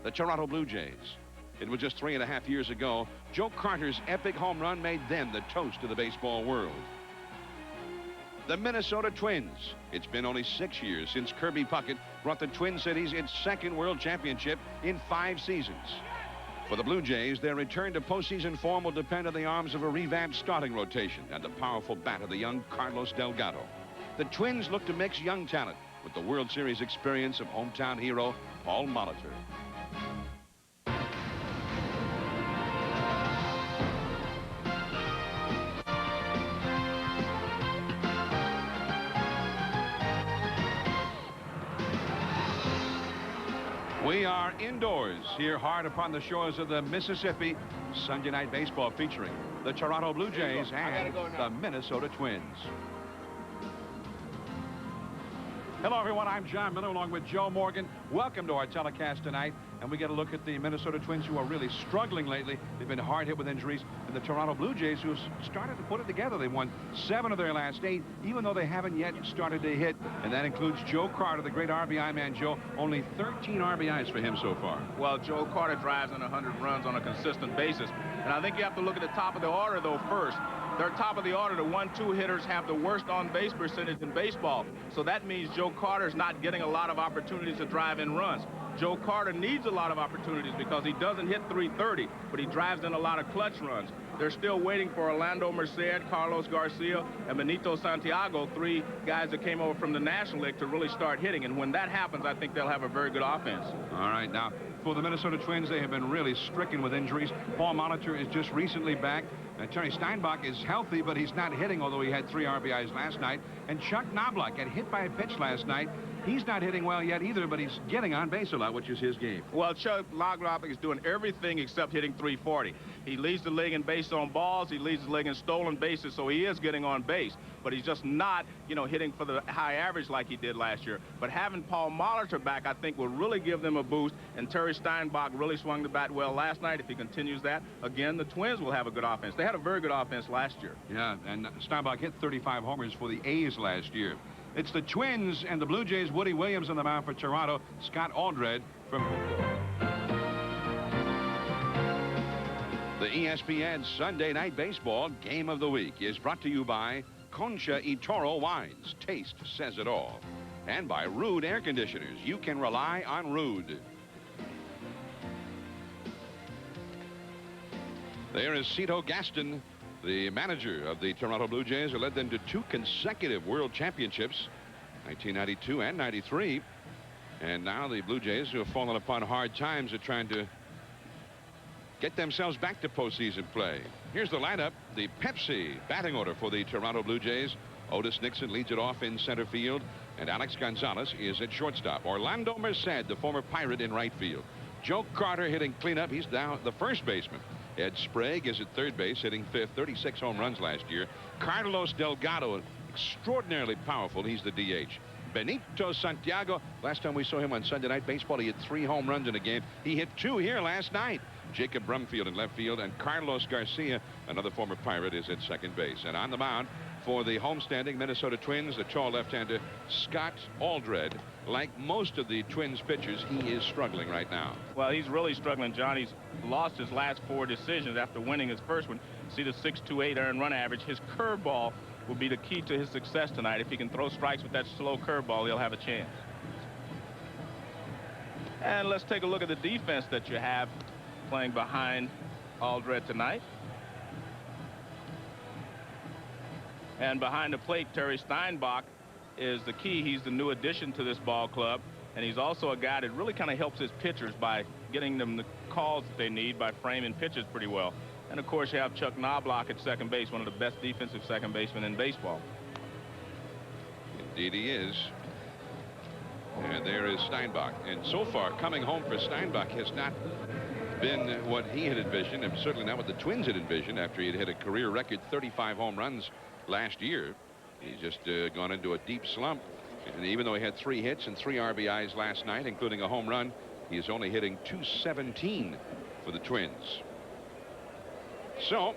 the Toronto Blue Jays. It was just 3.5 years ago. Joe Carter's epic home run made them the toast of the baseball world. The Minnesota Twins. It's been only 6 years since Kirby Puckett brought the Twin Cities its second world championship in 5 seasons. For the Blue Jays, their return to postseason form will depend on the arms of a revamped starting rotation and the powerful bat of the young Carlos Delgado. The Twins look to mix young talent with the World Series experience of hometown hero Paul Molitor. We are indoors here hard upon the shores of the Mississippi. Sunday Night Baseball featuring the Toronto Blue Jays and the Minnesota Twins. Hello, everyone. I'm John Miller along with Joe Morgan. Welcome to our telecast tonight. And we get a look at the Minnesota Twins, who are really struggling lately. They've been hard hit with injuries. And the Toronto Blue Jays, who started to put it together. They won 7 of their last 8, even though they haven't yet started to hit. And that includes Joe Carter, the great RBI man. Joe, only 13 RBIs for him so far. Well, Joe Carter drives in 100 runs on a consistent basis. And I think you have to look at the top of the order, though, first. They're top of the order. The 1-2 hitters have the worst on-base percentage in baseball. So that means Joe Carter's not getting a lot of opportunities to drive in runs. Joe Carter needs a lot of opportunities because he doesn't hit .330, but he drives in a lot of clutch runs. They're still waiting for Orlando Merced, Carlos Garcia, and Benito Santiago, 3 guys that came over from the National League to really start hitting. And when that happens, I think they'll have a very good offense. All right, now, for the Minnesota Twins, they have been really stricken with injuries. Paul Molitor is just recently back. Terry Steinbach is healthy, but he's not hitting, although he had 3 RBIs last night. And Chuck Knobloch got hit by a pitch last night. He's not hitting well yet either, but he's getting on base a lot, which is his game. Well, Chuck Knobloch is doing everything except hitting .340. He leads the league in base on balls. He leads the league in stolen bases, so he is getting on base. But he's just not, hitting for the high average like he did last year. But having Paul Molitor back, I think, will really give them a boost. And Terry Steinbach really swung the bat well last night. If he continues that, again, the Twins will have a good offense. They had a very good offense last year. Yeah, and Steinbach hit 35 homers for the A's last year. It's the Twins and the Blue Jays. Woody Williams on the mound for Toronto. Scott Aldred from the ESPN Sunday Night Baseball Game of the Week is brought to you by Concha y Toro Wines. Taste says it all. And by Rude Air Conditioners. You can rely on Rude. There is Cito Gaston, the manager of the Toronto Blue Jays, who led them to 2 consecutive world championships, 1992 and 93. And now the Blue Jays, who have fallen upon hard times, are trying to get themselves back to postseason play. Here's the lineup. The Pepsi batting order for the Toronto Blue Jays. Otis Nixon leads it off in center field, and Alex Gonzalez is at shortstop. Orlando Merced, the former Pirate, in right field. Joe Carter hitting cleanup. He's now the first baseman. Ed Sprague is at third base, hitting 5th, 36 home runs last year. Carlos Delgado, extraordinarily powerful. He's the DH. Benito Santiago, last time we saw him on Sunday Night Baseball, he had 3 home runs in a game. He hit 2 here last night. Jacob Brumfield in left field, and Carlos Garcia, another former Pirate, is at second base. And on the mound for the homestanding Minnesota Twins, the tall left-hander Scott Aldred. Like most of the Twins pitchers, he is struggling right now. Well, he's really struggling, John. He's lost his last 4 decisions after winning his first one. See the 6.28 earned run average. His curveball will be the key to his success tonight. If he can throw strikes with that slow curveball, he'll have a chance. And let's take a look at the defense that you have playing behind Aldred tonight. And behind the plate, Terry Steinbach is the key. He's the new addition to this ball club, and he's also a guy that really kind of helps his pitchers by getting them the calls that they need by framing pitches pretty well. And of course, you have Chuck Knobloch at second base, one of the best defensive second basemen in baseball. Indeed he is. And there is Steinbach. And so far, coming home for Steinbach has not been what he had envisioned, and certainly not what the Twins had envisioned after he had hit a career record 35 home runs last year. He's just gone into a deep slump. And even though he had 3 hits and 3 RBIs last night, including a home run, he is only hitting .217 for the Twins. So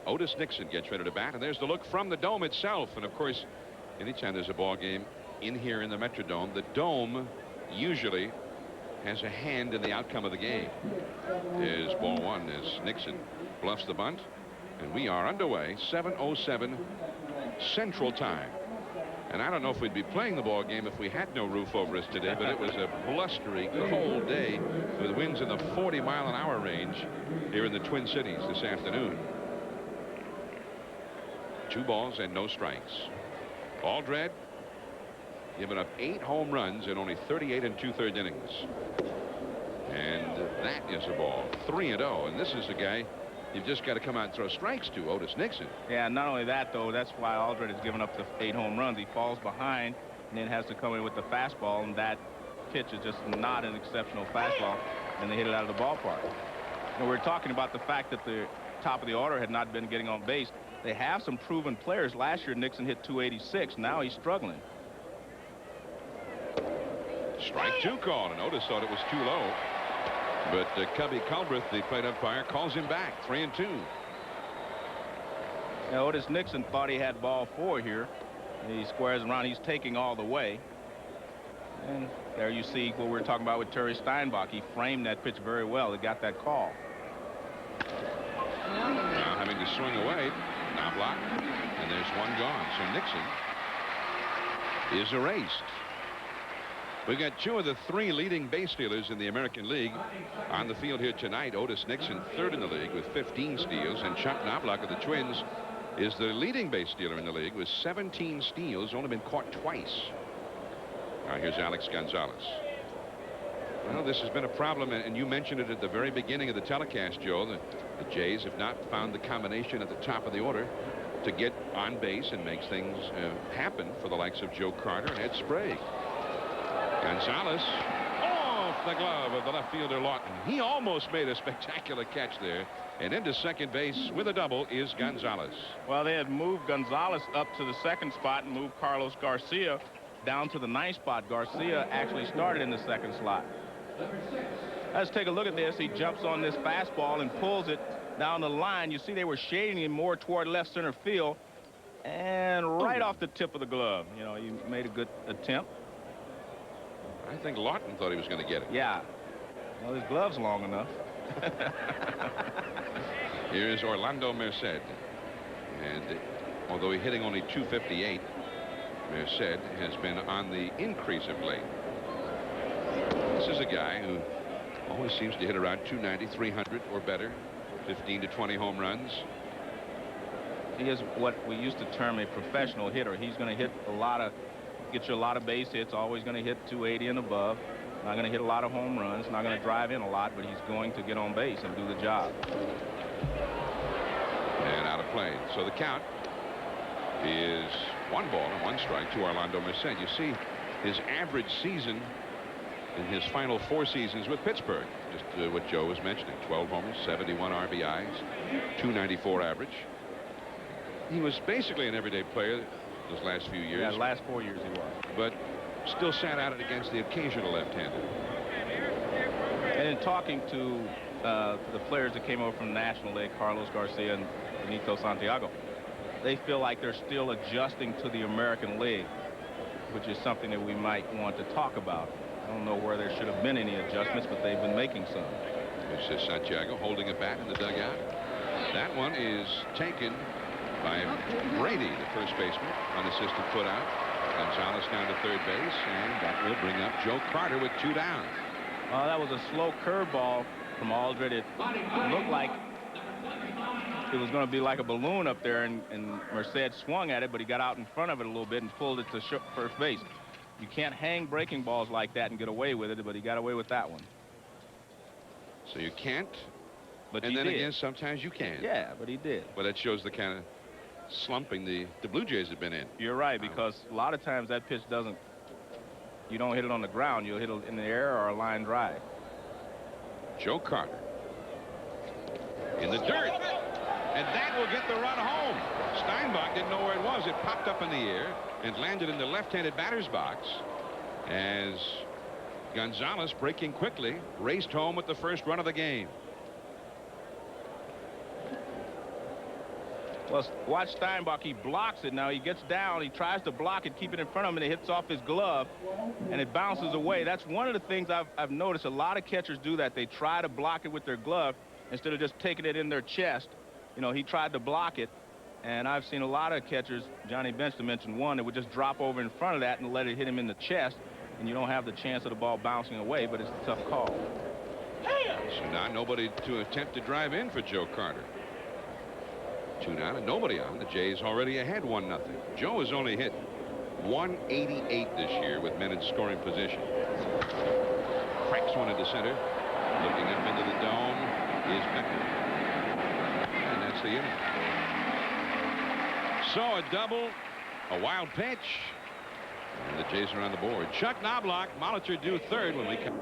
Otis Nixon gets ready to bat, and there's the look from the dome itself. And of course, anytime there's a ball game in here in the Metrodome, the dome usually has a hand in the outcome of the game. Is ball one as Nixon bluffs the bunt, and we are underway. 7:07 Central Time. And I don't know if we'd be playing the ball game if we had no roof over us today, but it was a blustery, cold day with winds in the 40-mile-an-hour range here in the Twin Cities this afternoon. 2 balls and no strikes. Aldred giving up 8 home runs in only 38 2/3 innings. And that is a ball. 3-0. And this is a guy you've just got to come out and throw strikes to, Otis Nixon. Yeah, not only that, though, that's why Aldred has given up the 8 home runs. He falls behind and then has to come in with the fastball, and that pitch is just not an exceptional fastball, and they hit it out of the ballpark. And we're talking about the fact that the top of the order had not been getting on base. They have some proven players. Last year, Nixon hit 286. Now he's struggling. Strike 2 called, and Otis thought it was too low. But Cubby Culbreth, the plate umpire, calls him back. 3-2. Now, Otis Nixon thought he had ball 4 here. He squares around. He's taking all the way. And there you see what we're talking about with Terry Steinbach. He framed that pitch very well. He got that call. Now having to swing away. Now blocked. And there's one gone. So Nixon is erased. We've got 2 of the 3 leading base stealers in the American League on the field here tonight. Otis Nixon, 3rd in the league with 15 steals, and Chuck Knobloch of the Twins is the leading base stealer in the league with 17 steals, only been caught twice. Now here's Alex Gonzalez. Well, this has been a problem, and you mentioned it at the very beginning of the telecast, Joe. The Jays have not found the combination at the top of the order to get on base and make things happen for the likes of Joe Carter and Ed Sprague. Gonzalez off the glove of the left fielder Lawton. He almost made a spectacular catch there, and into second base with a double is Gonzalez. Well, they had moved Gonzalez up to the 2nd spot and moved Carlos Garcia down to the 9th spot. Garcia actually started in the 2nd slot. Let's take a look at this. He jumps on this fastball and pulls it down the line. You see they were shading him more toward left center field, and right off the tip of the glove. You know, he made a good attempt. I think Lawton thought he was going to get it. Yeah. Well, his glove's long enough. Here is Orlando Merced. And although he's hitting only .258, Merced has been on the increase of late. This is a guy who always seems to hit around .290, 300 or better, 15 to 20 home runs. He is what we used to term a professional hitter. He's going to hit a lot of, get you a lot of base hits, always going to hit 280 and above. Not going to hit a lot of home runs, not going to drive in a lot, but he's going to get on base and do the job. And out of play. So the count is 1 ball and 1 strike to Orlando Merced. You see his average season in his final 4 seasons with Pittsburgh. Just what Joe was mentioning. 12 homers, 71 RBIs, .294 average. He was basically an everyday player those last few years. Yeah, the last 4 years he was. But still sat out it against the occasional left-hander. And in talking to the players that came over from the National League, Carlos Garcia and Benito Santiago, they feel like they're still adjusting to the American League, which is something that we might want to talk about. I don't know where there should have been any adjustments, but they've been making some. This is Santiago holding a bat in the dugout. That one is taken by Brady, the first baseman, unassisted put out. Gonzalez down to third base, and that will bring up Joe Carter with 2 down. Well, that was a slow curveball from Aldred. It looked like it was going to be like a balloon up there, and Merced swung at it, but he got out in front of it a little bit and pulled it to first base. You can't hang breaking balls like that and get away with it, but he got away with that one. So you can't, but and then again, sometimes you can. Yeah, but he did. Well, that shows the kind of slumping the Blue Jays have been in. You're right, because a lot of times that pitch doesn't, you don't hit it on the ground, you'll hit it in the air or a line drive. Joe Carter in the dirt, and that will get the run home. Steinbach didn't know where it was. It popped up in the air and landed in the left-handed batter's box as Gonzalez, breaking quickly, raced home with the first run of the game. Well, watch Steinbach. He blocks it. Now he gets down. He tries to block it, keep it in front of him, and it hits off his glove, and it bounces away. That's one of the things I've noticed. A lot of catchers do that. They try to block it with their glove instead of just taking it in their chest. You know, he tried to block it, and I've seen a lot of catchers, Johnny Bench to mention one, that would just drop over in front of that and let it hit him in the chest, and you don't have the chance of the ball bouncing away, but it's a tough call. So now nobody to attempt to drive in for Joe Carter. 2 down and nobody on. The Jays already ahead 1-0. Joe has only hit 188 this year with men in scoring position. Cracks one into center. Looking up into the dome is Becker. And that's the inning. So a double, a wild pitch, and the Jays are on the board. Chuck Knobloch, Molitor due third when we come.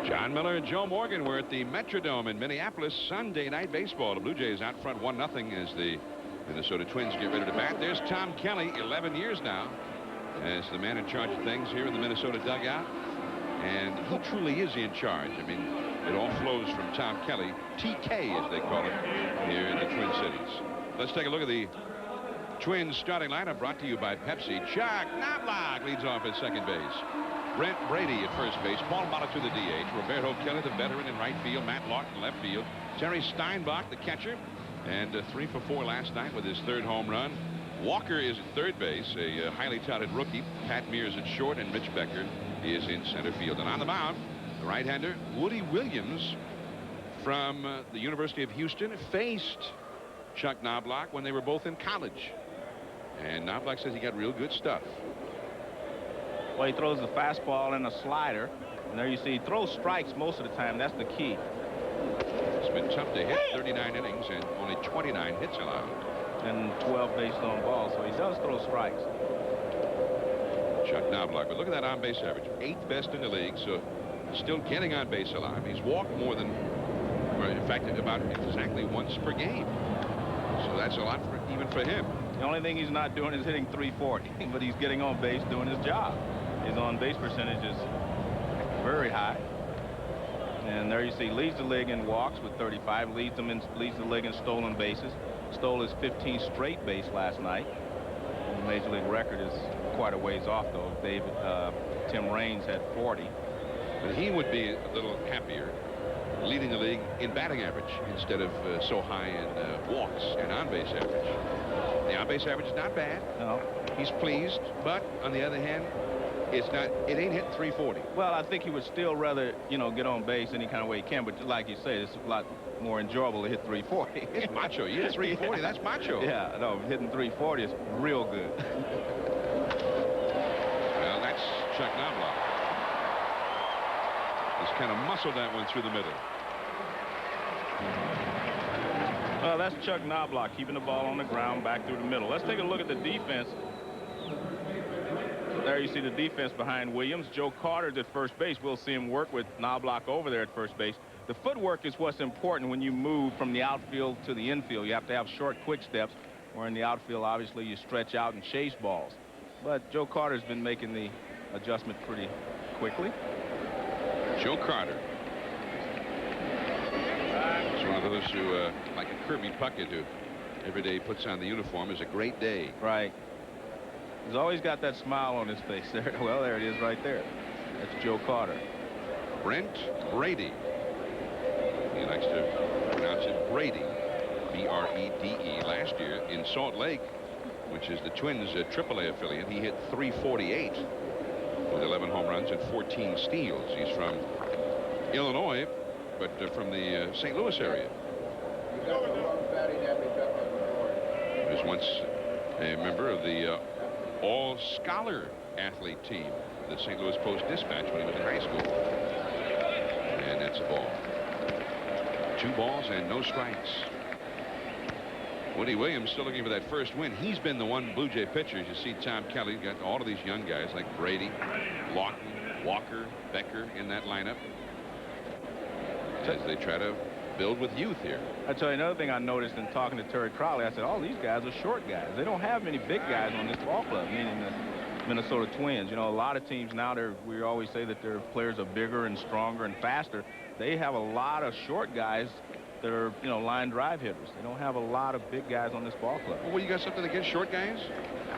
John Miller and Joe Morgan were at the Metrodome in Minneapolis. Sunday night baseball. The Blue Jays out front 1-0 as the Minnesota Twins get ready to bat. There's Tom Kelly, 11 years now, as the man in charge of things here in the Minnesota dugout. And he truly is in charge. I mean, it all flows from Tom Kelly, TK as they call him here in the Twin Cities. Let's take a look at the Twins starting lineup brought to you by Pepsi. Chuck Knobloch leads off at second base. Brent Brady at first base. Paul Molitor the DH. Roberto Kelly, the veteran, in right field. Matt Lawton left field. Terry Steinbach, the catcher. And 3 for 4 last night with his third home run. Walker is at third base, a highly touted rookie. Pat Mears at short, and Mitch Becker is in center field. And on the mound, the right-hander Woody Williams from the University of Houston faced Chuck Knobloch when they were both in college. And Knobloch says he got real good stuff. Well, he throws a fastball and a slider. And there you see he throws strikes most of the time. That's the key. It's been tough to hit. 39 innings and only 29 hits allowed. And 12 base on balls. So he does throw strikes. Chuck Knobloch. But look at that on-base average. 8th best in the league. So still getting on base alive. He's walked more than, or in fact, about exactly once per game. So that's a lot even for him. The only thing he's not doing is hitting .340, but he's getting on base doing his job. His on-base percentage is very high. And there you see leads the league in walks with 35, leads the league in stolen bases. Stole his 15th straight base last night. And the major league record is quite a ways off, though. Tim Raines had 40. But he would be a little happier leading the league in batting average instead of so high in walks and on-base average. The on-base average is not bad. No. He's pleased, but on the other hand, it ain't hit .340. Well, I think he would still rather, you know, get on base any kind of way he can. But like you say, it's a lot more enjoyable to hit .340. It's macho. You hit .340, that's macho. Yeah, no, hitting .340 is real good. Well, that's Chuck Knobloch. He's kind of muscled that one through the middle. Well, that's Chuck Knobloch keeping the ball on the ground back through the middle. Let's take a look at the defense. There you see the defense behind Williams. Joe Carter's at first base. We'll see him work with Knobloch over there at first base. The footwork is what's important when you move from the outfield to the infield. You have to have short, quick steps, where in the outfield, obviously, you stretch out and chase balls. But Joe Carter's been making the adjustment pretty quickly. Joe Carter. He's one of those who, like a Kirby Puckett, who every day puts on the uniform is a great day. Right. He's always got that smile on his face there. Well, there it is right there. That's Joe Carter. Brent Brady. He likes to pronounce it Brady. B-R-E-D-E. Last year in Salt Lake, which is the Twins' AAA affiliate, he hit .348 with 11 home runs and 14 steals. He's from Illinois, but from the St. Louis area. He was once a member of the all-scholar athlete team, the St. Louis Post-Dispatch, when he was in high school. And that's a ball. 2 balls and no strikes. Woody Williams still looking for that first win. He's been the one Blue Jay pitcher. You see Tom Kelly got all of these young guys like Brady, Lawton, Walker, Becker in that lineup as they try to build with youth here. I tell you another thing I noticed in talking to Terry Crowley. I said, all these guys are short guys. They don't have many big guys on this ball club, meaning the Minnesota Twins. You know, a lot of teams now, we always say that their players are bigger and stronger and faster. They have a lot of short guys that are, you know, line drive hitters. They don't have a lot of big guys on this ball club. Well, you got something against short guys?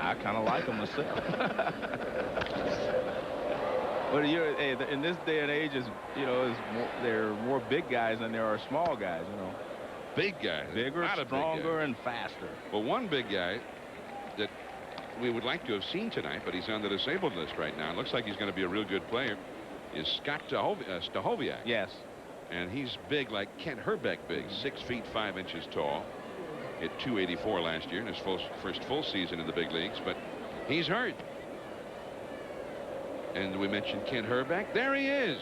I kind of like them myself. But in this day and age, there are more big guys than there are small guys. You know, Big guys. bigger, stronger, and faster. Well, one big guy that we would like to have seen tonight, but he's on the disabled list right now. It looks like he's going to be a real good player. Is Scott Stahoviak. Yes. And he's big like Kent Herbeck big, 6 feet 5 inches tall. Hit .284 last year in his first full season in the big leagues, but he's hurt. And we mentioned Kent Herbeck. There he is.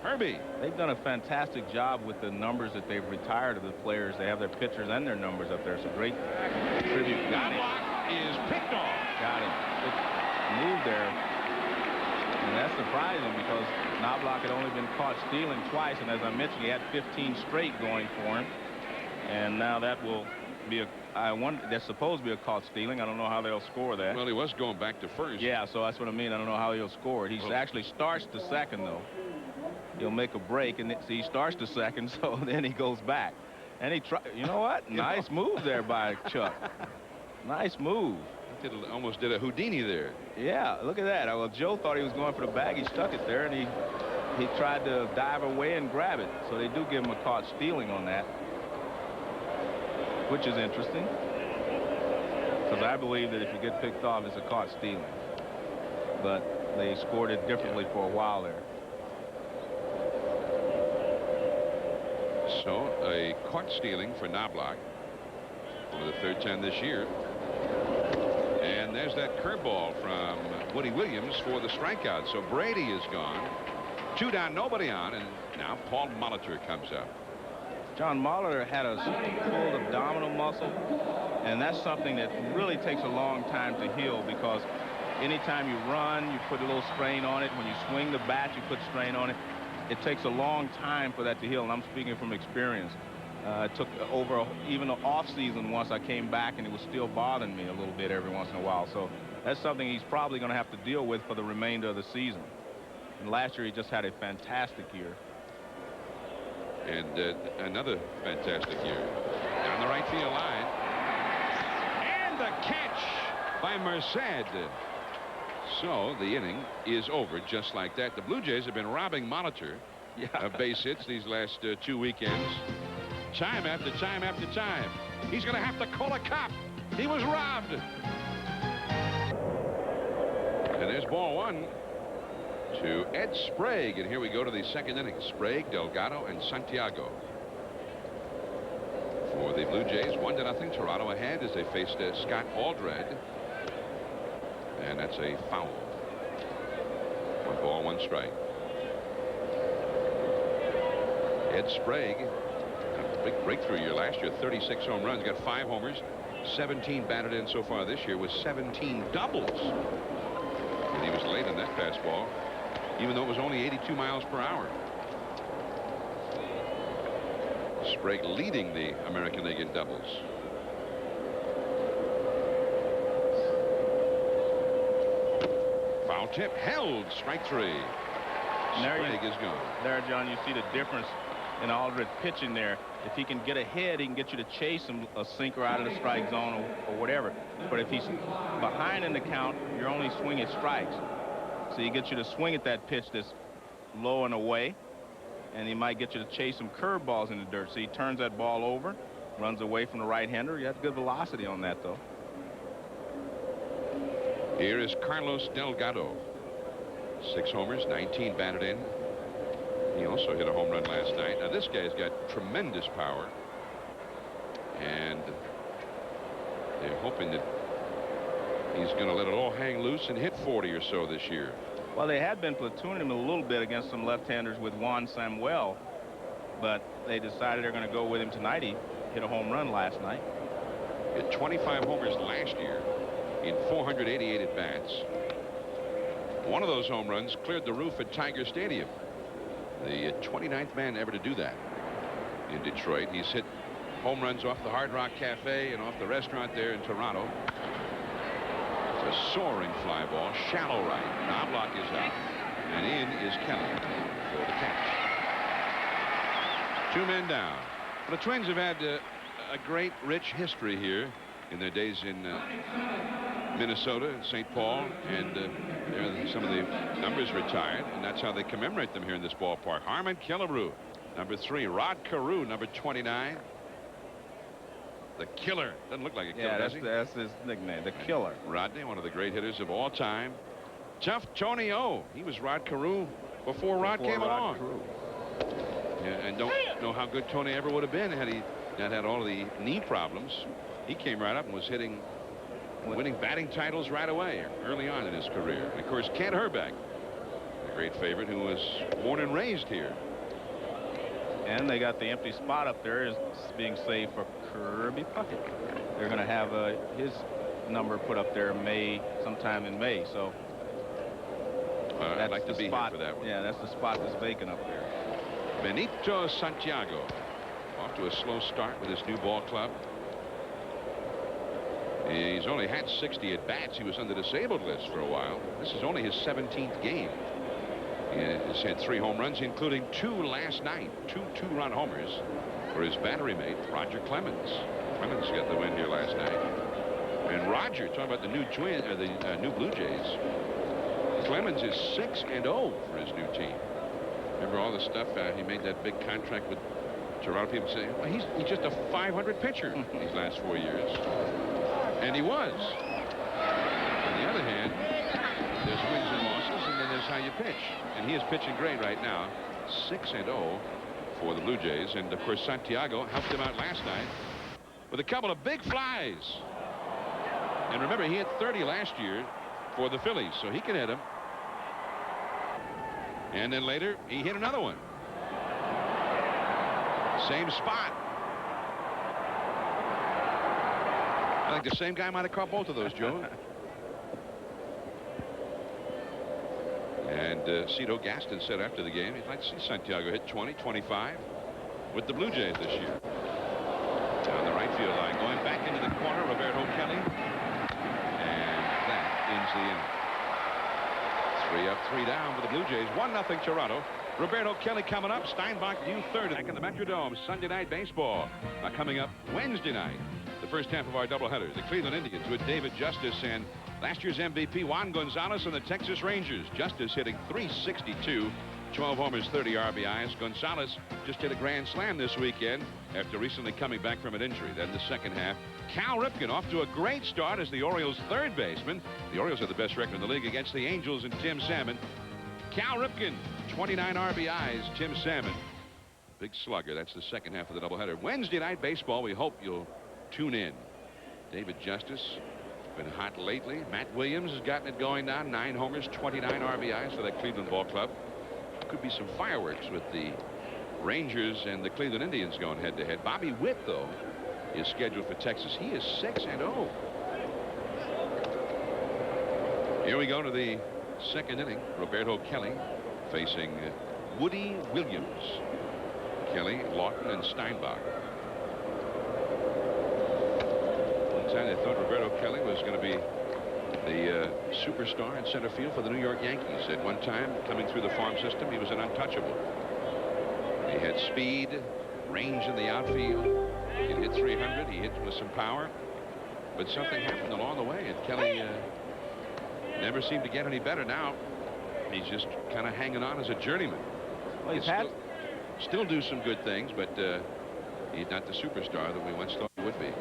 Herbie. They've done a fantastic job with the numbers that they've retired of the players. They have their pitchers and their numbers up there. It's a great tribute. Knobloch is picked off. Got him. Good move there. And that's surprising because Knobloch had only been caught stealing twice. And as I mentioned, he had 15 straight going for him. And now that will be that's supposed to be a caught stealing. I don't know how they'll score that. Well, he was going back to first. Yeah, so that's what I mean. I don't know how he'll score it. He actually starts to second, though. He'll make a break, and see, he starts to second, so then he goes back. And he you know what? Nice move there by Chuck. Nice move. Almost did a Houdini there. Yeah, look at that. Well, Joe thought he was going for the bag. He stuck it there, and he tried to dive away and grab it. So they do give him a caught stealing on that, which is interesting. Because I believe that if you get picked off, it's a caught stealing. But they scored it differently for a while there. So a caught stealing for Knobloch for the third time this year. And there's that curveball from Woody Williams for the strikeout. So Brady is gone. 2 down, nobody on, and now Paul Molitor comes up. John Molitor had a pulled abdominal muscle, and that's something that really takes a long time to heal because anytime you run, you put a little strain on it. When you swing the bat, you put strain on it. It takes a long time for that to heal, and I'm speaking from experience. It took over even the off season once I came back, and it was still bothering me a little bit every once in a while. So that's something he's probably going to have to deal with for the remainder of the season. And last year he just had a fantastic year. And another fantastic year down the right field line, and the catch by Merced. So the inning is over just like that. The Blue Jays have been robbing Molitor of base hits these last 2 weekends. Time after time after time. He's going to have to call a cop. He was robbed. And there's ball 1 to Ed Sprague. And here we go to the second inning. Sprague, Delgado, and Santiago. For the Blue Jays, 1-0. Toronto ahead as they faced Scott Aldred. And that's a foul. 1 ball, 1 strike. Ed Sprague, a big breakthrough year last year, 36 home runs, got 5 homers, 17 batted in so far this year with 17 doubles. And he was late in that fastball, even though it was only 82 miles per hour. Sprague leading the American League in doubles. Foul tip held, strike 3. Sprague is gone. There, John, you see the difference in Aldred pitching there. If he can get ahead, he can get you to chase him a sinker out of the strike zone or whatever. But if he's behind in the count, you're only swinging strikes. So he gets you to swing at that pitch that's low and away, and he might get you to chase some curveballs in the dirt. So he turns that ball over, runs away from the right-hander. You have good velocity on that, though. Here is Carlos Delgado. 6 homers, 19 batted in. He also hit a home run last night. Now this guy's got tremendous power, and they're hoping that he's going to let it all hang loose and hit 40 or so this year. Well, they had been platooning him a little bit against some left-handers with Juan Samuel, but they decided they're going to go with him tonight. He hit a home run last night. Hit 25 homers last year in 488 at-bats. One of those home runs cleared the roof at Tiger Stadium. The 29th man ever to do that in Detroit. He's hit home runs off the Hard Rock Cafe and off the restaurant there in Toronto. It's a soaring fly ball, shallow right. Knobloch is out, and in is Kelly for the catch. 2 men down. The Twins have had a great, rich history here in their days in Minnesota, St. Paul, and some of the numbers retired, and that's how they commemorate them here in this ballpark. Harmon Killebrew, number 3. Rod Carew, number 29. The Killer. Doesn't look like a killer, does he? That's his nickname, the Killer. Rodney, one of the great hitters of all time. Tough Tony O. He was Rod Carew before Rod came along. Yeah, and don't know how good Tony ever would have been had he not had all of the knee problems. He came right up and was winning batting titles right away early on in his career. And of course, Kent Herbeck, a great favorite who was born and raised here. And they got the empty spot up there is being saved for Kirby Puckett. They're going to have his number put up there sometime in May. So I'd like to be here for that one. Yeah, that's the spot that's vacant up there. Benito Santiago off to a slow start with his new ball club. He's only had 60 at bats. He was on the disabled list for a while. This is only his 17th game. He has had 3 home runs, including 2 last night. 2 two-run homers for his battery mate, Roger Clemens. Clemens got the win here last night. And Roger, talking about the new new Blue Jays. Clemens is 6-0 for his new team. Remember all the stuff he made that big contract with Toronto. People say, well, he's just a 500 pitcher these last 4 years. And he was. On the other hand, there's wins and losses, and then there's how you pitch. And he is pitching great right now. 6-0 for the Blue Jays. And, of course, Santiago helped him out last night with a couple of big flies. And remember, he hit 30 last year for the Phillies, so he can hit him. And then later, he hit another one. Same spot. I think the same guy might have caught both of those, Joe. And Cito Gaston said after the game he'd like to see Santiago hit 20, 25 with the Blue Jays this year. Down the right field line, going back into the corner, Roberto Kelly. And that ends the inning. 3 up, 3 down for the Blue Jays. 1-0 Toronto. Roberto Kelly coming up. Steinbach due third back in the Metrodome. Sunday night baseball coming up Wednesday night. The first half of our doubleheader. The Cleveland Indians with David Justice and last year's MVP Juan Gonzalez and the Texas Rangers. Justice hitting .362, 12 homers, 30 RBIs. Gonzalez just hit a grand slam this weekend after recently coming back from an injury. Then the second half, Cal Ripken off to a great start as the Orioles' third baseman. The Orioles have the best record in the league against the Angels and Tim Salmon. Cal Ripken, 29 RBIs. Tim Salmon, big slugger. That's the second half of the doubleheader. Wednesday night baseball. We hope you'll tune in. David Justice been hot lately. Matt Williams has gotten it going now. 9 homers, 29 RBIs for that Cleveland ball club. Could be some fireworks with the Rangers and the Cleveland Indians going head to head. Bobby Witt, though, is scheduled for Texas. He is 6-0. Here we go to the second inning. Roberto Kelly facing Woody Williams. Kelly, Lawton, and Steinbach. One time they thought Roberto Kelly was going to be the superstar in center field for the New York Yankees. At one time, coming through the farm system, he was an untouchable. He had speed, range in the outfield. He hit 300. He hit with some power. But something happened along the way, and Kelly never seemed to get any better. Now he's just kind of hanging on as a journeyman. Well, he's still do some good things, but he's not the superstar that we once thought he would be.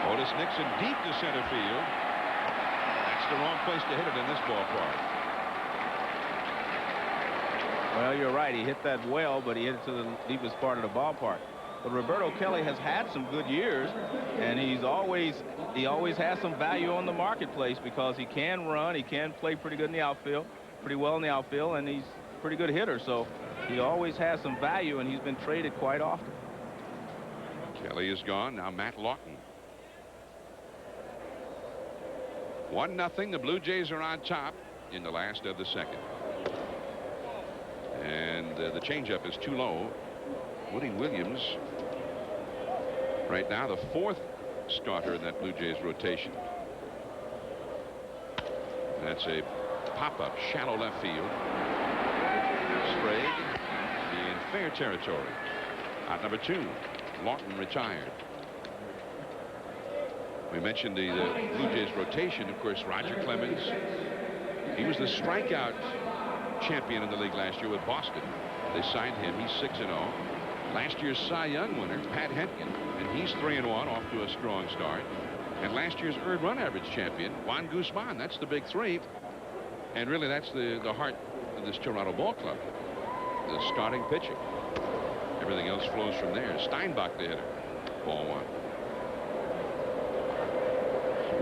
Otis Nixon deep to center field. That's the wrong place to hit it in this ballpark. Well, you're right. He hit that well, but he hit it to the deepest part of the ballpark. But Roberto Kelly has had some good years, and he always has some value on the marketplace because he can run, he can play pretty good in the outfield, pretty well in the outfield, and he's a pretty good hitter. So he always has some value, and he's been traded quite often. Kelly is gone. Now Matt Lawton. 1-0. The Blue Jays are on top in the last of the second. And the changeup is too low. Woody Williams, right now the 4th starter in that Blue Jays rotation. And that's a pop-up, shallow left field. Sprague, the fair territory. Out number 2, Lawton retired. We mentioned the Blue Jays rotation. Of course, Roger Clemens. He was the strikeout champion in the league last year with Boston. They signed him. He's 6-0. Last year's Cy Young winner, Pat Hentgen, and he's 3-1, off to a strong start. And last year's earned run average champion, Juan Guzman. That's the big 3. And really, that's the heart of this Toronto ball club. The starting pitching. Everything else flows from there. Steinbach, the hitter. Ball 1.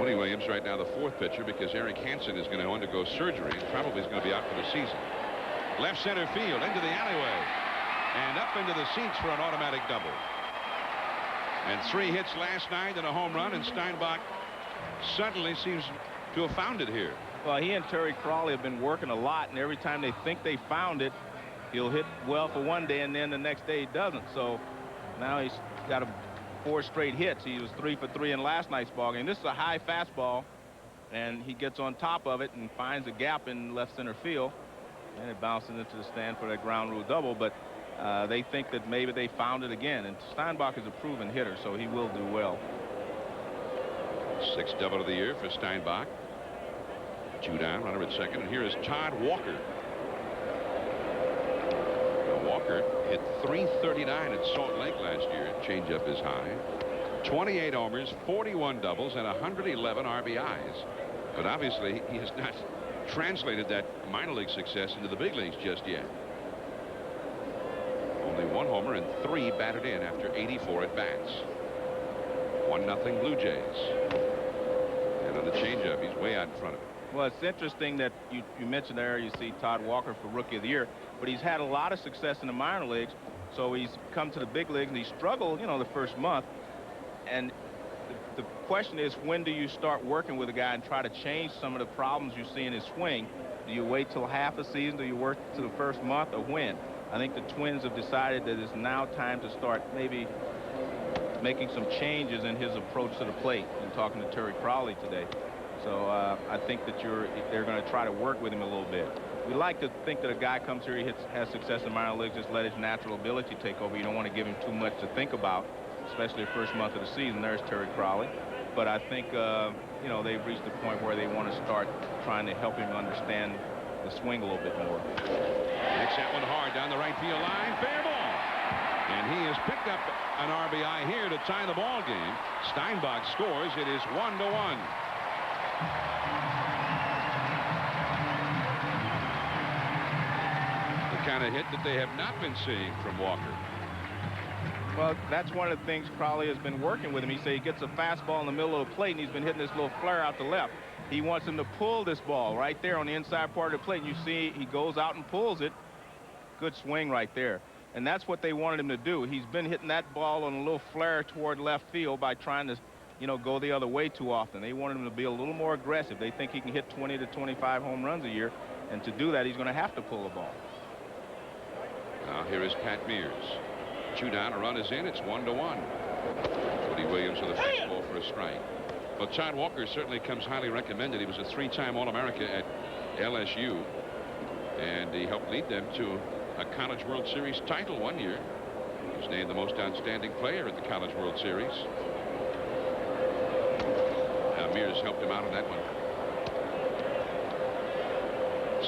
Woody Williams right now the 4th pitcher, because Eric Hansen is going to undergo surgery and probably is going to be out for the season. Left center field, into the alleyway, and up into the seats for an automatic double. And 3 hits last night and a home run, and Steinbach suddenly seems to have found it here. Well, he and Terry Crawley have been working a lot, and every time they think they found it, he'll hit well for one day, and then the next day he doesn't. So now he's got 4 straight hits. He was 3 for 3 in last night's ball game. This is a high fastball, and he gets on top of it and finds a gap in left center field, and it bounces into the stand for that ground rule double. But they think that maybe they found it again, and Steinbach is a proven hitter, so he will do well. 6th double of the year for Steinbach. 2 down, runner at second, and here is Todd Walker. Walker hit .339 at Salt Lake last year. Changeup is high. 28 homers, 41 doubles, and 111 RBIs. But obviously, he has not translated that minor league success into the big leagues just yet. Only 1 homer and 3 batted in after 84 at bats. 1-0 Blue Jays. And on the changeup, he's way out in front of it. Well, it's interesting that you mentioned there you see Todd Walker for Rookie of the Year, but he's had a lot of success in the minor leagues, so he's come to the big leagues and he struggled, you know, the first month. And the question is, when do you start working with a guy and try to change some of the problems you see in his swing? Do you wait till half a season? Do you work to the first month, or when? I think the Twins have decided that it's now time to start maybe making some changes in his approach to the plate. And talking to Terry Crawley today. So I think that they're going to try to work with him a little bit. We like to think that a guy comes here, has success in minor leagues, just let his natural ability take over. You don't want to give him too much to think about, especially the first month of the season. There's Terry Crawley. But I think, you know, they've reached the point where they want to start trying to help him understand the swing a little bit more. Hits that one hard down the right field line. Fair ball. And he has picked up an RBI here to tie the ball game. Steinbach scores. It is 1-1. The kind of hit that they have not been seeing from Walker. Well, that's one of the things Crawley has been working with him. He said he gets a fastball in the middle of the plate, and he's been hitting this little flare out to left. He wants him to pull this ball right there on the inside part of the plate. And you see he goes out and pulls it. Good swing right there. And that's what they wanted him to do. He's been hitting that ball on a little flare toward left field by trying to, you know, go the other way too often. They wanted him to be a little more aggressive. They think he can hit 20 to 25 home runs a year, and to do that, he's going to have to pull the ball. Now here is Pat Mears. 2 down, a run is in. It's 1-1. Woody Williams with a fastball for a strike. Well, Todd Walker certainly comes highly recommended. He was a 3-time All-America at LSU, and he helped lead them to a College World Series title one year. He was named the most outstanding player at the College World Series. Mears helped him out on that one.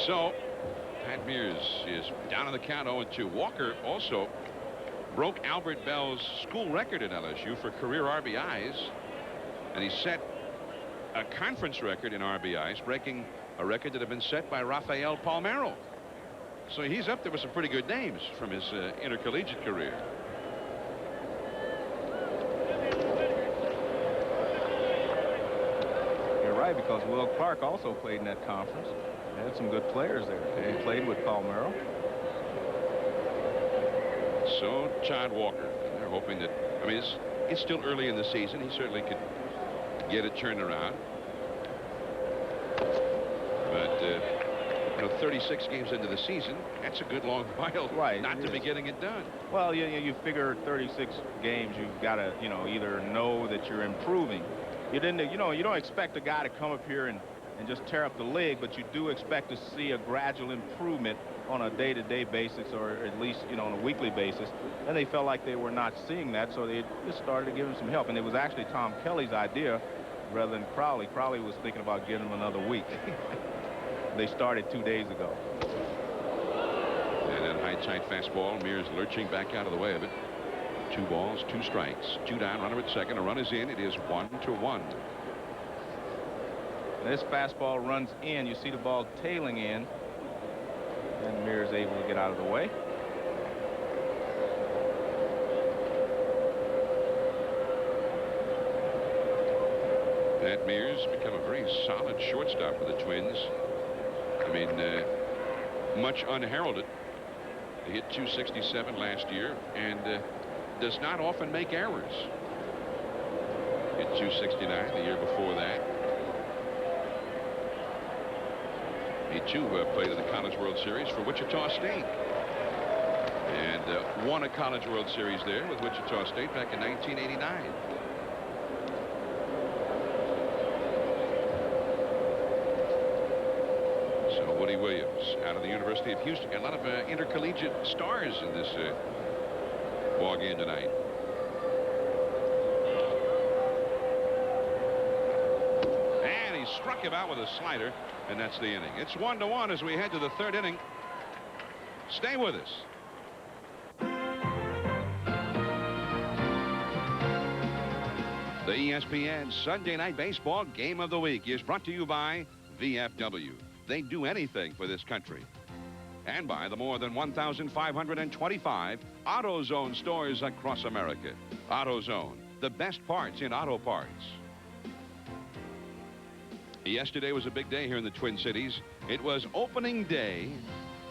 So Pat Mears is down on the count 0-2. Walker also broke Albert Bell's school record at LSU for career RBIs, and he set a conference record in RBIs, breaking a record that had been set by Rafael Palmeiro. So he's up there with some pretty good names from his intercollegiate career. You're right, because Will Clark also played in that conference. They had some good players there. He played with Palmeiro. So Todd Walker, they're hoping that, I mean, it's still early in the season. He certainly could get it turned around. But you know, 36 games into the season, that's a good long while, right, not to be getting it done. Well, you figure 36 games, you've got to, you know, either know that you're improving. You don't expect a guy to come up here and and just tear up the leg, but you do expect to see a gradual improvement on a day-to-day basis, or at least, you know, on a weekly basis. And they felt like they were not seeing that, so they just started to give him some help. And it was actually Tom Kelly's idea rather than Crowley. Crowley was thinking about giving him another week. They started 2 days ago. And that high tight fastball, Mears lurching back out of the way of it. 2 balls, 2 strikes, 2 down, runner at second. A run is in. It is 1-1. This fastball runs in. You see the ball tailing in, and Mears able to get out of the way. Pat Mears become a very solid shortstop for the Twins. I mean, much unheralded. He hit .267 last year and does not often make errors. Hit .269 the year before that. He too played in the College World Series for Wichita State and won a College World Series there with Wichita State back in 1989. So Woody Williams out of the University of Houston. Got a lot of intercollegiate stars in this ball game tonight. And he struck him out with a slider, and that's the inning. It's 1-1 as we head to the 3rd inning. Stay with us. The ESPN Sunday Night Baseball Game of the Week is brought to you by VFW. They do anything for this country. And by the more than 1,525 AutoZone stores across America. AutoZone, the best parts in auto parts. Yesterday was a big day here in the Twin Cities. It was opening day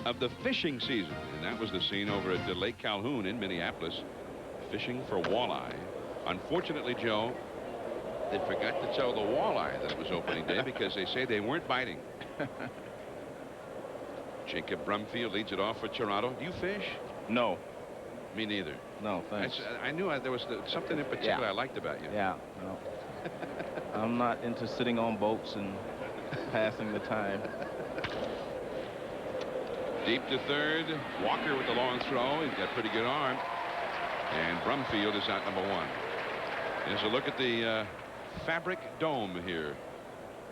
of the fishing season, and that was the scene over at Lake Calhoun in Minneapolis, fishing for walleye. Unfortunately, Joe, they forgot to tell the walleye that it was opening day because they say they weren't biting. Jacob Brumfield leads it off for Toronto. Do you fish? No. Me neither. No, thanks. I knew there was something in particular I liked about you. Yeah, no. I'm not into sitting on boats and passing the time. Deep to third. Walker with the long throw. He's got pretty good arm. And Brumfield is out number 1. There's a look at the fabric dome here,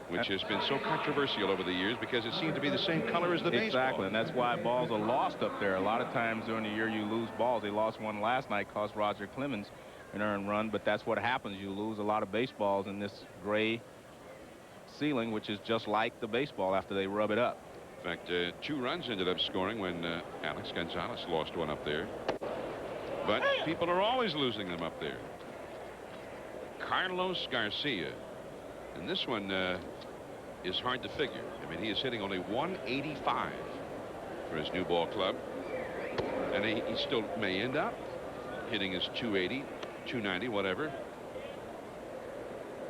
which has been so controversial over the years because it seemed to be the same color as the baseball. Exactly, and that's why balls are lost up there. A lot of times during the year you lose balls. They lost one last night, cost Roger Clemens an earned run, but that's what happens. You lose a lot of baseballs in this gray ceiling, which is just like the baseball after they rub it up. In fact, 2 runs ended up scoring when Alex Gonzalez lost one up there. But people are always losing them up there. Carlos Garcia. And this one is hard to figure. I mean, he is hitting only 185 for his new ball club. And he still may end up hitting his 280, 290, whatever.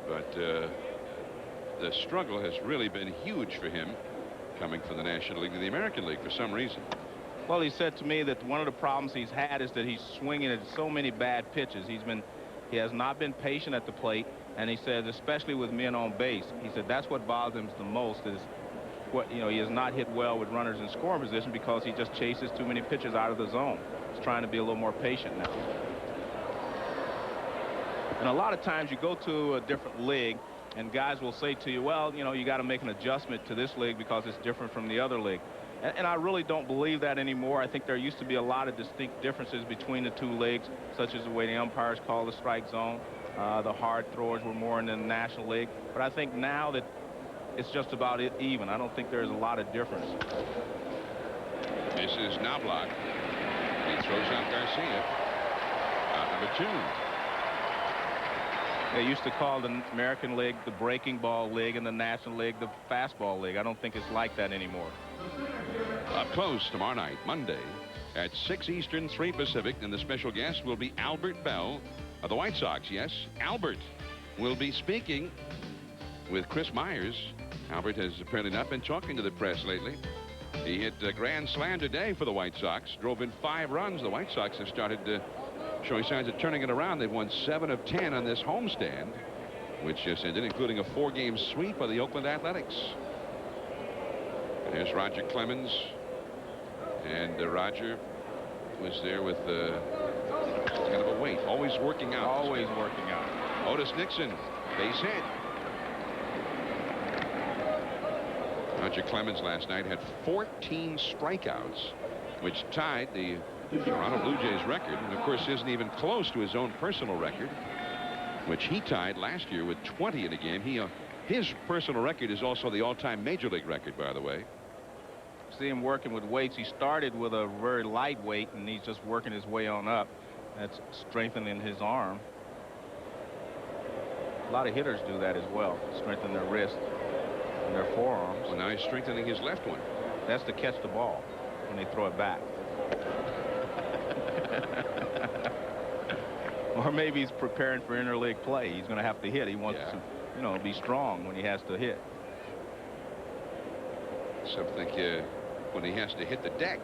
But the struggle has really been huge for him coming from the National League to the American League for some reason. Well, he said to me that one of the problems he's had is that he's swinging at so many bad pitches. He has not been patient at the plate, and he said, especially with men on base, he said that's what bothers him the most is what, you know, he has not hit well with runners in scoring position because he just chases too many pitches out of the zone. He's trying to be a little more patient now. And a lot of times you go to a different league and guys will say to you, well, you know, you got to make an adjustment to this league because it's different from the other league. And I really don't believe that anymore. I think there used to be a lot of distinct differences between the 2 leagues, such as the way the umpires call the strike zone. The hard throwers were more in the National League. But I think now that it's just about even. I don't think there's a lot of difference. This is Knobloch. He throws out Garcia. Number 2. They used to call the American League the breaking ball league and the National League the fastball league. I don't think it's like that anymore. Up close tomorrow night, Monday, at 6 Eastern, 3 Pacific, and the special guest will be Albert Bell of the White Sox. Yes, Albert will be speaking with Chris Myers. Albert has apparently not been talking to the press lately. He hit a grand slam today for the White Sox, drove in 5 runs. The White Sox have started showing signs of turning it around. They've won 7 of 10 on this homestand. which just ended, including a 4-game sweep of the Oakland Athletics. And here's Roger Clemens. And Roger was there with kind of a weight, always working out. Always working out. Otis Nixon, base hit. Roger Clemens last night had 14 strikeouts, which tied the Toronto Blue Jays record, and of course isn't even close to his own personal record, which he tied last year with 20 in a game. His personal record is also the all-time major league record, by the way. See him working with weights. He started with a very light weight, and he's just working his way on up. That's strengthening his arm. A lot of hitters do that as well, strengthen their wrist and their forearms. Well, now he's strengthening his left one. That's to catch the ball when they throw it back. Or maybe he's preparing for interleague play. He's going to have to hit. He wants to, you know, be strong when he has to hit. Some think when he has to hit the deck.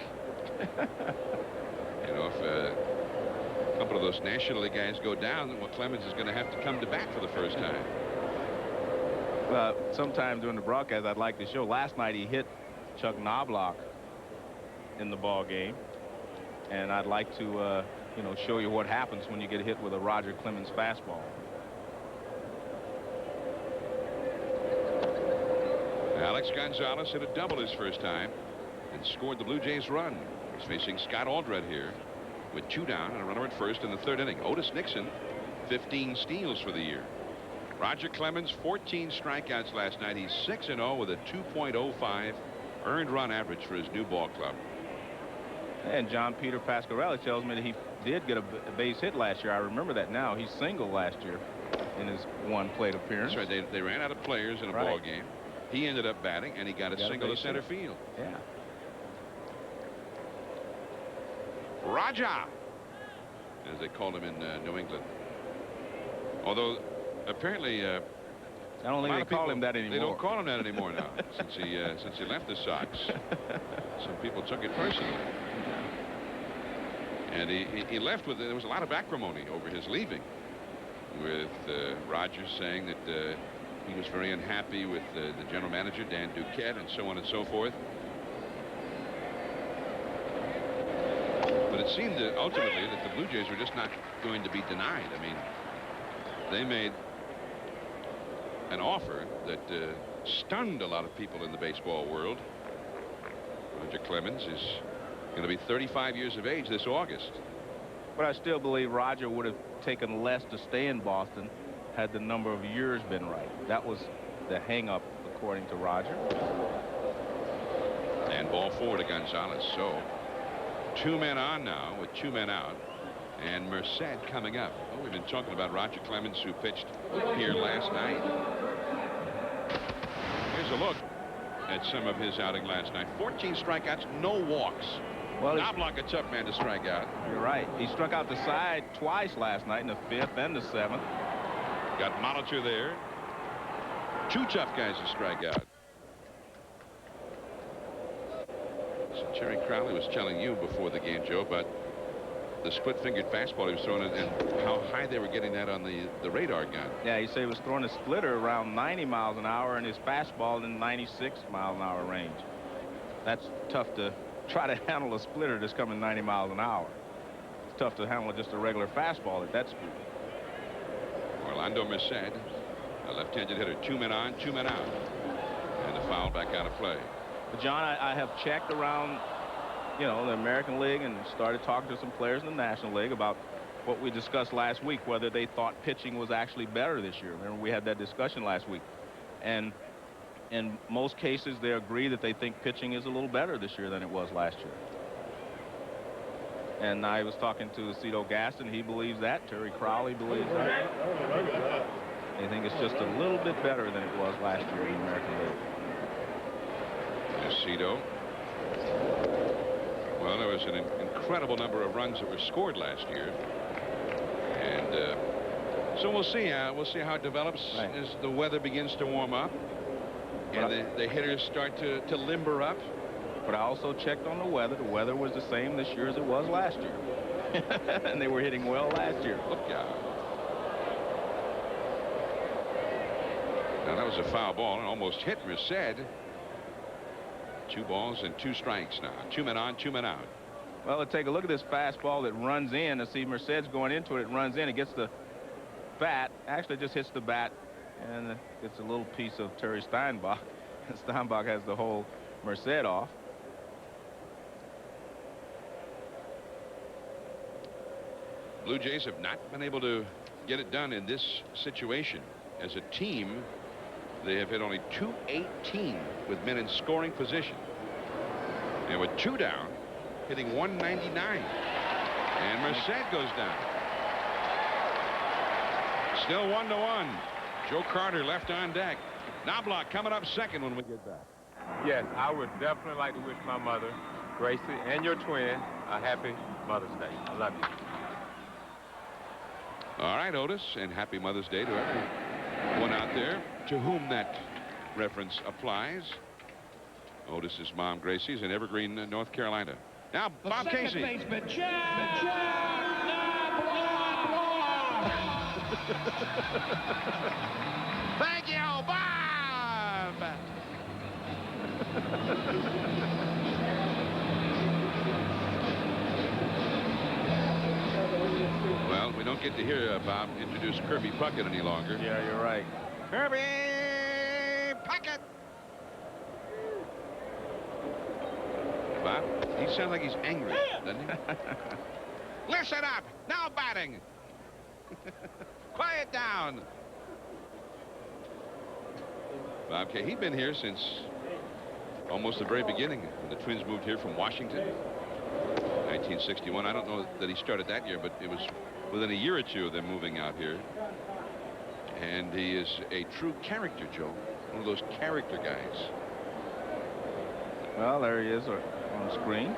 You know, if a couple of those National League guys go down, then Clemens is going to have to come to bat for the first time. Well, sometime during the broadcast, I'd like to show. Last night he hit Chuck Knobloch in the ball game, and I'd like to you know, show you what happens when you get hit with a Roger Clemens fastball. Alex Gonzalez hit a double his first time and scored the Blue Jays run. He's facing Scott Aldred here with 2 down and a runner at first in the 3rd inning. Otis Nixon, 15 steals for the year. Roger Clemens, 14 strikeouts last night. He's 6-0 with a 2.05 earned run average for his new ball club. And John Peter Pasquarelli tells me that he did get a base hit last year. I remember that now. He singled last year in his 1 plate appearance. That's right. They ran out of players in a ball game. He ended up batting, and he got a single to center field. Yeah. Roger, as they called him in New England. Although apparently I don't think they call him that anymore. They don't call him that anymore now since he left the Sox. Some people took it personally. And he left with, there was a lot of acrimony over his leaving, with Rogers saying that he was very unhappy with the general manager, Dan Duquette, and so on and so forth. But it seemed that ultimately that the Blue Jays were just not going to be denied. I mean, they made an offer that stunned a lot of people in the baseball world. Roger Clemens is going to be 35 years of age this August. But I still believe Roger would have taken less to stay in Boston had the number of years been right. That was the hang-up, according to Roger. And ball 4 to Gonzalez. So 2 men on now with 2 men out. And Merced coming up. Oh, we've been talking about Roger Clemens, who pitched here last night. Here's a look at some of his outing last night. 14 strikeouts, no walks. Well, Knobloch, a tough man to strike out. You're right. He struck out the side twice last night, in the 5th and the 7th. Got Molitor there. 2 tough guys to strike out. So Terry Crowley was telling you before the game, Joe, about the split-fingered fastball he was throwing and how high they were getting that on the radar gun. Yeah, he said he was throwing a splitter around 90 miles an hour and his fastball in 96 mile an hour range. That's tough to try to handle a splitter that's coming 90 miles an hour. It's tough to handle just a regular fastball at that speed. Orlando Merced, a left-handed hitter. 2 men on, 2 men out. And the foul back out of play. But John, I have checked around, you know, the American League and started talking to some players in the National League about what we discussed last week, whether they thought pitching was actually better this year. Remember, we had that discussion last week. And in most cases, they agree that they think pitching is a little better this year than it was last year. And I was talking to Cito Gaston. He believes that. Terry Crowley believes that. They think it's just a little bit better than it was last year in the American League. Cito. Well, there was an incredible number of runs that were scored last year. And so we'll see. We'll see how it develops as the weather begins to warm up. And the hitters start to limber up. But I also checked on the weather. The weather was the same this year as it was last year. And they were hitting well last year. Look out. Now that was a foul ball and almost hit Merced. 2 balls and 2 strikes now. 2 men on, 2 men out. Well, take a look at this fastball that runs in. See, Merced's going into it. It runs in. It gets the bat. Actually, just hits the bat and gets a little piece of Terry Steinbach. Steinbach has the whole Merced off. Blue Jays have not been able to get it done in this situation. As a team, they have hit only .218 with men in scoring position. And with 2 down, hitting .199. And Merced goes down. Still 1-1. Joe Carter left on deck. Knobloch coming up second when we get back. Yes, I would definitely like to wish my mother, Gracie, and your twin a happy Mother's Day. I love you. All right, Otis, and happy Mother's Day to everyone out there to whom that reference applies. Otis's mom, Gracie's in Evergreen, North Carolina. Now, Bob Casey. Baseman, Thank you, Bob. Well, we don't get to hear Bob introduce Kirby Puckett any longer. Yeah, you're right. Kirby Puckett. Bob, he sounds like he's angry, doesn't he? Listen up. Now batting. Quiet down. Bob K. He'd been here since almost the very beginning when the Twins moved here from Washington. 1961. I don't know that he started that year, but it was within a year or two of them moving out here. And he is a true character, Joe. One of those character guys. Well, there he is on the screen.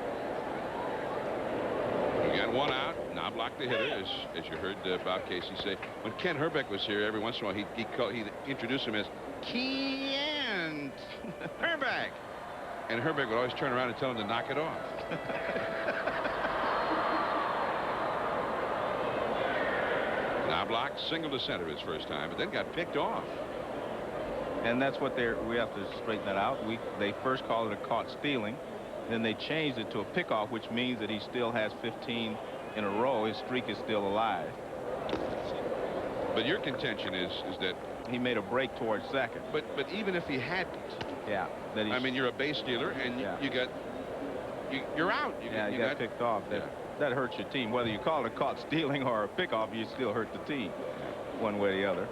We got 1 out. Knobloch the hitter, as you heard Bob Casey say. When Ken Herbeck was here, every once in a while he'd introduce him as Kent Herbeck. And Herbeck would always turn around and tell him to knock it off. Knobloch singled to center his first time, but then got picked off. And that's what we have to straighten that out. They first called it a caught stealing. Then they changed it to a pickoff, which means that he still has 15 in a row. His streak is still alive. But your contention is that he made a break towards second. But even if he hadn't, yeah, I mean, you're a base stealer, and you're out. You got picked off. That hurts your team. Whether you call it a caught stealing or a pickoff, you still hurt the team, one way or the other.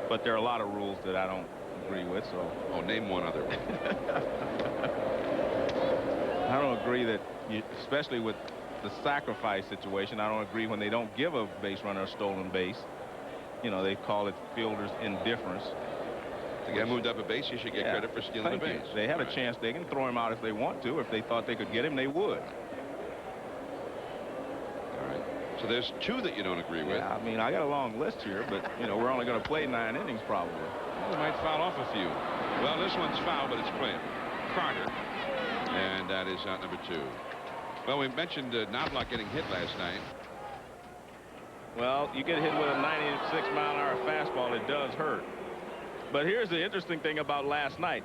But there are a lot of rules that I don't agree with. So, name one other one. I don't agree that, especially with the sacrifice situation, I don't agree when they don't give a base runner a stolen base. You know, they call it fielder's indifference. The guy moved up a base, he should get credit for stealing the base. They had a chance. They can throw him out if they want to. If they thought they could get him, they would. All right. So there's 2 that you don't agree with. Yeah, I mean, I got a long list here, but, we're only going to play 9 innings probably. Well, we might foul off a few. Well, this one's foul, but it's playing. Carter. And that is out number 2. Well, we mentioned Knobloch getting hit last night. Well, you get hit with a 96-mile-an-hour fastball, it does hurt. But here's the interesting thing about last night.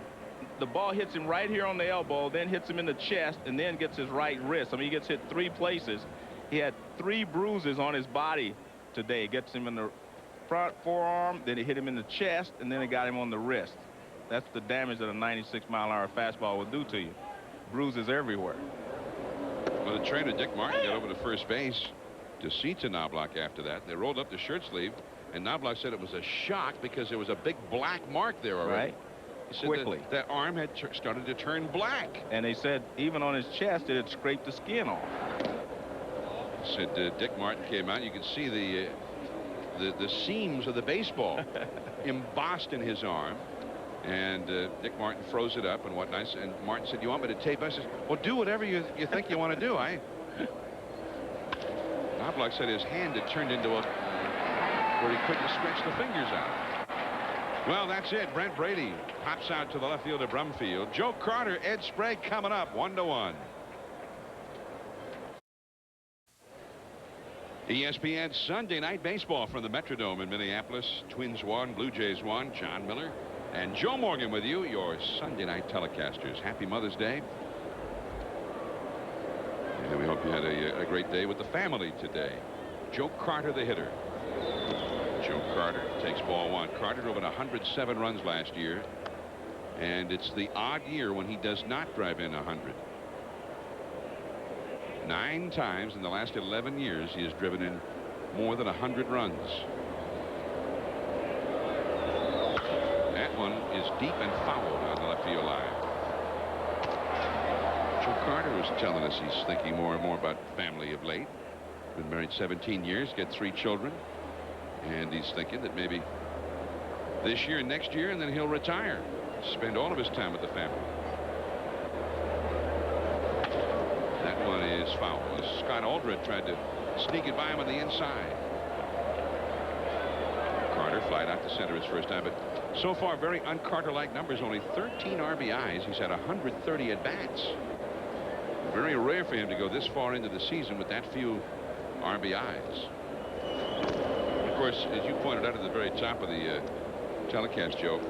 The ball hits him right here on the elbow, then hits him in the chest, and then gets his right wrist. I mean, he gets hit 3 places. He had 3 bruises on his body today. It gets him in the front forearm, then it hit him in the chest, and then it got him on the wrist. That's the damage that a 96-mile-an-hour fastball will do to you. Bruises everywhere. Well, the trainer, Dick Martin, got over to first base to see to Knobloch after that. They rolled up the shirt sleeve, and Knobloch said it was a shock because there was a big black mark there already. Right. He said Quickly. that arm had started to turn black. And they said even on his chest it had scraped the skin off. Said Dick Martin came out. You could see the seams of the baseball embossed in his arm. And Dick Martin froze it up and whatnot. And Martin said, "You want me to tape?" I said, "Well, do whatever you think you want to do." Knobloch said his hand had turned into where he couldn't stretch the fingers out. Well, that's it. Brent Brady pops out to the left field of Brumfield. Joe Carter, Ed Sprague coming up 1-1. ESPN Sunday Night Baseball from the Metrodome in Minneapolis. Twins won, Blue Jays won. John Miller and Joe Morgan with you, your Sunday night telecasters. Happy Mother's Day. And we hope you had a great day with the family today. Joe Carter, the hitter. Joe Carter takes ball one. Carter drove in 107 runs last year. And it's the odd year when he does not drive in 100. 9 times in the last 11 years he has driven in more than 100 runs. That one is deep and foul on the left field line. Joe Carter was telling us he's thinking more and more about family of late. Been married 17 years, got 3 children, and he's thinking that maybe this year and next year, and then he'll retire, spend all of his time with the family. That one is foul. Scott Aldred tried to sneak it by him on the inside. Carter flied out to center his first time, but so far very un-Carter-like numbers. Only 13 RBIs. He's had 130 at-bats. Very rare for him to go this far into the season with that few RBIs. Of course, as you pointed out at the very top of the telecast, Joe,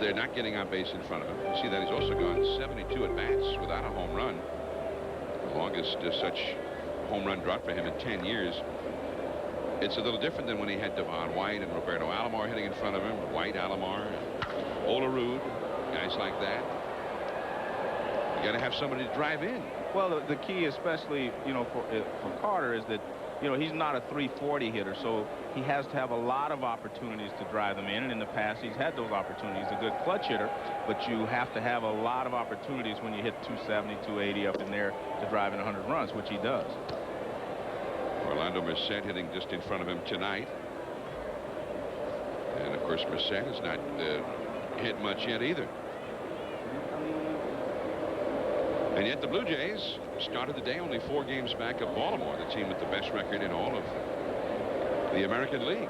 they're not getting on base in front of him. You see that he's also gone 72 at-bats without a home run. The longest such home run drought for him in 10 years. It's a little different than when he had Devon White and Roberto Alomar hitting in front of him. White, Alomar, Olerud, guys like that. You got to have somebody to drive in. Well, the key, especially, you know, for Carter, is that, you know, he's not a 340 hitter, so he has to have a lot of opportunities to drive them in. And in the past, he's had those opportunities. He's a good clutch hitter, but you have to have a lot of opportunities when you hit 270, 280 up in there to drive in 100 runs, which he does. Orlando Merced hitting just in front of him tonight. And, of course, Merced has not hit much yet either. And yet the Blue Jays started the day only 4 games back of Baltimore, the team with the best record in all of the American League.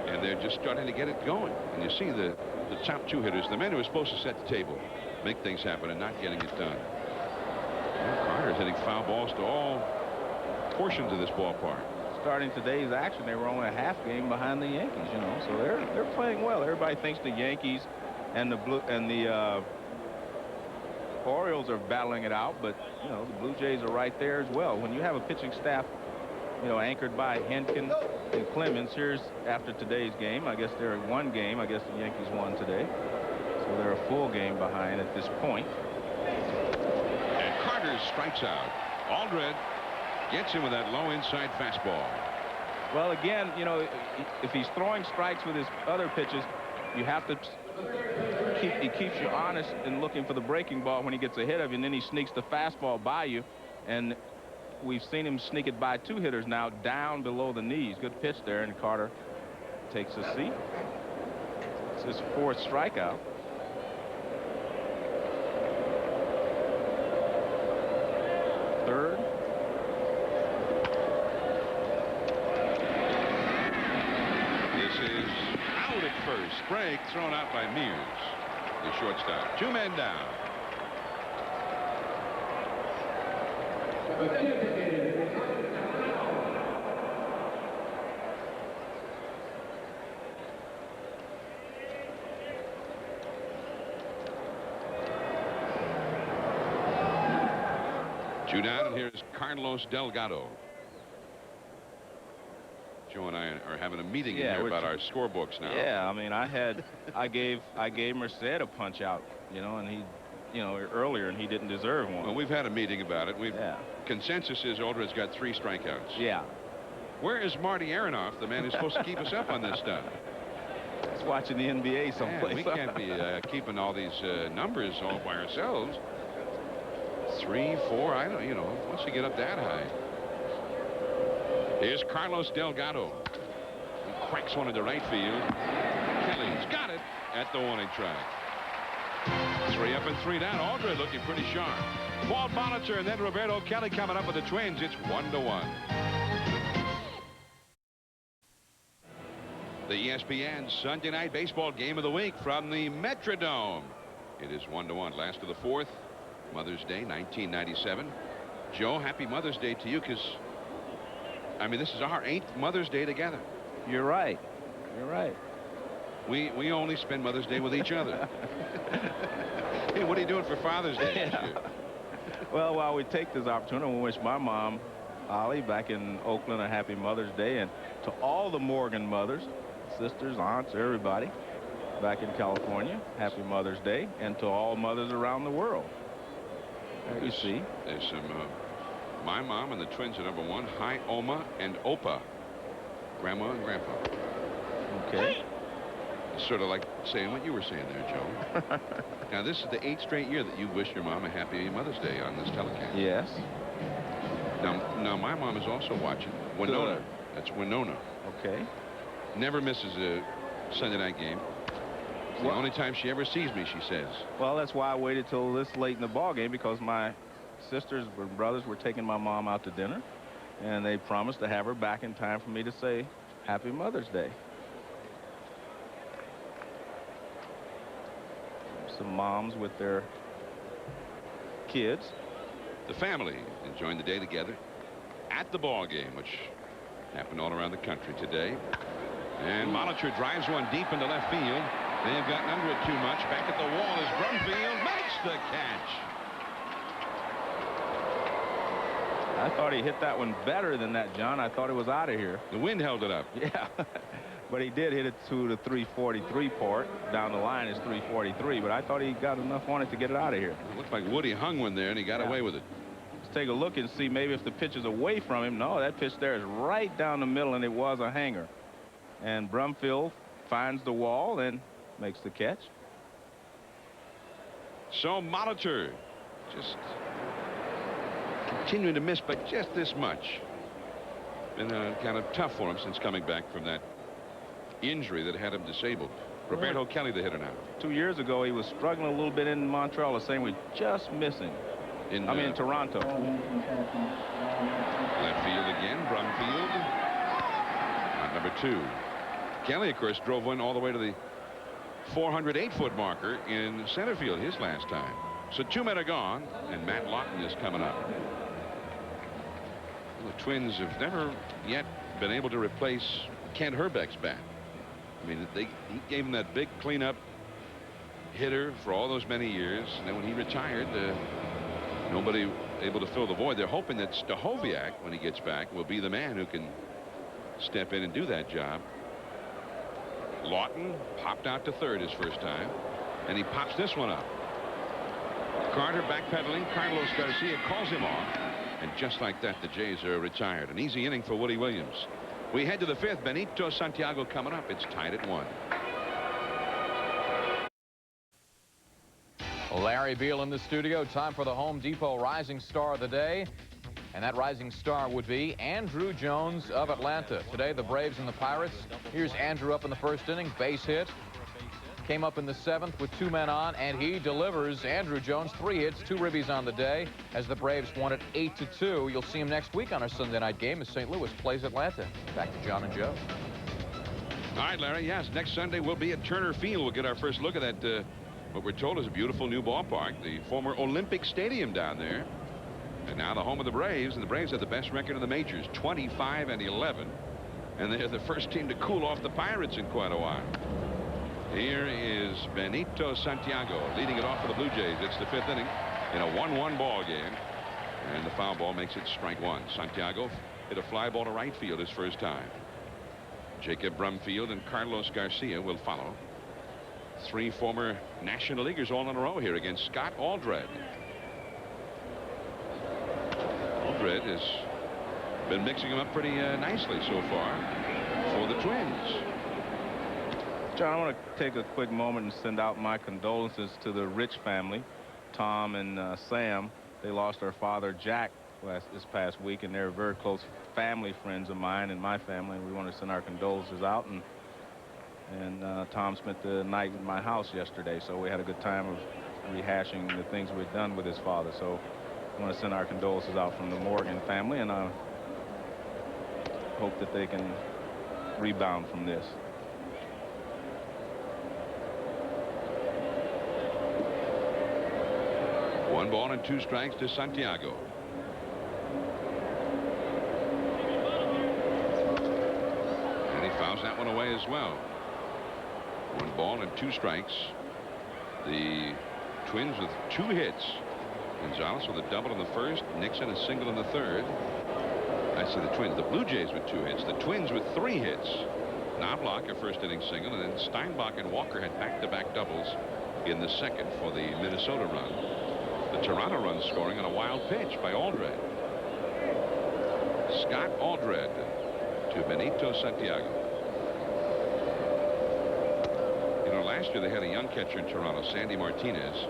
And they're just starting to get it going. And you see the top 2 hitters, the men who are supposed to set the table, make things happen, and not getting it done. Well, Carter's hitting foul balls to all portions of this ballpark. Starting today's action, they were only a half game behind the Yankees, you know, so they're playing well. Everybody thinks the Yankees and the Orioles are battling it out, but, you know, the Blue Jays are right there as well. When you have a pitching staff, you know, anchored by Henkin and Clemens, here's after today's game. I guess they're in 1 game. I guess the Yankees won today. So they're a full game behind at this point. And Carter strikes out. Aldred gets him with that low inside fastball. Well, again, you know, if he's throwing strikes with his other pitches, you have to he keeps you honest and looking for the breaking ball when he gets ahead of you, and then he sneaks the fastball by you, and we've seen him sneak it by 2 hitters now down below the knees. Good pitch there, and Carter takes a seat. It's his 4th strikeout. Third. This is out at first. Break thrown out by Mears, the shortstop. 2 men down. Two down, and here's Carlos Delgado. Joe and I are having a meeting in here about our scorebooks now. Yeah, I mean, I gave Merced a punch out, you know, and he, you know, earlier, and he didn't deserve one. Well, we've had a meeting about it. Consensus is Aldred's got 3 strikeouts. Yeah. Where is Marty Aronoff, the man who's supposed to keep us up on this stuff? He's watching the NBA someplace. Man, we can't be keeping all these numbers all by ourselves. 3, 4, I don't, you know, once you get up that high. Here's Carlos Delgado. He cracks one into right field. Kelly's got it at the warning track. 3 up and 3 down. Aldred looking pretty sharp. Walt Molitor and then Roberto Kelly coming up with the Twins. It's 1-1. The ESPN Sunday Night Baseball Game of the Week from the Metrodome. It is 1-1. Last of the 4th. Mother's Day, 1997. Joe, happy Mother's Day to you, because I mean, this is our 8th Mother's Day together. You're right. You're right. We only spend Mother's Day with each other. Hey, what are you doing for Father's Day this year? Well, while we take this opportunity, we wish my mom, Ollie, back in Oakland, a happy Mother's Day, and to all the Morgan mothers, sisters, aunts, everybody back in California, happy Mother's Day, and to all mothers around the world. You see. There's some, my mom and the twins are #1, Hi, Oma and Opa, Grandma and Grandpa. Okay. It's sort of like saying what you were saying there, Joe. Now, this is the 8th straight year that you wish your mom a happy Mother's Day on this telecast. Yes. Now my mom is also watching. Winona. Good. That's Winona. Okay. Never misses a Sunday night game. It's the only time she ever sees me, she says. Well, that's why I waited till this late in the ball game, because my sisters and brothers were taking my mom out to dinner, and they promised to have her back in time for me to say happy Mother's Day. Some moms with their kids. The family enjoying the day together at the ball game, which happened all around the country today. And Molitor drives one deep into left field. They have gotten under it too much. Back at the wall is Brumfield, makes the catch. I thought he hit that one better than that, John. I thought it was out of here. The wind held it up. Yeah. But he did hit it to the 343 part. Down the line is 343, but I thought he got enough on it to get it out of here. It looked like Woody hung one there, and he got away with it. Let's take a look and see maybe if the pitch is away from him. No, that pitch there is right down the middle, and it was a hanger. And Brumfield finds the wall and makes the catch. So Molitor just continuing to miss, but just this much. Been kind of tough for him since coming back from that injury that had him disabled. Roberto Kelly, the hitter now. 2 years ago, he was struggling a little bit in Montreal, the same way, just missing. In Toronto. Left field again, Brumfield. #2. Kelly, of course, drove one all the way to the 408-foot marker in center field his last time. So 2 men are gone, and Matt Lawton is coming up. The Twins have never yet been able to replace Kent Herbeck's bat. I mean, he gave him that big cleanup hitter for all those many years, and then when he retired, nobody able to fill the void. They're hoping that Stahoviak, when he gets back, will be the man who can step in and do that job. Lawton popped out to third his first time, and he pops this one up. Carter backpedaling. Carlos Garcia calls him off, and just like that, the Jays are retired. An easy inning for Woody Williams. We head to the 5th. Benito Santiago coming up. It's tied at 1. Larry Beal in the studio. Time for the Home Depot Rising Star of the Day. And that rising star would be Andrew Jones of Atlanta. Today, the Braves and the Pirates. Here's Andrew up in the first inning. Base hit. Came up in the 7th with 2 men on, and he delivers. Andrew Jones, 3 hits, 2 ribbies on the day, as the Braves won it 8-2. You'll see him next week on our Sunday night game as St. Louis plays Atlanta. Back to John and Joe. All right, Larry. Yes, next Sunday we'll be at Turner Field. We'll get our first look at that, what we're told is a beautiful new ballpark, the former Olympic Stadium down there. And now the home of the Braves, and the Braves have the best record in the majors, 25-11. And they're the first team to cool off the Pirates in quite a while. Here is Benito Santiago leading it off for the Blue Jays. It's the 5th inning in a 1-1 ball game. And the foul ball makes it strike 1. Santiago hit a fly ball to right field his first time. Jacob Brumfield and Carlos Garcia will follow. 3 former National Leaguers all in a row here against Scott Aldred. Aldred has been mixing them up pretty nicely so far for the Twins. John, I want to take a quick moment and send out my condolences to the Rich family. Tom and Sam, they lost their father, Jack, this past week, and they're very close family friends of mine and my family. We want to send our condolences out. And Tom spent the night in my house yesterday, so we had a good time of rehashing the things we'd done with his father. So I want to send our condolences out from the Morgan family, and I hope that they can rebound from this. 1 ball and 2 strikes to Santiago. fouls that one away as well. 1 ball and 2 strikes. The Twins with 2 hits. Gonzalez with a double in the first. Nixon a single in the third. I say the Twins. The Blue Jays with 2 hits. The Twins with 3 hits. Knobloch a first inning single, and then Steinbach and Walker had back-to-back doubles in the second for the Minnesota run. The Toronto run scoring on a wild pitch by Aldred. Scott Aldred to Benito Santiago. You know, last year they had a young catcher in Toronto, Sandy Martinez,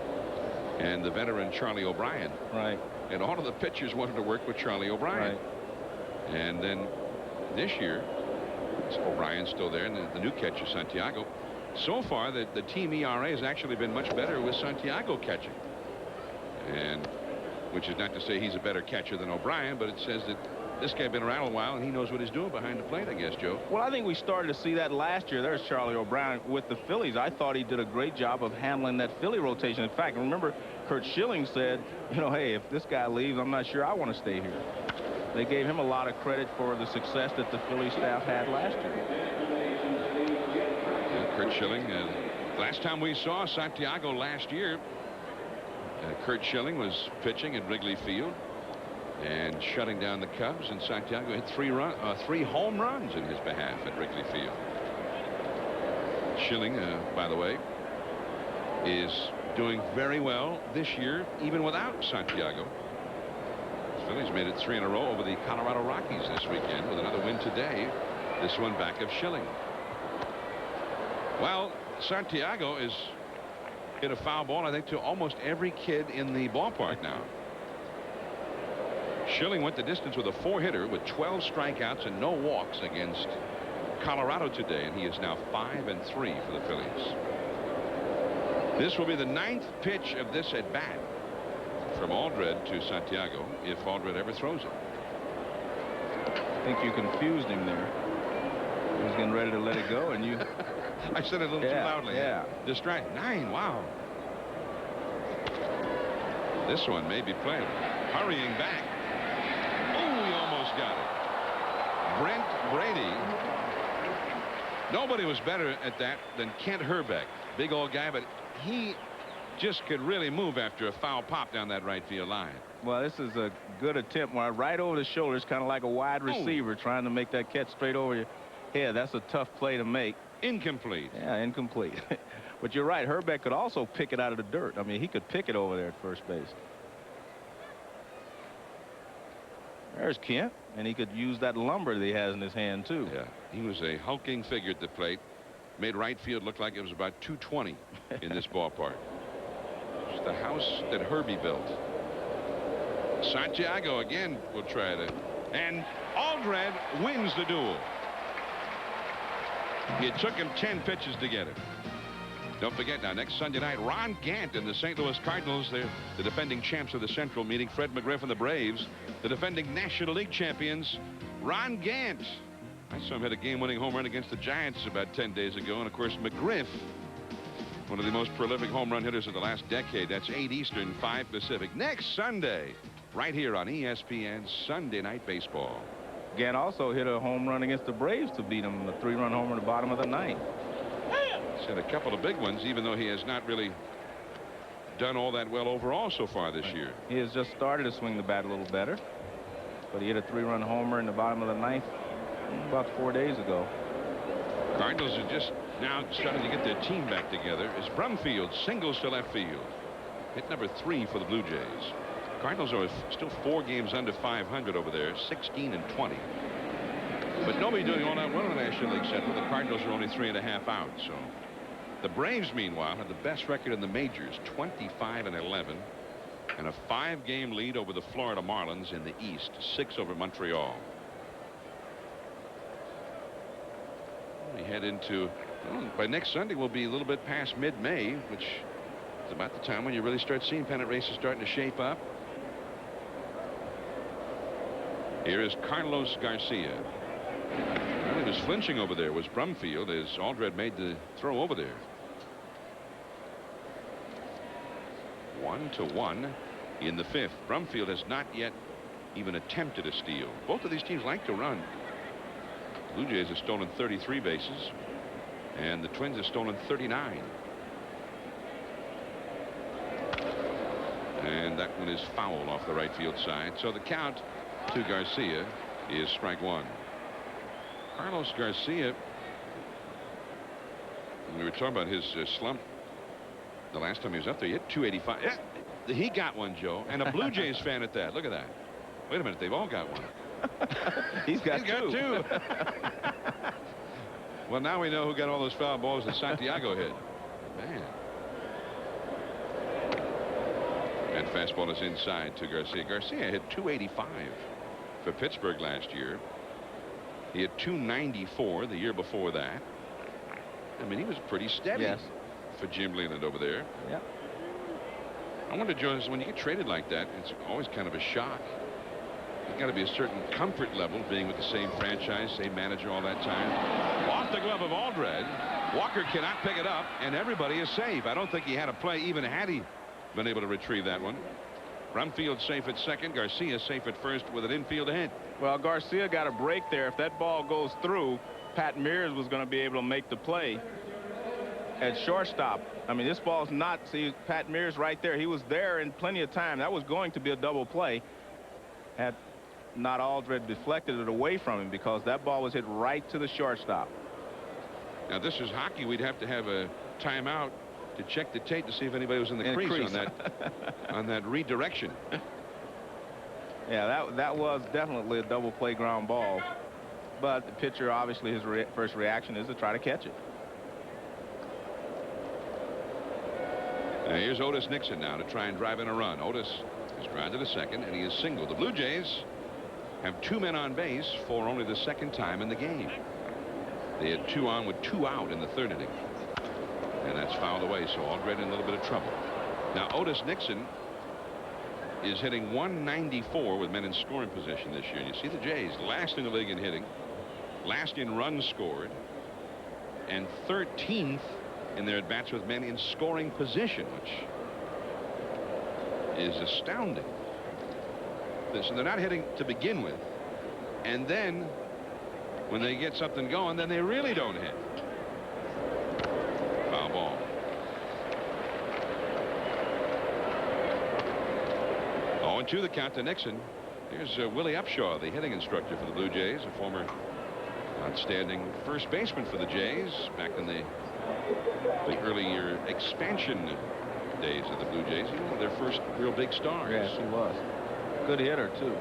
and the veteran Charlie O'Brien. Right. And all of the pitchers wanted to work with Charlie O'Brien. Right. And then this year, O'Brien's still there, and the new catcher, Santiago. So far, the team ERA has actually been much better with Santiago catching. And which is not to say he's a better catcher than O'Brien, but it says that this guy's been around a while and he knows what he's doing behind the plate, I guess, Joe. Well, I think we started to see that last year. There's Charlie O'Brien with the Phillies. I thought he did a great job of handling that Philly rotation. In fact, remember Curt Schilling said, you know, hey, if this guy leaves, I'm not sure I want to stay here. They gave him a lot of credit for the success that the Philly staff had last year. Curt Schilling, last time we saw Santiago last year, Curt Schilling was pitching at Wrigley Field and shutting down the Cubs, and Santiago hit 3 home runs in his behalf at Wrigley Field. Schilling, by the way, is doing very well this year, even without Santiago. The Phillies made it 3 in a row over the Colorado Rockies this weekend with another win today. This one back of Schilling. Well, Santiago is hit a foul ball, I think, to almost every kid in the ballpark now. Schilling went the distance with a 4-hitter with 12 strikeouts and no walks against Colorado today, and he is now 5-3 for the Phillies. This will be the 9th pitch of this at bat from Aldred to Santiago, if Aldred ever throws it. I think you confused him there. He was getting ready to let it go, and you... I said it a little too loudly. Yeah. Distract. 9. Wow. This one may be played. Hurrying back. Oh, he almost got it. Brent Brady. Nobody was better at that than Kent Herbeck. Big old guy, but he just could really move after a foul pop down that right field line. Well, this is a good attempt. Right over the shoulders, kind of like a wide receiver trying to make that catch straight over your head. That's a tough play to make. Incomplete. Yeah, incomplete. But you're right. Herbeck could also pick it out of the dirt. I mean, he could pick it over there at first base. There's Kent, and he could use that lumber that he has in his hand, too. Yeah, he was a hulking figure at the plate. Made right field look like it was about 220 in this ballpark. It's the house that Herbie built. Santiago again will try to. And Aldred wins the duel. It took him 10 pitches to get it. Don't forget now, next Sunday night, Ron Gant and the St. Louis Cardinals. They're the defending champs of the Central, meeting Fred McGriff and the Braves, the defending National League champions. Ron Gant. I saw him hit a game-winning home run against the Giants about 10 days ago. And, of course, McGriff, one of the most prolific home run hitters of the last decade. That's 8 Eastern, 5 Pacific. Next Sunday, right here on ESPN Sunday Night Baseball. Gant also hit a home run against the Braves to beat them, a 3-run homer in the bottom of the 9th. He's had a couple of big ones, even though he has not really done all that well overall so far this year. He has just started to swing the bat a little better, but he hit a 3-run homer in the bottom of the 9th about 4 days ago. Cardinals are just now starting to get their team back together as Brumfield singles to left field. Hit number 3 for the Blue Jays. Cardinals are still 4 games under 500 over there, 16-20. But nobody doing all that well in the National League Central. The Cardinals are only 3.5 out. So the Braves, meanwhile, have the best record in the majors, 25-11, and a 5-game lead over the Florida Marlins in the East, 6 over Montreal. We head into, well, by next Sunday we'll be a little bit past mid-May, which is about the time when you really start seeing pennant races starting to shape up. Here is Carlos Garcia. Well, he was flinching over there was Brumfield as Aldred made the throw over there. 1-1 in the 5th. Brumfield has not yet even attempted a steal. Both of these teams like to run. Blue Jays have stolen 33 bases, and the Twins have stolen 39. And that one is foul off the right field side. So the count to Garcia is strike one. Carlos Garcia, we were talking about his slump the last time he was up there. He hit 285. Yeah, he got one, Joe, and a Blue Jays fan at that. Look at that. Wait a minute, they've all got one. He's got two. Well, now we know who got all those foul balls that Santiago hit. Man. And fastball is inside to Garcia. Garcia hit 285 for Pittsburgh last year. He had 294 the year before that. I mean, he was pretty steady for Jim Leland over there. Yeah. I wonder, Joe, when you get traded like that, it's always kind of a shock. There's got to be a certain comfort level being with the same franchise, same manager all that time. Off the glove of Aldred. Walker cannot pick it up, and everybody is safe. I don't think he had a play even had he been able to retrieve that one. Brumfield safe at second. Garcia safe at first with an infield hit. Well, Garcia got a break there. If that ball goes through, Pat Mears was going to be able to make the play at shortstop. I mean, this ball's not. See, Pat Mears right there. He was there in plenty of time. That was going to be a double play had not Aldred deflected it away from him, because that ball was hit right to the shortstop. Now, this is hockey. We'd have to have a timeout to check the tape to see if anybody was in the crease on that on that redirection. Yeah, that was definitely a double play ground ball, but the pitcher, obviously, his first reaction is to try to catch it. Now here's Otis Nixon now to try and drive in a run. Otis is grounded to second, and he is single. The Blue Jays have 2 men on base for only the second time in the game. They had 2 on with 2 out in the 3rd inning. And that's fouled away, so Aldred in a little bit of trouble. Now Otis Nixon is hitting 194 with men in scoring position this year. And you see the Jays last in the league in hitting, last in runs scored, and 13th in their at-bats with men in scoring position, which is astounding. So they're not hitting to begin with, and then when they get something going, then they really don't hit. Foul ball. Oh, and 2 the count to Nixon. Here's Willie Upshaw, the hitting instructor for the Blue Jays, a former outstanding first baseman for the Jays back in the early year expansion days of the Blue Jays. He was one of their first real big stars. Yes, he was. Good hitter, too.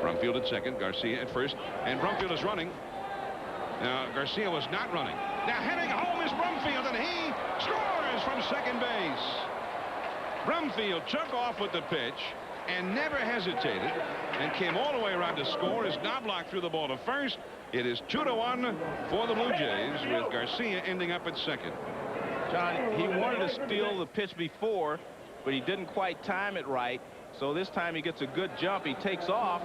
Brumfield at second, Garcia at first, and Brumfield is running. Now Garcia was not running. Now heading home is Brumfield, and he scores from second base. Brumfield took off with the pitch and never hesitated and came all the way around to score as Knobloch threw the ball to first. It is 2-1 for the Blue Jays, with Garcia ending up at second. John, he wanted to steal the pitch before, but he didn't quite time it right. So this time he gets a good jump. He takes off,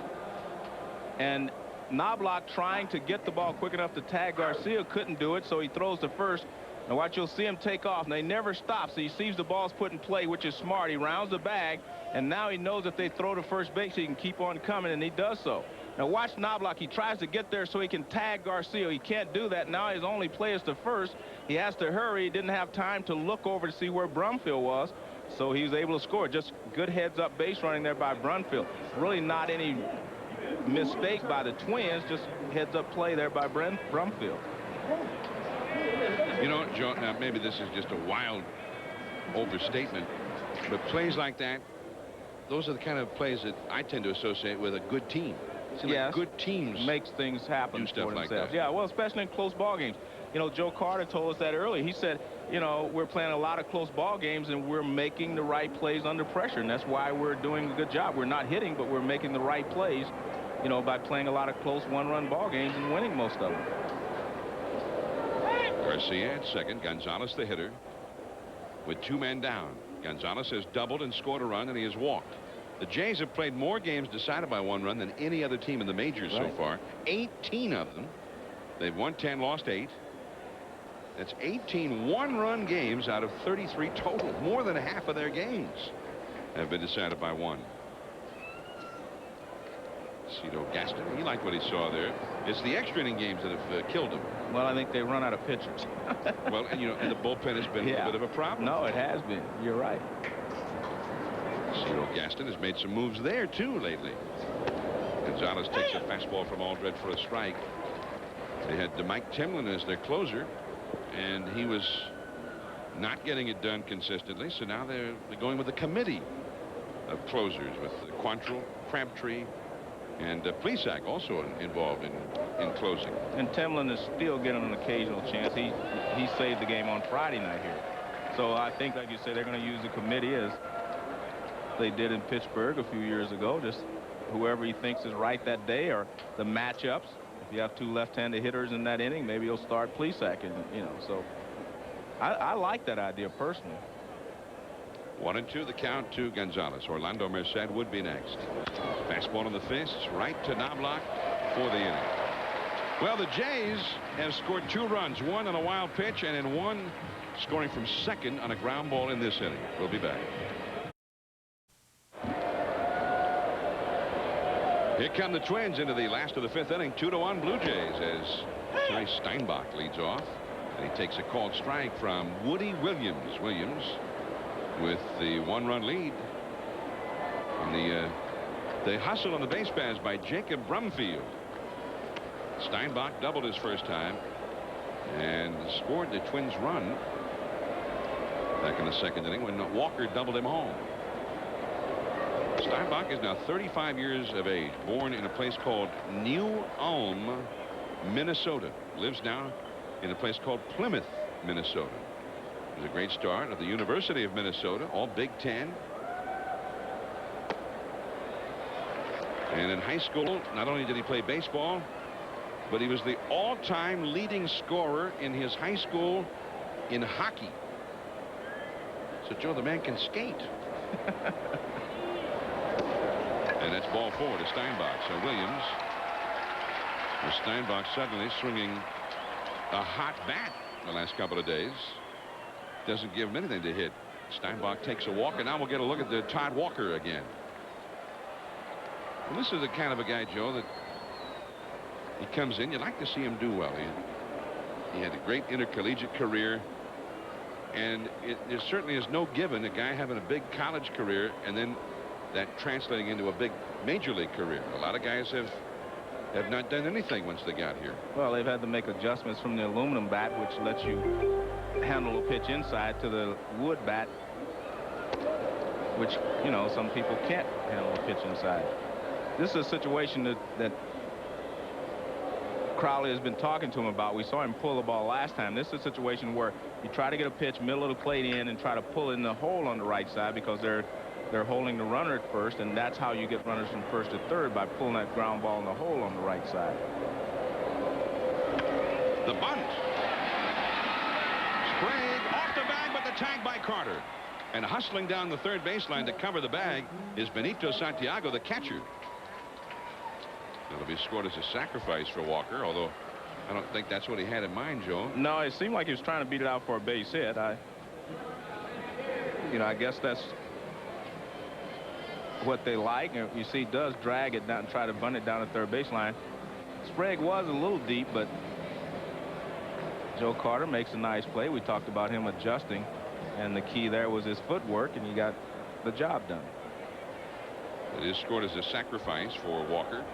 and Knobloch, trying to get the ball quick enough to tag Garcia, couldn't do it, so he throws to first. Now watch, you'll see him take off, and they never stop. So he sees the ball's put in play, which is smart. He rounds the bag, and now he knows if they throw to first base, he can keep on coming, and he does so. Now watch Knobloch. He tries to get there so he can tag Garcia. He can't do that. Now his only play is to first. He has to hurry. He didn't have time to look over to see where Brumfield was, so he was able to score. Just good heads-up base running there by Brumfield. Really not any mistake by the Twins, just heads-up play there by Brumfield. You know, Joe, now maybe this is just a wild overstatement, but plays like that, those are the kind of plays that I tend to associate with a good team. See, yes, like good teams makes things happen do stuff for like themselves. that. Yeah, well, especially in close ball games. You know, Joe Carter told us that earlier. He said, you know, we're playing a lot of close ball games and we're making the right plays under pressure, and that's why we're doing a good job. We're not hitting, but we're making the right plays, you know, by playing a lot of close one-run ball games and winning most of them. Garcia at second, Gonzalez the hitter with 2 men down. Gonzalez has doubled and scored a run, and he has walked. The Jays have played more games decided by 1 run than any other team in the majors so far. 18 of them. They've won 10, lost 8. That's 18 one-run games out of 33 total. More than half of their games have been decided by one. Cito Gaston, he liked what he saw there. It's the extra inning games that have killed him. Well, I think they run out of pitchers. Well, and and the bullpen has been a bit of a problem. No, it has been. You're right. Cito Gaston has made some moves there too lately. Gonzalez takes a fastball from Aldred for a strike. They had Mike Timlin as their closer, and he was not getting it done consistently. So now they're going with a committee of closers with Quantrill, Crabtree, and Plesac also involved in closing. And Timlin is still getting an occasional chance. He saved the game on Friday night here. So I think, like you say, they're going to use the committee as they did in Pittsburgh a few years ago. Just whoever he thinks is right that day, or the matchups. If you have two left-handed hitters in that inning, maybe he'll start Plesac. And so I like that idea personally. 1-2 the count to Gonzalez. Orlando Merced would be next. Fastball in the fists, right to Knobloch for the inning. Well, the Jays have scored 2 runs, one on a wild pitch, and in one scoring from second on a ground ball in this inning. We'll be back. Here come the Twins into the last of the 5th inning. 2-1 Blue Jays as Ty Steinbach leads off, and he takes a called strike from Woody Williams. Williams with the 1-run lead on the hustle on the base paths by Jacob Brumfield. Steinbach doubled his first time and scored the Twins run back in the 2nd inning when Walker doubled him home. Steinbach is now 35 years of age, born in a place called New Ulm, Minnesota. Lives now in a place called Plymouth, Minnesota. He was a great start at the University of Minnesota, all Big Ten. And in high school, not only did he play baseball, but he was the all-time leading scorer in his high school in hockey. So, Joe, the man can skate. And that's ball 4 to Steinbach. So Williams, with Steinbach suddenly swinging a hot bat the last couple of days. Doesn't give him anything to hit. Steinbach takes a walk, and now we'll get a look at the Todd Walker again. And this is the kind of a guy, Joe, that he comes in. You'd like to see him do well. He had a great intercollegiate career, and there certainly is no given a guy having a big college career and then that translating into a big major league career. A lot of guys have not done anything once they got here. Well, they've had to make adjustments from the aluminum bat, which lets you handle a pitch inside, to the wood bat, which, some people can't handle a pitch inside. This is a situation that Crowley has been talking to him about. We saw him pull the ball last time. This is a situation where you try to get a pitch middle of the plate in and try to pull in the hole on the right side, because they're holding the runner at first, and that's how you get runners from first to third, by pulling that ground ball in the hole on the right side. The bunt. Sprague off the bag, but the tag by Carter. And hustling down the third baseline to cover the bag is Benito Santiago, the catcher. It'll be scored as a sacrifice for Walker, although I don't think that's what he had in mind, Joe. No, it seemed like he was trying to beat it out for a base hit. I guess that's what they like. You see, does drag it down and try to bunt it down the third baseline. Sprague was a little deep, but Joe Carter makes a nice play. We talked about him adjusting, and the key there was his footwork, and he got the job done. It is scored as a sacrifice for Walker.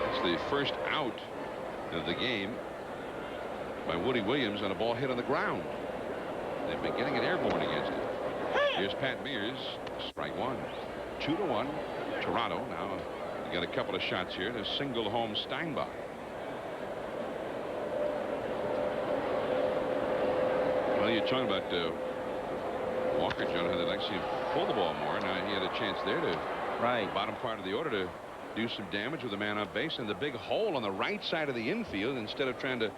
It's the first out of the game by Woody Williams on a ball hit on the ground. They've been getting it airborne against it. Here's Pat Mears, strike 1. 2-1 Toronto. Now you got a couple of shots here to single home Steinbach. Well, you're talking about Walker, John, how they'd like to see him pull the ball more. Now he had a chance there to the bottom part of the order to do some damage with a man on base, and the big hole on the right side of the infield. Instead of trying to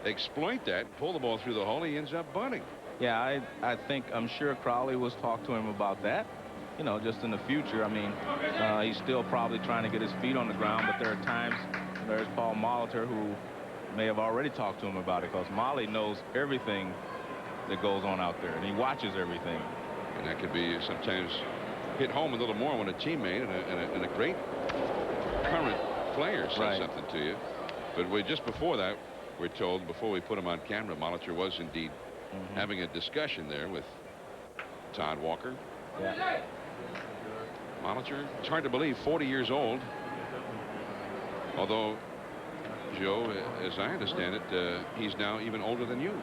exploit that, pull the ball through the hole, he ends up bunting. Yeah, I'm sure Crowley was talking to him about that, just in the future. I mean, he's still probably trying to get his feet on the ground, but there are times, there's Paul Molitor, who may have already talked to him about it, because Molly knows everything that goes on out there, and he watches everything. And that could be sometimes hit home a little more when a teammate and a great current player says something to you. But just before that, we're told, before we put him on camera, Molitor was indeed having a discussion there with Todd Walker. Yeah. Molitor, it's hard to believe, 40 years old. Although, Joe, as I understand it, he's now even older than you.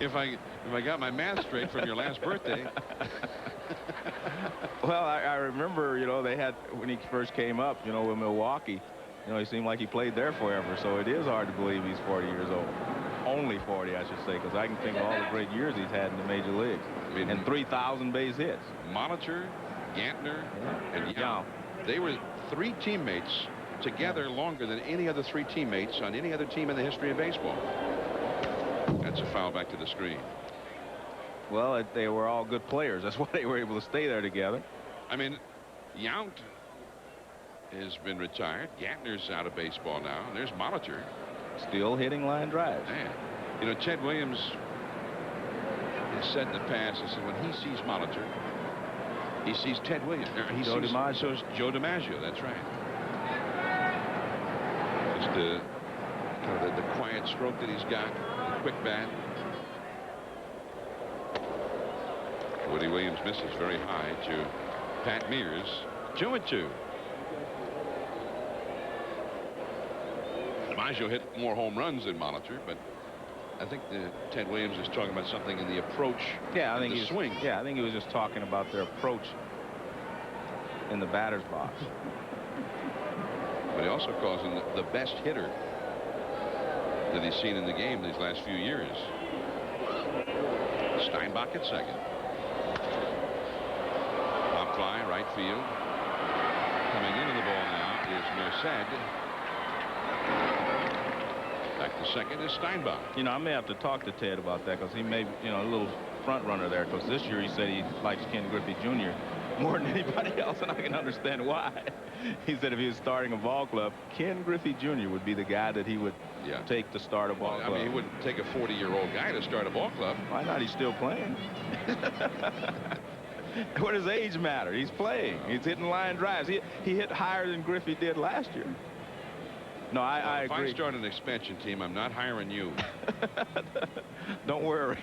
If I got my math straight from your last birthday. Well, I remember, you know, they had, when he first came up, you know, with Milwaukee, you know, he seemed like he played there forever. So it is hard to believe he's 40 years old. Only 40, I should say, because I can think of all the great years he's had in the major leagues. I mean, and 3,000 base hits. Molitor, Gantner, and Young. They were 3 teammates together longer than any other 3 teammates on any other team in the history of baseball. That's a foul back to the screen. Well, they were all good players. That's why they were able to stay there together. I mean, Yount has been retired. Gantner's out of baseball now. And there's Molitor. Still hitting line drives. Man, you know, Ted Williams has said in the past, he said when he sees Molitor, he sees Ted Williams. He Joe sees DiMaggio. Joe DiMaggio. That's right. Just kind of the quiet stroke that he's got, the quick bat. Woody Williams misses very high to Pat Mears. 2-2. DiMaggio hit more home runs than Molitor, but I think Ted Williams is talking about something in the approach. Yeah, I think the swing. Yeah, I think he was just talking about their approach in the batter's box. But he also calls him the best hitter that he's seen in the game these last few years. Steinbach at second. Pop fly, right field. Coming into the ball now is Merced. Back to second is Steinbach. You know, I may have to talk to Ted about that, because he may, you know, a little front runner there, because this year he said he likes Ken Griffey Jr. more than anybody else, and I can understand why. He said if he was starting a ball club, Ken Griffey Jr. would be the guy that he would take to start a ball club. I mean, he wouldn't take a 40-year-old guy to start a ball club. Why not? He's still playing. What does age matter? He's playing. He's hitting line drives. He hit higher than Griffey did last year. No, I agree. If I start an expansion team, I'm not hiring you. Don't worry.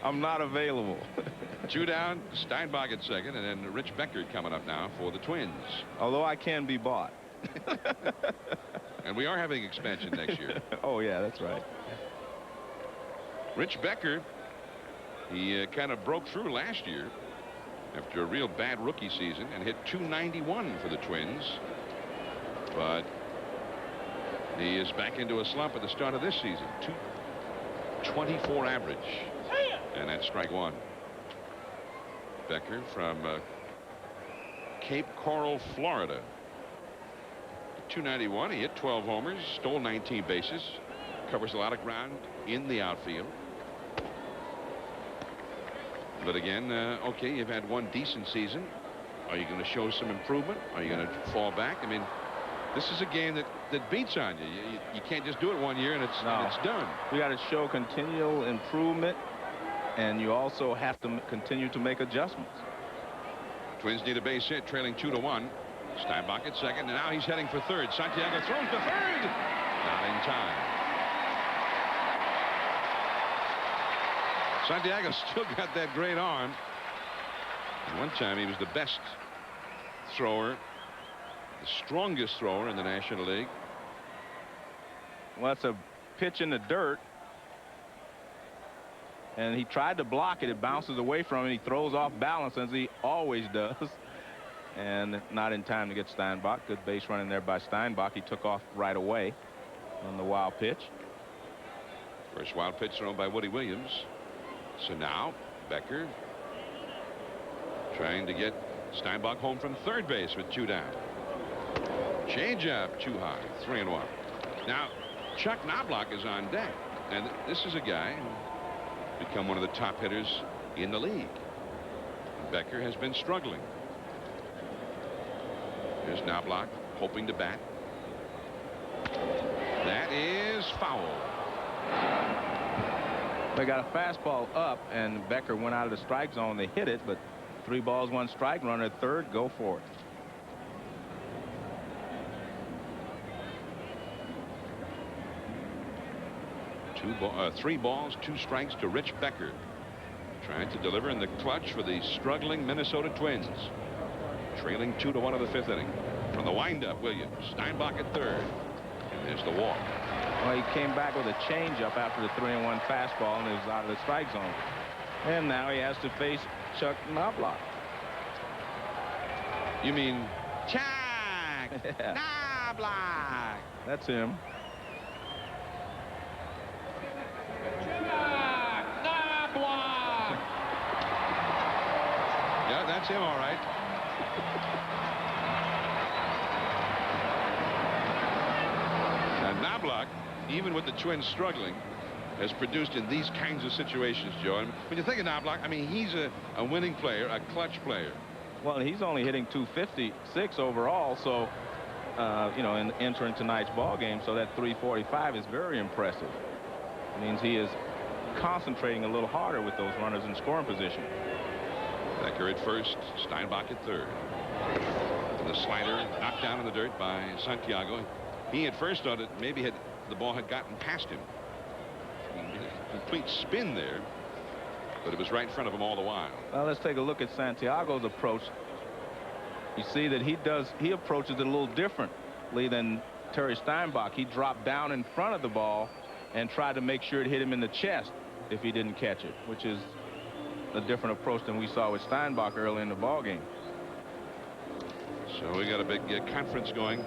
I'm not available. 2 down, Steinbach at second, and then Rich Becker coming up now for the Twins. Although I can be bought. And we are having expansion next year. Oh, yeah, that's right. Rich Becker, he kind of broke through last year after a real bad rookie season and hit .291 for the Twins. But he is back into a slump at the start of this season. .224 average. And that's strike one. Becker from Cape Coral, Florida. .291. He hit 12 homers, stole 19 bases, covers a lot of ground in the outfield. But again, okay, you've had one decent season. Are you going to show some improvement? Are you going to fall back? I mean, this is a game that beats on you. You can't just do it one year and it's done. You got to show continual improvement, and you also have to continue to make adjustments. Twins need a base hit, trailing 2-1. Steinbach at second, and now he's heading for third. Santiago throws to third. Not in time. Santiago still got that great arm. And one time he was the best thrower, the strongest thrower in the National League. Well, that's a pitch in the dirt. And he tried to block it. It bounces away from him. He throws off balance, as he always does. And not in time to get Steinbach. Good base running there by Steinbach. He took off right away on the wild pitch. First wild pitch thrown by Woody Williams. So now Becker trying to get Steinbach home from third base with 2 down. Change up too high. 3-1. Now Chuck Knobloch is on deck, and this is a guy who become one of the top hitters in the league. Becker has been struggling. Here's Knobloch hoping to bat. That is foul. They got a fastball up, and Becker went out of the strike zone. They hit it, but 3 balls, 1 strike. Runner at third. Go for it. Three balls, 2 strikes to Rich Becker. Trying to deliver in the clutch for the struggling Minnesota Twins. Trailing 2-1 of the 5th inning. From the windup, Williams. Steinbach at third. And there's the walk. Well, he came back with a changeup after the 3-1 fastball, and he was out of the strike zone. And now he has to face Chuck Knobloch. You mean Chuck Knobloch? That's him. Yeah, that's him, all right. Now, Knobloch, even with the Twins struggling, has produced in these kinds of situations, Joe. And when you think of Knobloch, I mean, he's a winning player, a clutch player. Well, he's only hitting .256 overall, so, you know, in entering tonight's ball game, so that .345 is very impressive. It means he is concentrating a little harder with those runners in scoring position. Becker at first, Steinbach at third. And the slider knocked down in the dirt by Santiago. He at first thought that maybe the ball had gotten past him. Complete spin there, but it was right in front of him all the while. Well, let's take a look at Santiago's approach. You see that he approaches it a little differently than Terry Steinbach. He dropped down in front of the ball and tried to make sure it hit him in the chest if he didn't catch it, which is a different approach than we saw with Steinbach early in the ball game. So we got a big conference going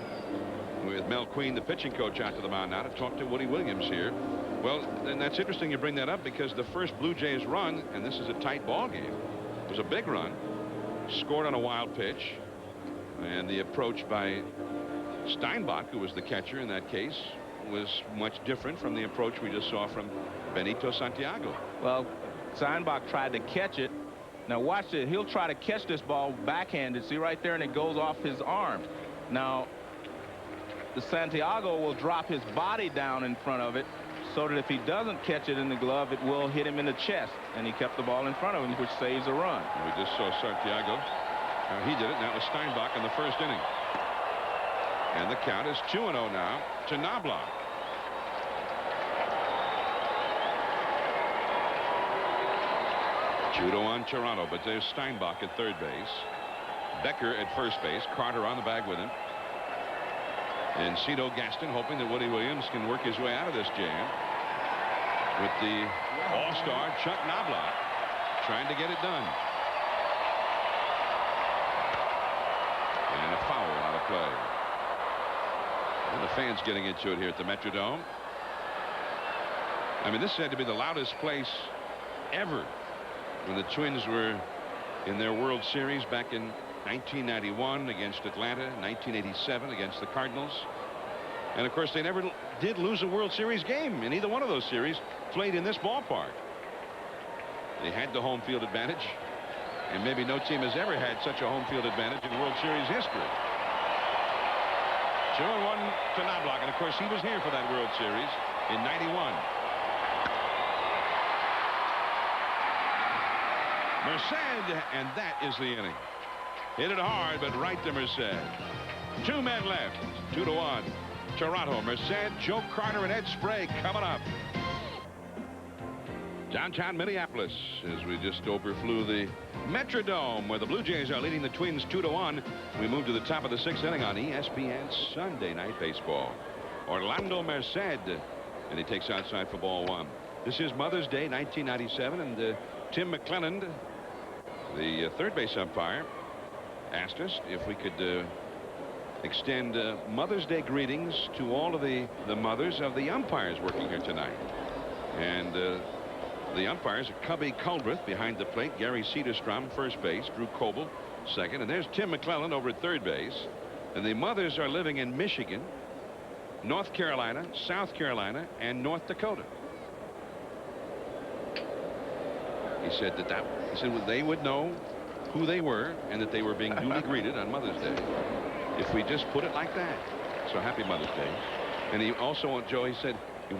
with Mel Queen, the pitching coach, out to the mound now to talk to Woody Williams here. Well, and that's interesting you bring that up, because the first Blue Jays run, and this is a tight ball game, was a big run, scored on a wild pitch, and the approach by Steinbach, who was the catcher in that case, was much different from the approach we just saw from Benito Santiago. Well, Steinbach tried to catch it. Now watch it. He'll try to catch this ball backhanded. See right there, and it goes off his arms. Now the Santiago will drop his body down in front of it, so that if he doesn't catch it in the glove, it will hit him in the chest. And he kept the ball in front of him, which saves a run. We just saw Santiago. He did it. Now it was Steinbach in the first inning. And the count is 2-0 now to Knobloch. Judo on Toronto, but there's Steinbach at third base. Becker at first base. Carter on the bag with him. And Cito Gaston hoping that Woody Williams can work his way out of this jam. With the all-star Chuck Knobloch trying to get it done. And a foul on the play. And the fans getting into it here at the Metrodome. I mean, this had to be the loudest place ever when the Twins were in their World Series back in 1991 against Atlanta, 1987 against the Cardinals. And of course, they never did lose a World Series game in either one of those series played in this ballpark. They had the home field advantage, and maybe no team has ever had such a home field advantage in World Series history. 2-1 to Knobloch, and of course he was here for that World Series in '91. Merced, and that is the inning. Hit it hard, but right to Merced. 2 men left. 2-1. Toronto. Merced, Joe Carter, and Ed Sprague coming up. Downtown Minneapolis, as we just overflew the Metrodome, where the Blue Jays are leading the Twins 2-1. We move to the top of the 6th inning on ESPN Sunday Night Baseball. Orlando Merced, and he takes outside for ball 1. This is Mother's Day 1997, and Tim McClelland, the third base umpire, asked us if we could extend Mother's Day greetings to all of the mothers of the umpires working here tonight. And the umpires are Cubby Culbreth behind the plate, Gary Cedarstrom first base, Drew Coble second, and there's Tim McClelland over at third base. And the mothers are living in Michigan, North Carolina, South Carolina, and North Dakota. He said that they would know who they were and that they were being duly greeted on Mother's Day. if we just put it like that. So happy Mother's Day. And he also, Joe, he said he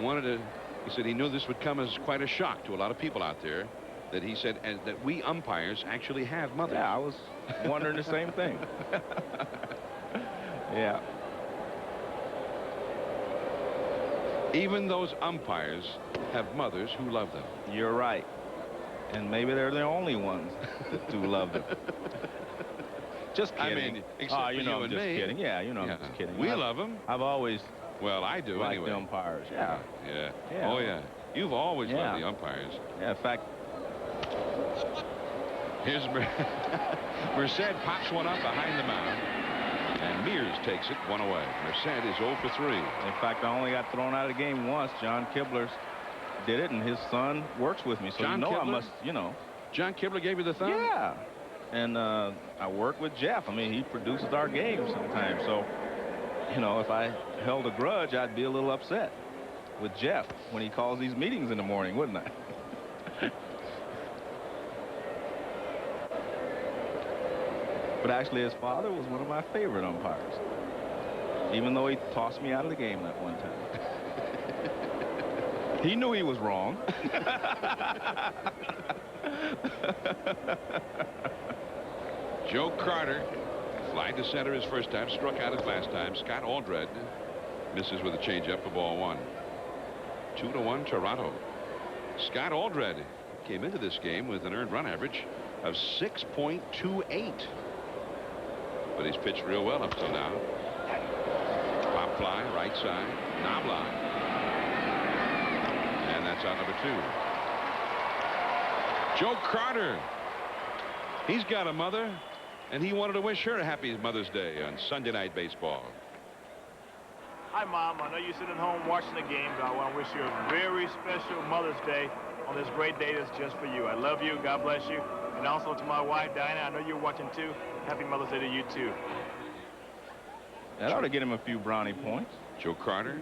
said he knew this would come as quite a shock to a lot of people out there, that he said that we umpires actually have mothers. Yeah, I was wondering the same thing. Yeah. Even those umpires have mothers who love them. You're right. And maybe they're the only ones that do love them. Just kidding. I mean, except you for know, you I'm and just me. kidding. Yeah, you know, I'm just kidding. We love them. I've always Well, I do liked anyway. the umpires. Yeah. Yeah. Yeah. Oh, yeah. You've always Yeah. loved the umpires. Yeah, in fact, Here's Merced pops one up behind the mound. And Mears takes it one away. Merced is 0 for 3. in fact, I only got thrown out of the game once. John Kibler did it, and his son works with me. So John I Kibler? must, John Kibler gave you the thumb? Yeah. And I work with Jeff. I mean, he produces our games sometimes. So, if I held a grudge, I'd be a little upset with Jeff when he calls these meetings in the morning, wouldn't I? But actually, his father was one of my favorite umpires, even though he tossed me out of the game that one time. He knew he was wrong. Joe Carter flied to center his first time, struck out his last time. Scott Aldred misses with a changeup for ball 1. 2-1 Toronto. Scott Aldred came into this game with an earned run average of 6.28. But he's pitched real well up till now. Pop fly, right side, Knobloch. And that's out number 2. Joe Carter. He's got a mother, and he wanted to wish her a happy Mother's Day on Sunday Night Baseball. Hi, Mom. I know you're sitting home watching the game, but I want to wish you a very special Mother's Day on this great day that's just for you. I love you. God bless you. And also to my wife, Diana, I know you're watching too. Happy Mother's Day to you too. That ought to get him a few brownie points. Joe Carter,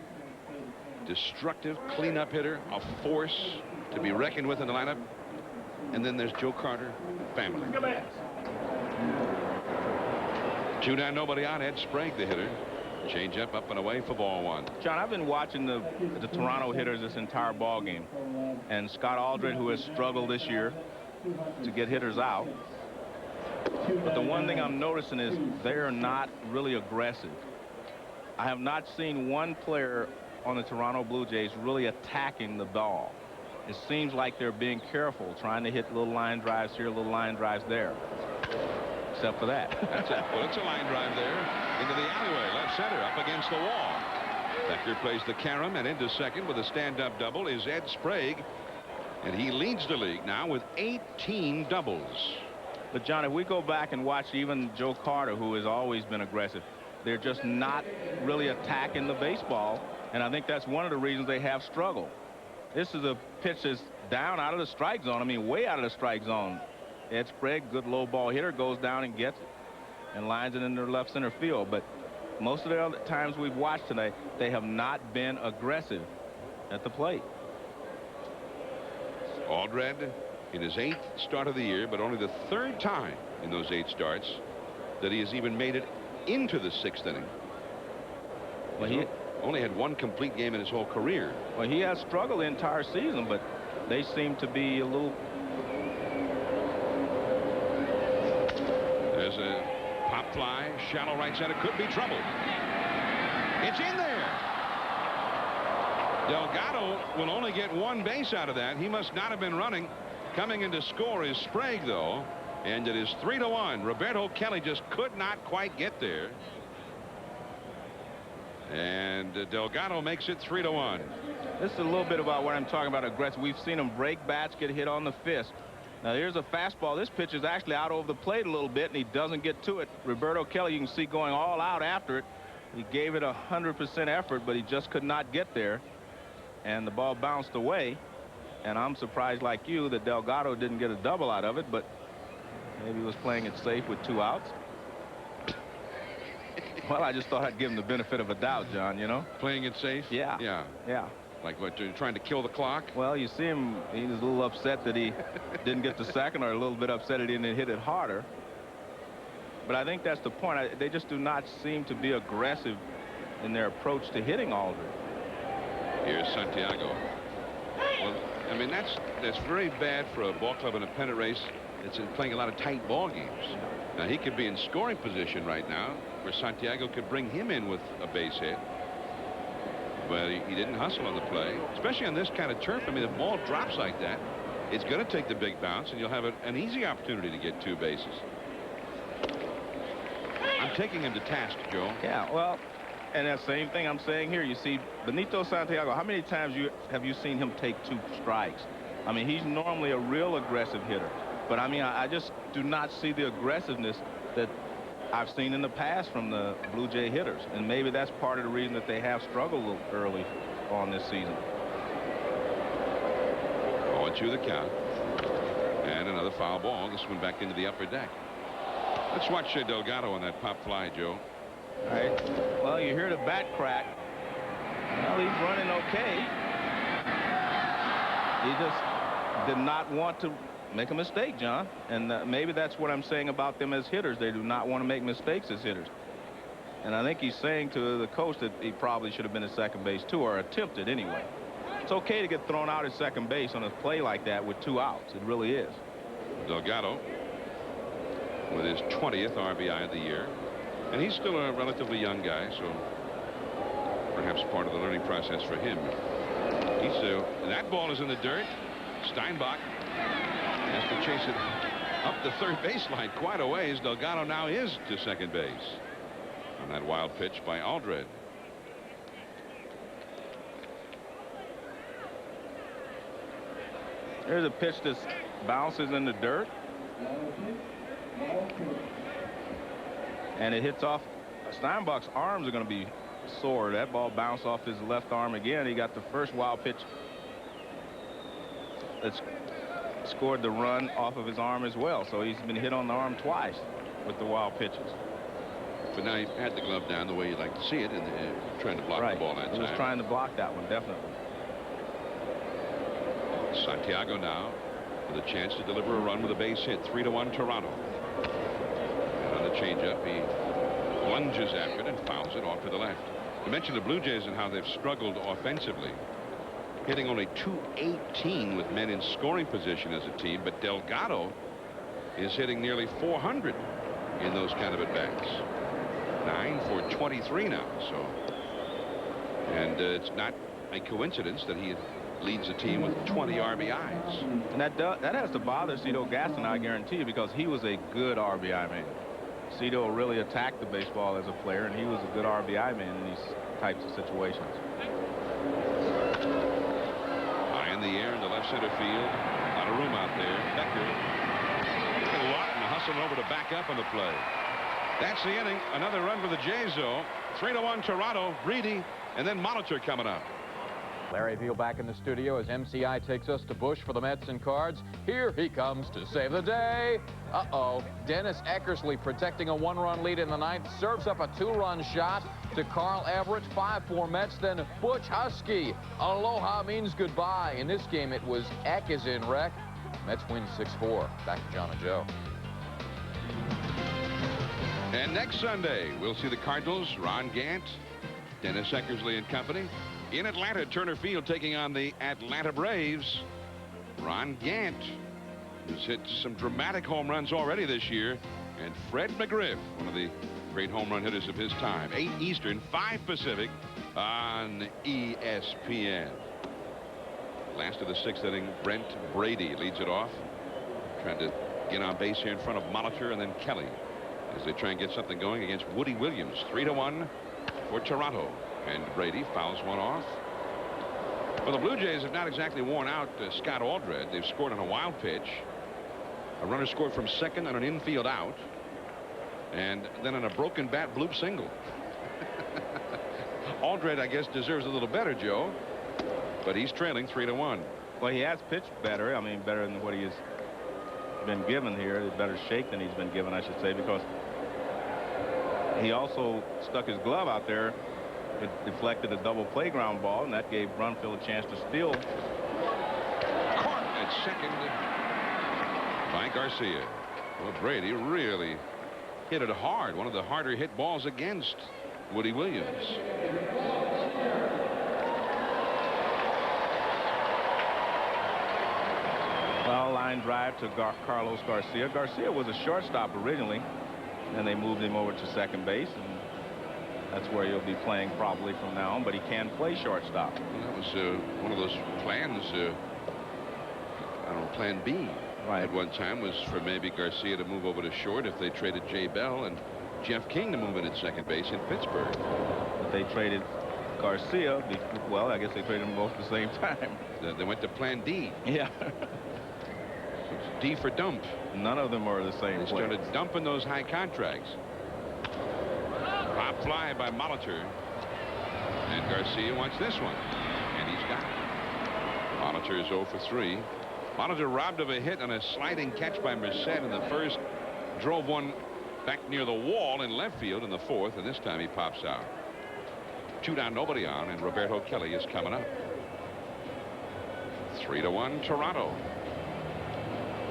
destructive cleanup hitter, a force to be reckoned with in the lineup. And then there's Joe Carter, family. 2 down, nobody out. Ed Sprague, the hitter. Change up and away for ball 1. John, I've been watching the Toronto hitters this entire ball game, and Scott Aldred, who has struggled this year to get hitters out. But the one thing I'm noticing is they're not really aggressive. I have not seen one player on the Toronto Blue Jays really attacking the ball. It seems like they're being careful, trying to hit little line drives here, little line drives there. Except for that. That's it. Well, it's a line drive there into the alleyway, left center, up against the wall. Becker plays the carom, and into second with a stand-up double is Ed Sprague, and he leads the league now with 18 doubles. But John, if we go back and watch even Joe Carter, who has always been aggressive, they're just not really attacking the baseball, and I think that's one of the reasons they have struggled. This is a pitch that's down out of the strike zone. I mean, way out of the strike zone. Ed Sprague, good low ball hitter, goes down and gets it and lines it into left center field. But most of the other times we've watched tonight, they have not been aggressive at the plate. Aldred in his 8th start of the year, but only the 3rd time in those 8 starts that he has even made it into the 6th inning. Well, he only had 1 complete game in his whole career. Well, he has struggled the entire season, but they seem to be a little. There's a pop fly, shallow right center, could be trouble. It's in there. Delgado will only get 1 base out of that. He must not have been running. Coming in to score is Sprague, though, and it is 3-1. Roberto Kelly just could not quite get there. And Delgado makes it 3-1. This is a little bit about what I'm talking about aggressive. We've seen him break bats, get hit on the fist. Now here's a fastball. This pitch is actually out over the plate a little bit, and he doesn't get to it. Roberto Kelly, you can see going all out after it. He gave it 100% effort, but he just could not get there. And the ball bounced away. And I'm surprised, like you, that Delgado didn't get a double out of it, but maybe he was playing it safe with 2 outs. Well, I just thought I'd give him the benefit of a doubt, John, you know? Playing it safe? Yeah. Yeah. Yeah. Like what, trying to kill the clock? Well, you see him, he was a little upset that he didn't get the second, or a little bit upset that he didn't hit it harder. But I think that's the point. They just do not seem to be aggressive in their approach to hitting Aldred. Here's Santiago. Well, I mean, that's very bad for a ball club in a pennant race that's playing a lot of tight ball games. Now, he could be in scoring position right now, where Santiago could bring him in with a base hit. But he didn't hustle on the play, especially on this kind of turf. I mean, the ball drops like that, it's going to take the big bounce, and you'll have an easy opportunity to get 2 bases. I'm taking him to task, Joe. Yeah, well, and that same thing I'm saying here. You see, Benito Santiago, how many times have you seen him take 2 strikes? I mean, he's normally a real aggressive hitter. But, I mean, I just do not see the aggressiveness that I've seen in the past from the Blue Jay hitters. And maybe that's part of the reason that they have struggled early on this season. 0-2 the count. And another foul ball. This one back into the upper deck. Let's watch Delgado on that pop fly, Joe. All right. Well, you hear the bat crack. Well, he's running okay. He just did not want to make a mistake, John. And maybe that's what I'm saying about them as hitters. They do not want to make mistakes as hitters. And I think he's saying to the coach that he probably should have been at second base too, or attempted anyway. It's okay to get thrown out at second base on a play like that with 2 outs. It really is. Delgado with his 20th RBI of the year. And he's still a relatively young guy, so perhaps part of the learning process for him. That ball is in the dirt. Steinbach has to chase it up the third baseline quite a ways. Delgado now is to second base on that wild pitch by Aldred. There's a pitch that bounces in the dirt. And it hits off. Steinbach's arms are going to be sore. That ball bounced off his left arm again. He got the first wild pitch that's scored the run off of his arm as well. So he's been hit on the arm twice with the wild pitches. But now he had the glove down the way you'd like to see it, and trying to block the ball that time. He was trying to block that one, definitely. Santiago now with a chance to deliver a run with a base hit. 3-1 Toronto. And on the changeup, he lunges after it and fouls it off to the left. You mentioned the Blue Jays and how they've struggled offensively, hitting only .218 with men in scoring position as a team, but Delgado is hitting nearly .400 in those kind of at-bats. 9 for 23 now. So, and it's not a coincidence that he leads the team with 20 RBIs. And that has to bother Cito Gaston, I guarantee you, because he was a good RBI man. Cito really attacked the baseball as a player, and he was a good RBI man in these types of situations. High in the air in the left center field. A lot of room out there. Becker. And Lawton hustling over to back up on the play. That's the inning. Another run for the Jays, though. 3-1 Toronto. Reedy, and then Molitor coming up. Larry Veal back in the studio as MCI takes us to Busch for the Mets and Cards. Here he comes to save the day. Dennis Eckersley protecting a 1-run lead in the ninth. Serves up a 2-run shot to Carl Everett. 5-4 Mets. Then Butch Husky. Aloha means goodbye. In this game, it was Eck is in wreck. Mets win 6-4. Back to John and Joe. And next Sunday, we'll see the Cardinals, Ron Gant, Dennis Eckersley and company, in Atlanta, Turner Field taking on the Atlanta Braves. Ron Gant has hit some dramatic home runs already this year. And Fred McGriff, one of the great home run hitters of his time. 8 Eastern, 5 Pacific on ESPN. Last of the 6th inning, Brent Brady leads it off. Trying to get on base here in front of Molitor and then Kelly as they try and get something going against Woody Williams. 3-1 for Toronto. And Brady fouls one off. Well, the Blue Jays have not exactly worn out Scott Aldred. They've scored on a wild pitch. A runner scored from second on an infield out. And then on a broken bat bloop single. Aldred, I guess, deserves a little better, Joe. But he's trailing 3-1. Well, he has pitched better. I mean, better than what he has been given here. A better shake than he's been given, I should say, because he also stuck his glove out there. It deflected a double play ground ball, and that gave Brunfield a chance to steal. Caught at second by Garcia. Well, Brady really hit it hard. One of the harder hit balls against Woody Williams. Well, line drive to Carlos Garcia. Garcia was a shortstop originally, and they moved him over to second base, and that's where he'll be playing probably from now on, but he can play shortstop. Well, that was one of those plans, I don't know, plan B. Right. At one time was for maybe Garcia to move over to short if they traded Jay Bell, and Jeff King to move in at second base in Pittsburgh. But they traded Garcia. Well, I guess they traded them both at the same time. They went to plan D. Yeah. D for dump. None of them are the same. They started dumping those high contracts. Pop fly by Molitor. And Garcia wants this one. And he's got it. Molitor is 0 for 3. Molitor robbed of a hit on a sliding catch by Merced in the first. Drove one back near the wall in left field in the fourth. And this time he pops out. 2 down, nobody on. And Roberto Kelly is coming up. 3-1 Toronto.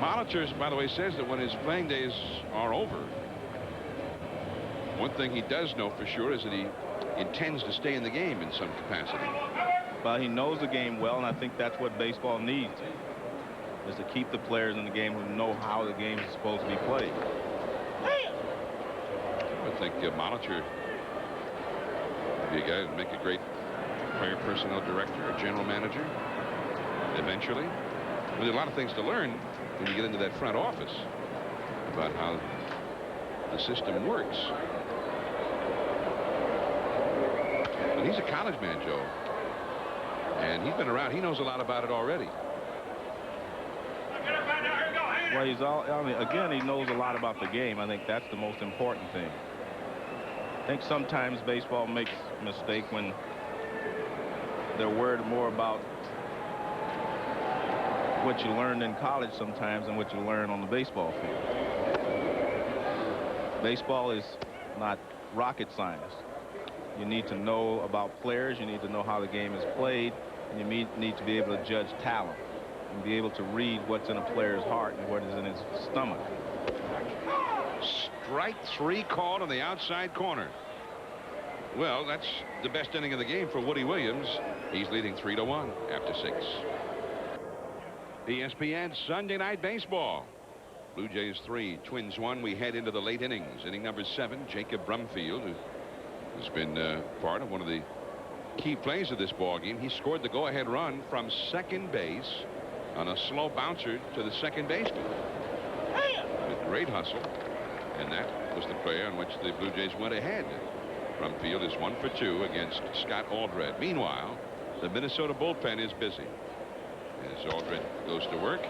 Molitor, by the way, says that when his playing days are over, one thing he does know for sure is that he intends to stay in the game in some capacity. Well, he knows the game well, and I think that's what baseball needs, is to keep the players in the game who know how the game is supposed to be played. I think Molitor would be a guy who'd make a great player personnel director or general manager eventually. There's a lot of things to learn when you get into that front office about how the system works. But he's a college man, Joe, and he's been around. He knows a lot about it already. Well, I mean, again, he knows a lot about the game. I think that's the most important thing. I think sometimes baseball makes a mistake when they're worried more about what you learned in college sometimes and what you learn on the baseball field. Baseball is not rocket science. You need to know about players, you need to know how the game is played, and you need to be able to judge talent and be able to read what's in a player's heart and what is in his stomach. Strike 3 called on the outside corner. Well, that's the best inning of the game for Woody Williams. He's leading 3-1 after 6. ESPN Sunday Night Baseball. Blue Jays 3, Twins 1. We head into the late innings. Inning number 7, Jacob Brumfield, who has been part of one of the key plays of this ball game. He scored the go-ahead run from second base on a slow bouncer to the second baseman with great hustle, and that was the play on which the Blue Jays went ahead. Brumfield is 1 for 2 against Scott Aldred. Meanwhile, the Minnesota bullpen is busy as Aldred goes to work.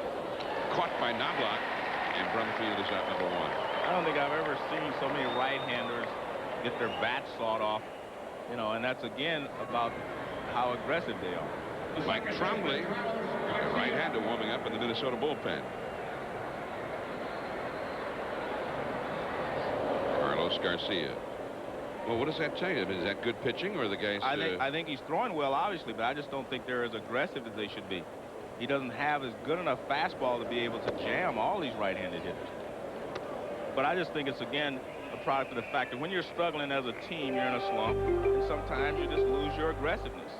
Caught by Knobloch, and Brumfield is out number 1. I don't think I've ever seen so many right-handers get their bats sawed off, you know, and that's again about how aggressive they are. Mike Trombley, a right-hander warming up in the Minnesota bullpen. Carlos Garcia. Well, what does that tell you? Is that good pitching, or the guys? I think he's throwing well, obviously, but I just don't think they're as aggressive as they should be. He doesn't have as good enough fastball to be able to jam all these right-handed hitters. But I just think it's, again, a product of the fact that when you're struggling as a team, you're in a slump, and sometimes you just lose your aggressiveness.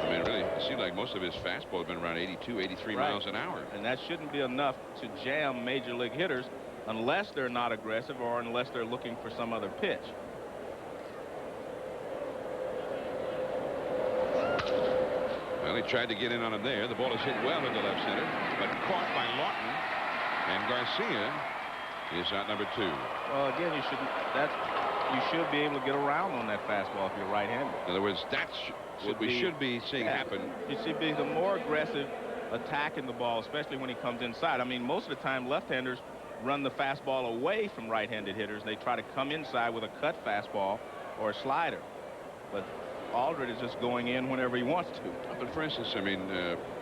I mean, really, it seems like most of his fastball has been around 82, 83 miles an hour. And that shouldn't be enough to jam major league hitters unless they're not aggressive or unless they're looking for some other pitch. Well, he tried to get in on him there. The ball is hit well into left center, but caught by Lawton, and Garcia is out number 2. Well, again, you should be able to get around on that fastball if you're right-handed. In other words, that's what we should be seeing happen. You should be the more aggressive attacking the ball, especially when he comes inside. I mean, most of the time, left-handers run the fastball away from right-handed hitters. They try to come inside with a cut fastball or a slider. But Aldred is just going in whenever he wants to. But for instance, I mean,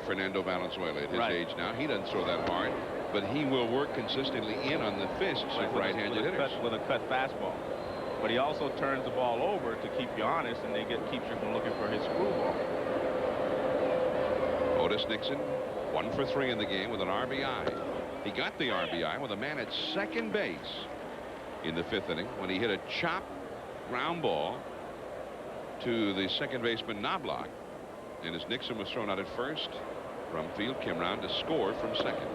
Fernando Valenzuela at his age now, he doesn't throw that hard, but he will work consistently in on the fists of right-handed hitters. With a cut fastball. But he also turns the ball over to keep you honest, and keeps you from looking for his screwball. Otis Nixon, 1 for 3 in the game with an RBI. He got the RBI with a man at second base in the 5th inning when he hit a chop ground ball to the second baseman Knobloch. And as Nixon was thrown out at first, Brumfield came around to score from second.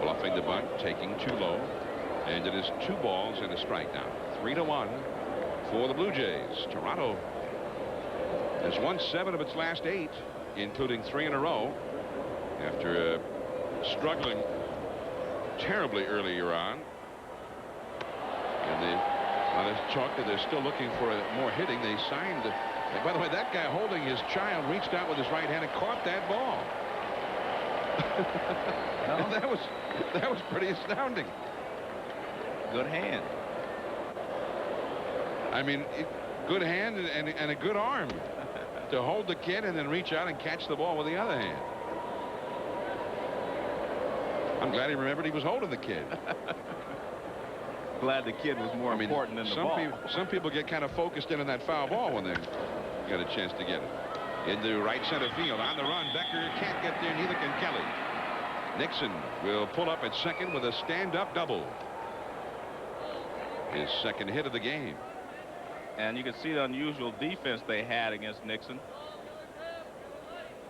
Bluffing the bunt, taking too low, and it is 2 balls and a strike now. 3-1 for the Blue Jays. Toronto has won 7 of its last 8, including 3 in a row, after struggling terribly earlier on. And there's talk that they're still looking for more hitting. They signed. By the way, that guy holding his child reached out with his right hand and caught that ball. that was pretty astounding. Good hand. I mean, good hand and a good arm to hold the kid and then reach out and catch the ball with the other hand. I'm glad he remembered he was holding the kid. Glad the kid was more important than the ball. Some people get kind of focused in on that foul ball when they get a chance to get it. Into right center field on the run. Becker can't get there, neither can Kelly. Nixon will pull up at second with a stand-up double. His second hit of the game. And you can see the unusual defense they had against Nixon.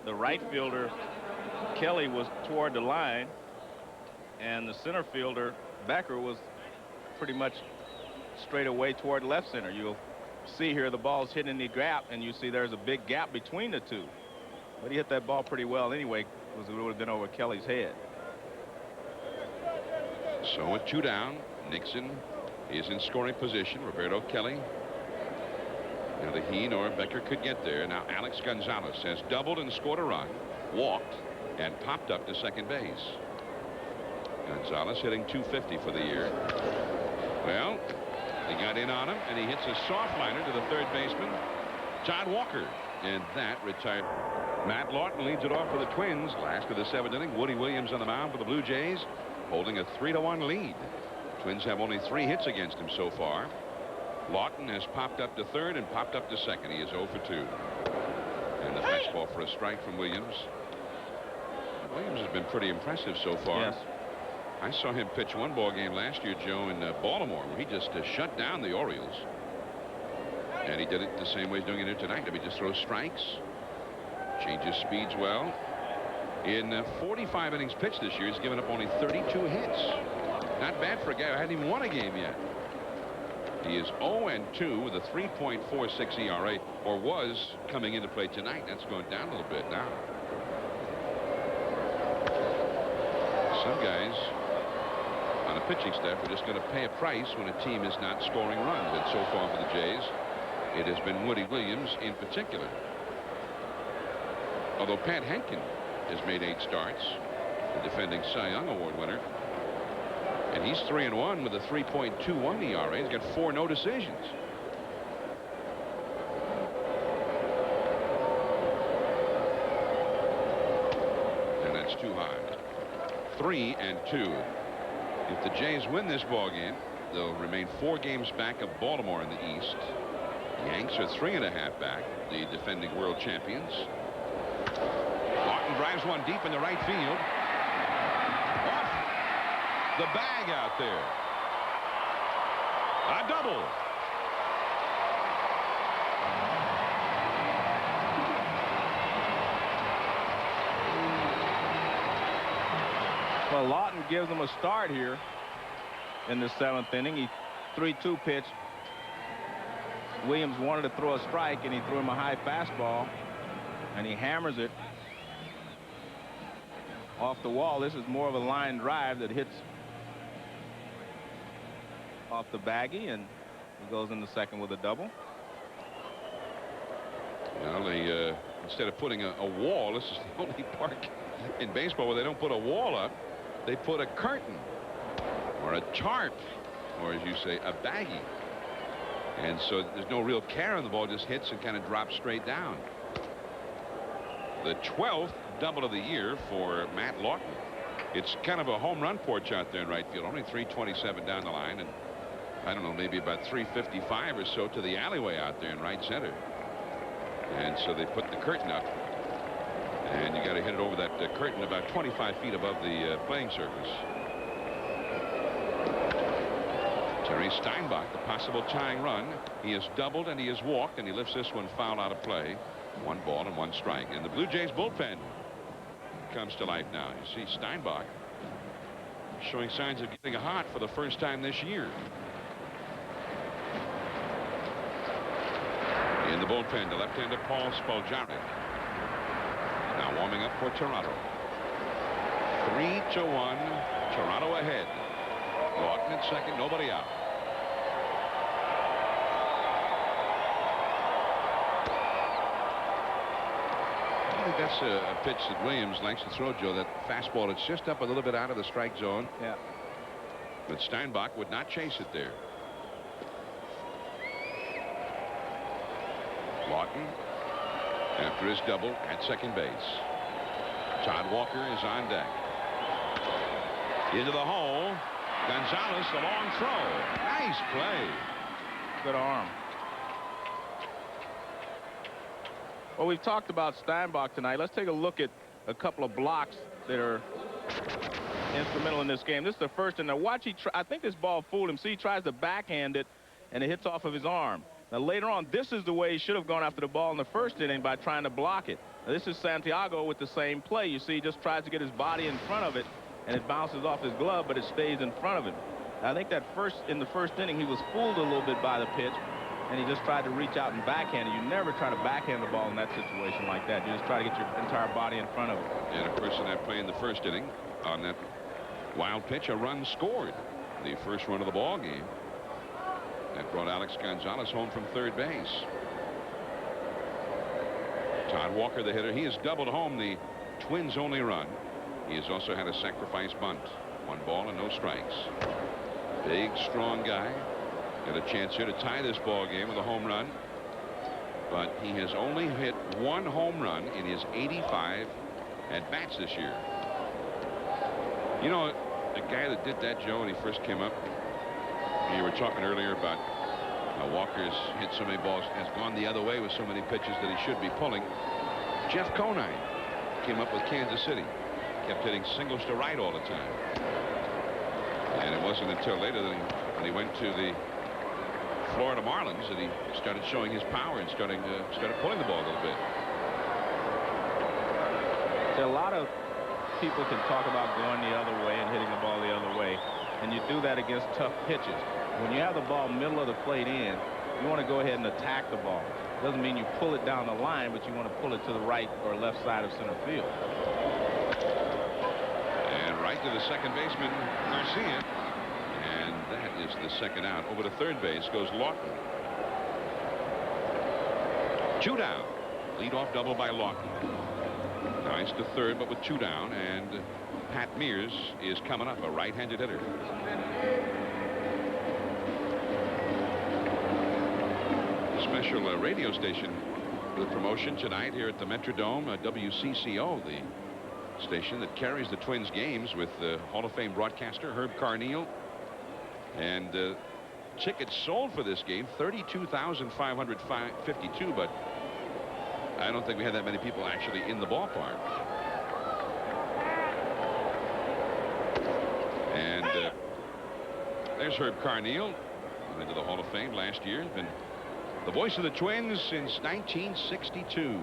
The right fielder, Kelly, was toward the line, and the center fielder, Becker, was pretty much straight away toward left center. You'll see here the ball's hitting the gap, and you see there's a big gap between the two. But he hit that ball pretty well anyway, because it would have been over Kelly's head. So with 2 down, Nixon is in scoring position. Roberto Kelly. Neither he nor Becker could get there. Now Alex Gonzalez has doubled and scored a run, walked, and popped up to second base. Gonzalez hitting .250 for the year. Well, they got in on him, and he hits a soft liner to the third baseman, John Walker, and that retired. Matt Lawton leads it off for the Twins. Last of the 7th inning. Woody Williams on the mound for the Blue Jays, holding a 3-1 lead. Twins have only 3 hits against him so far. Lawton has popped up to third and popped up to second. He is 0 for 2. And the fastball for a strike from Williams. Williams has been pretty impressive so far. Yes. I saw him pitch one ball game last year, Joe, in Baltimore, where he just shut down the Orioles. And he did it the same way he's doing it here tonight. He just throws strikes, changes speeds well. In 45 innings pitched this year, he's given up only 32 hits. Not bad for a guy who hadn't even won a game yet. He is 0-2 with a 3.46 ERA, or was coming into play tonight. That's going down a little bit now. Some guys on a pitching staff are just going to pay a price when a team is not scoring runs. And so far for the Jays, it has been Woody Williams in particular. Although Pat Henkin has made 8 starts, the defending Cy Young Award winner. And he's 3-1 with a 3.21 ERA. He's got 4 no decisions. And that's too high. 3-2. If the Jays win this ball game, they'll remain 4 games back of Baltimore in the East. Yanks are 3.5 back, the defending world champions. Lawton drives one deep in the right field. Off the bag out there. A double. Well, Lawton gives them a start here in the 7th inning. He 3-2 pitch. Williams wanted to throw a strike, and he threw him a high fastball, and he hammers it off the wall. This is more of a line drive that hits off the baggie, and he goes in the second with a double. Well, they instead of putting a wall, this is the only park in baseball where they don't put a wall up. They put a curtain or a tarp, or as you say, a baggie. And so there's no real care on the ball, just hits and kind of drops straight down. The 12th double of the year for Matt Lawton. It's kind of a home run porch out there in right field. Only 327 down the line, and I don't know, maybe about 355 or so to the alleyway out there in right center. And so they put the curtain up. And you got to hit it over that curtain about 25 feet above the playing surface. Terry Steinbach, the possible tying run. He has doubled and he has walked, and he lifts this one foul out of play. 1 ball and 1 strike. And the Blue Jays bullpen comes to life now. You see Steinbach showing signs of getting hot for the first time this year. In the bullpen, the left-hander Paul Spoljaric. Now warming up for Toronto. 3-1. Toronto ahead. Lawton at second, nobody out. I think that's a pitch that Williams likes to throw, Joe. That fastball, it's just up a little bit out of the strike zone. Yeah. But Steinbach would not chase it there. Lawton, after his double at second base. Todd Walker is on deck. Into the hole. Gonzalez, the long throw. Nice play. Good arm. Well, we've talked about Steinbach tonight. Let's take a look at a couple of blocks that are instrumental in this game. This is the first, and now watch, I think this ball fooled him. See, he tries to backhand it, and it hits off of his arm. Now, later on, this is the way he should have gone after the ball in the first inning, by trying to block it. Now, this is Santiago with the same play. You see, he just tries to get his body in front of it, and it bounces off his glove, but it stays in front of him. I think that in the first inning, he was fooled a little bit by the pitch, and he just tried to reach out and backhand it. You never try to backhand the ball in that situation like that. You just try to get your entire body in front of it. And of course, in that play in the first inning, on that wild pitch, a run scored. The first run of the ball game. That brought Alex Gonzalez home from third base. Todd Walker, the hitter, he has doubled home the Twins' only run. He has also had a sacrifice bunt. 1 ball and no strikes. Big, strong guy. Got a chance here to tie this ball game with a home run. But he has only hit 1 home run in his 85 at-bats this year. You know, the guy that did that, Joe, when he first came up, you were talking earlier about how Walker's hit so many balls, has gone the other way with so many pitches that he should be pulling. Jeff Conine came up with Kansas City. Kept hitting singles to right all the time. And it wasn't until later that when he went to the Florida Marlins that he started showing his power and started pulling the ball a little bit. A lot of people can talk about going the other way and hitting the ball the other way, and you do that against tough pitches. When you have the ball middle of the plate in, you want to go ahead and attack the ball. Doesn't mean you pull it down the line, but you want to pull it to the right or left side of center field. And right to the second baseman, Garcia. And that is the second out. Over to third base goes Lawton. 2 down. Leadoff double by Lawton. Now he's to third, but with 2 down, and Pat Mears is coming up, a right-handed hitter. A special radio station with promotion tonight here at the Metrodome, WCCO, the station that carries the Twins games, with Hall of Fame broadcaster Herb Carneal. And tickets sold for this game, 32,552, but I don't think we had that many people actually in the ballpark. And there's Herb Carneal, into the Hall of Fame last year. Been the voice of the Twins since 1962.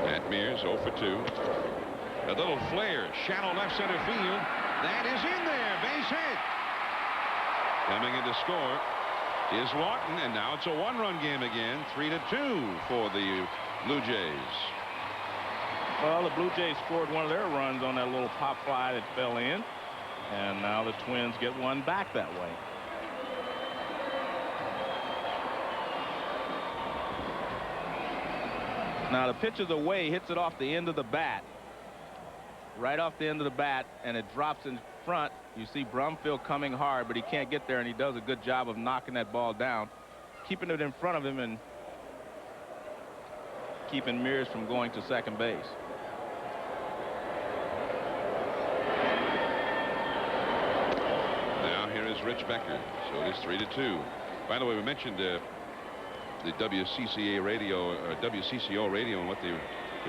Matt Mears 0 for 2. A little flare, shallow left center field. That is in there, base hit. Coming in to score is Lawton, and now it's a 1-run game again, 3-2 for the Blue Jays. Well, the Blue Jays scored one of their runs on that little pop fly that fell in, and now the Twins get one back that way. Now the pitch is away, hits it off the end of the bat. Right off the end of the bat, and it drops in front. You see Brumfield coming hard, but he can't get there, and he does a good job of knocking that ball down, keeping it in front of him and keeping Mears from going to second base. Now here is Rich Becker. So it is 3-2. By the way, we mentioned the WCCO radio and what they're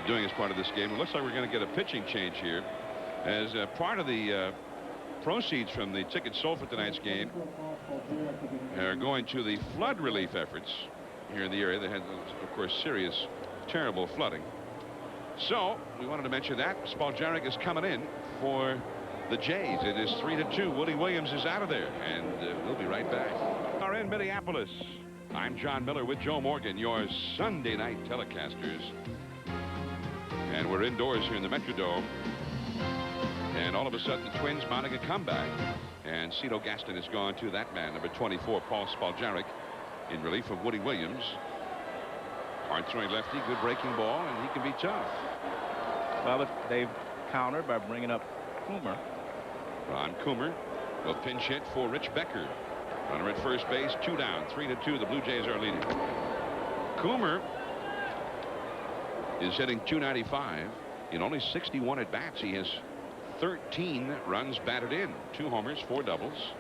doing as part of this game. It looks like we're going to get a pitching change here, as part of the proceeds from the tickets sold for tonight's game are going to the flood relief efforts here in the area. They had, of course, serious, terrible flooding. So we wanted to mention that Spoljaric is coming in for the Jays. It is 3-2. Woody Williams is out of there, and we'll be right back. We're in Minneapolis. I'm John Miller with Joe Morgan, your Sunday night telecasters. And we're indoors here in the Metrodome. And all of a sudden, the Twins mounting a comeback. And Cito Gaston has gone to that man, number 24, Paul Spoljaric, in relief of Woody Williams. Hard throwing lefty, good breaking ball, and he can be tough. Well, they've countered by bringing up Coomer. Ron Coomer will pinch hit for Rich Becker. Runner at first base, 2 down, 3-2. The Blue Jays are leading. Coomer is hitting .295 in only 61 at bats. He has 13 runs batted in, 2 homers, 4 doubles.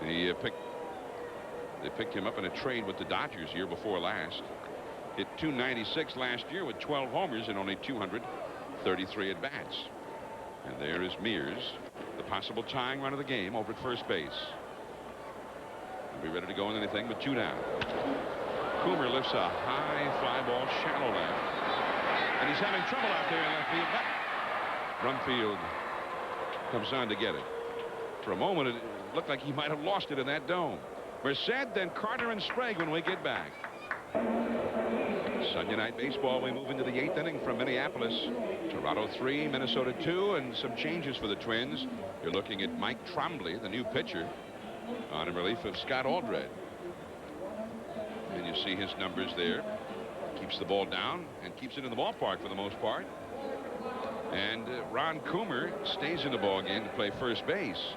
They picked him up in a trade with the Dodgers year before last. Hit .296 last year with 12 homers and only 233 at bats. And there is Mears, the possible tying run of the game, over at first base. He'll be ready to go in anything but 2 down. Coomer lifts a high fly ball, shallow left, and he's having trouble out there in left field. But Brumfield comes on to get it. For a moment, it looked like he might have lost it in that dome. Merced, then Carter and Sprague when we get back. Sunday night baseball. We move into the 8th inning from Minneapolis. Toronto 3, Minnesota 2, and some changes for the Twins. You're looking at Mike Trombley, the new pitcher, on in relief of Scott Aldred. And you see his numbers there. Keeps the ball down and keeps it in the ballpark for the most part. And Ron Coomer stays in the ball game to play first base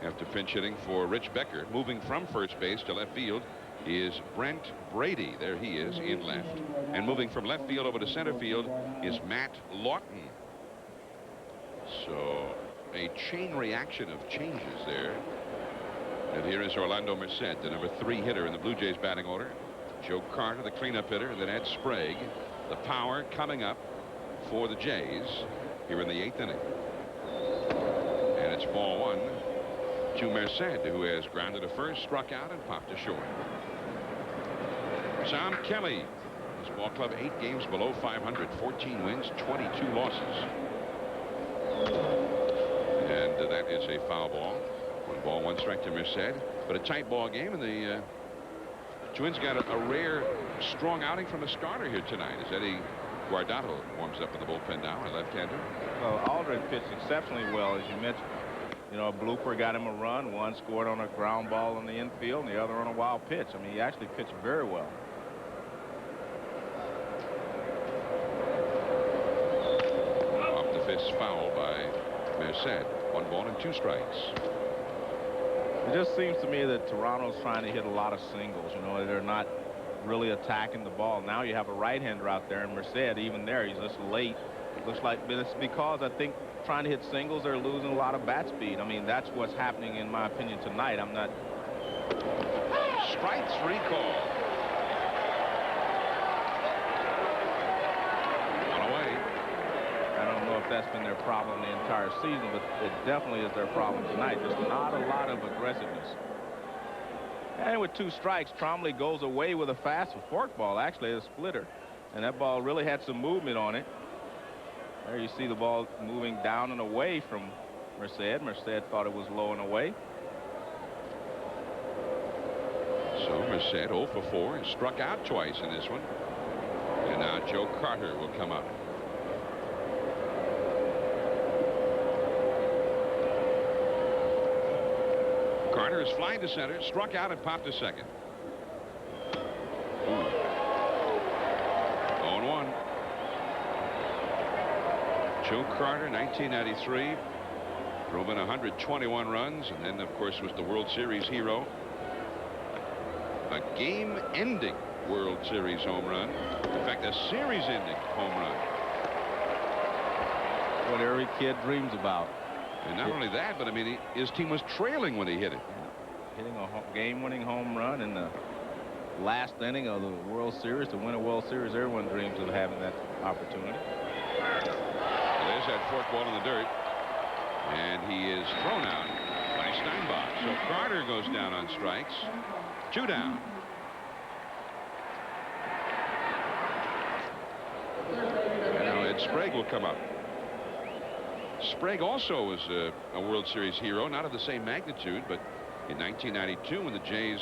after pinch hitting for Rich Becker. Moving from first base to left field is Brent Brady. There he is in left. And moving from left field over to center field is Matt Lawton. So a chain reaction of changes there. And here is Orlando Merced, the number 3 hitter in the Blue Jays batting order. Joe Carter, the cleanup hitter, and then Ed Sprague, the power, coming up for the Jays here in the 8th inning. And it's ball 1 to Merced, who has grounded to first, struck out, and popped to short. Tom Kelly, his ball club 8 games below 500, 14 wins, 22 losses. And that is a foul ball. 1 ball, 1 strike to Merced, but a tight ball game, and the Twins got a rare strong outing from a starter here tonight as Eddie Guardado warms up in the bullpen now, a left-hander. Well, Aldred pitched exceptionally well, as you mentioned. You know, a blooper got him a run. One scored on a ground ball in the infield, and the other on a wild pitch. I mean, he actually pitched very well. Off the fist foul by Merced. 1 ball and 2 strikes. It just seems to me that Toronto's trying to hit a lot of singles. You know, they're not really attacking the ball. Now you have a right-hander out there, and Merced, even there, he's just late. Looks like, but it's because I think trying to hit singles, they're losing a lot of bat speed. I mean, that's what's happening, in my opinion, tonight. I'm not. Strike 3 call. One away. I don't know if that's been their problem the entire season, but it definitely is their problem tonight. There's not a lot of aggressiveness. And with 2 strikes, Trombley goes away with a fastball, forkball, actually a splitter. And that ball really had some movement on it. There you see the ball moving down and away from Merced. Merced thought it was low and away. So Merced 0 for 4 and struck out twice in this one. And now Joe Carter will come up. Carter is flying to center, struck out and popped to second. 0-1. Joe Carter, 1993, drove in 121 runs, and then, of course, was the World Series hero. A game-ending World Series home run. In fact, a series-ending home run. What every kid dreams about. And not only that, but I mean, his team was trailing when he hit it. hitting a game-winning home run in the last inning of the World Series to win a World Series. Everyone dreams of having that opportunity. There's that fork ball in the dirt, and he is thrown out by Steinbach. So Carter goes down on strikes. 2 down. Now Ed Sprague will come up. Sprague also was a World Series hero, not of the same magnitude, but in 1992 when the Jays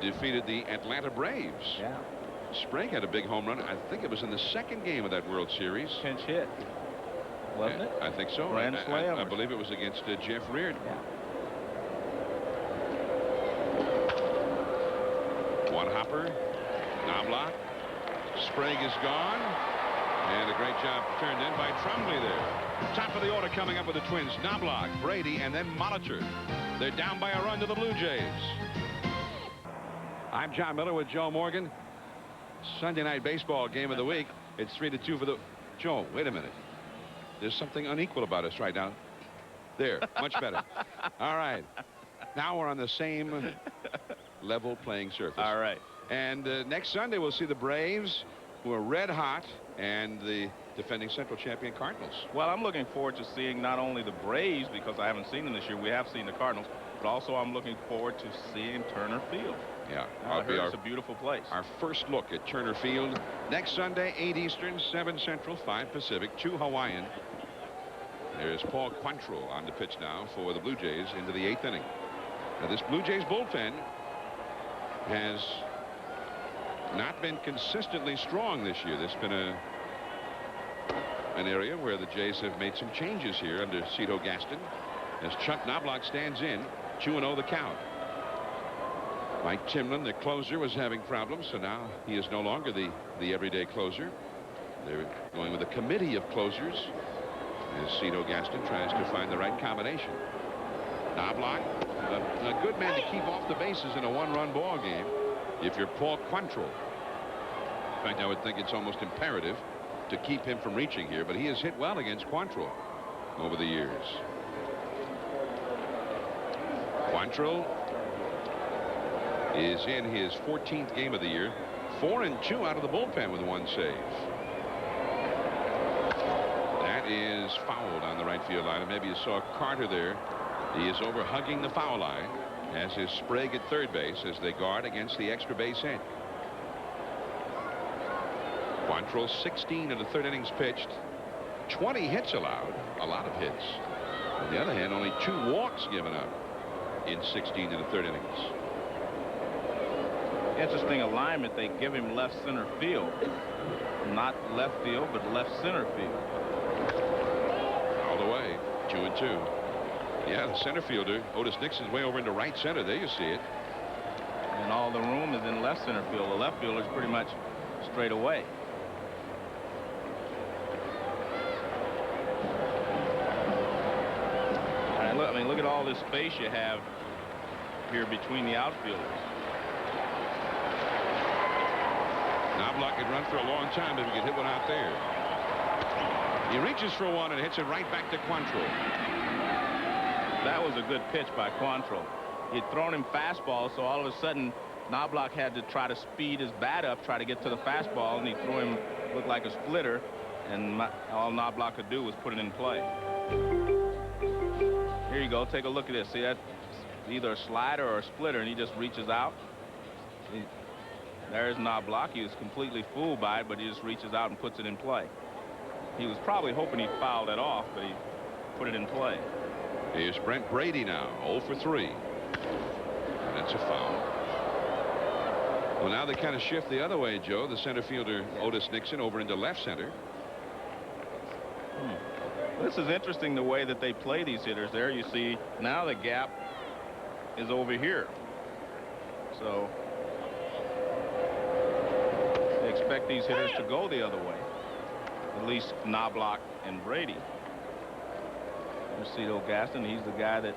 defeated the Atlanta Braves. Yeah. Sprague had a big home run. I think it was in the second game of that World Series. Pinch hit, wasn't it? I think so. Grand slam. I believe it was against Jeff Reardon. Yeah. One hopper. Knobloch. Sprague is gone. And a great job turned in by Trombley there. Top of the order coming up with the Twins. Knobloch, Brady, and then Molitor. They're down by a run to the Blue Jays. I'm John Miller with Joe Morgan. Sunday night baseball game of the week. It's 3-2 for the... Joe, wait a minute. There's something unequal about us right now. There, much better. All right. Now we're on the same level playing surface. All right. And next Sunday we'll see the Braves, who are red hot, and the defending Central champion Cardinals. Well, I'm looking forward to seeing not only the Braves, because I haven't seen them this year. We have seen the Cardinals, but also I'm looking forward to seeing Turner Field. Yeah, I heard it's a beautiful place. Our first look at Turner Field next Sunday, 8 Eastern, 7 Central, 5 Pacific, 2 Hawaiian. There's Paul Quantrill on the pitch now for the Blue Jays into the 8th inning. Now this Blue Jays bullpen has not been consistently strong this year. There's been an area where the Jays have made some changes here under Cito Gaston as Chuck Knobloch stands in. 2-0 the count. Mike Timlin, the closer, was having problems, so now he is no longer the everyday closer. They're going with a committee of closers as Cito Gaston tries to find the right combination. Knobloch, a good man to keep off the bases in a 1-run ball game if you're Paul Quantrill. In fact, I would think it's almost imperative to keep him from reaching here, but he has hit well against Quantrill over the years. Quantrill is in his 14th game of the year, 4-2 out of the bullpen with 1 save. That is fouled on the right field line, and maybe you saw Carter there. He is over hugging the foul line, as is Sprague at third base as they guard against the extra base hit. Quantrill 16 in the 3rd innings pitched, 20 hits allowed, a lot of hits. On the other hand, only 2 walks given up in 16 in the 3rd innings. Interesting alignment. They give him left center field, not left field, but left center field. All the way, 2-2. Yeah, the center fielder Otis Nixon's way over into right center. There you see it. And all the room is in left center field. The left fielder is pretty much straight away. All right, look, I mean, look at all this space you have here between the outfielders. Knobloch could run for a long time if he could hit one out there. He reaches for one and hits it right back to Quantrill. That was a good pitch by Quantrill. He'd thrown him fastball, so all of a sudden Knobloch had to try to speed his bat up, try to get to the fastball, and he threw him, looked like a splitter, and all Knobloch could do was put it in play. Here you go. Take a look at this. See, that's either a slider or a splitter, and he just reaches out. There's Knobloch. He was completely fooled by it, but he just reaches out and puts it in play. He was probably hoping he'd foul that off, but he put it in play. Here's Brent Brady now, 0 for 3. That's a foul. Well, now they kind of shift the other way, Joe. The center fielder, Otis Nixon, over into left center. This is interesting, the way that they play these hitters. There you see now the gap is over here. So they expect these hitters to go the other way. At least Knobloch and Brady. Cito Gaston, he's the guy that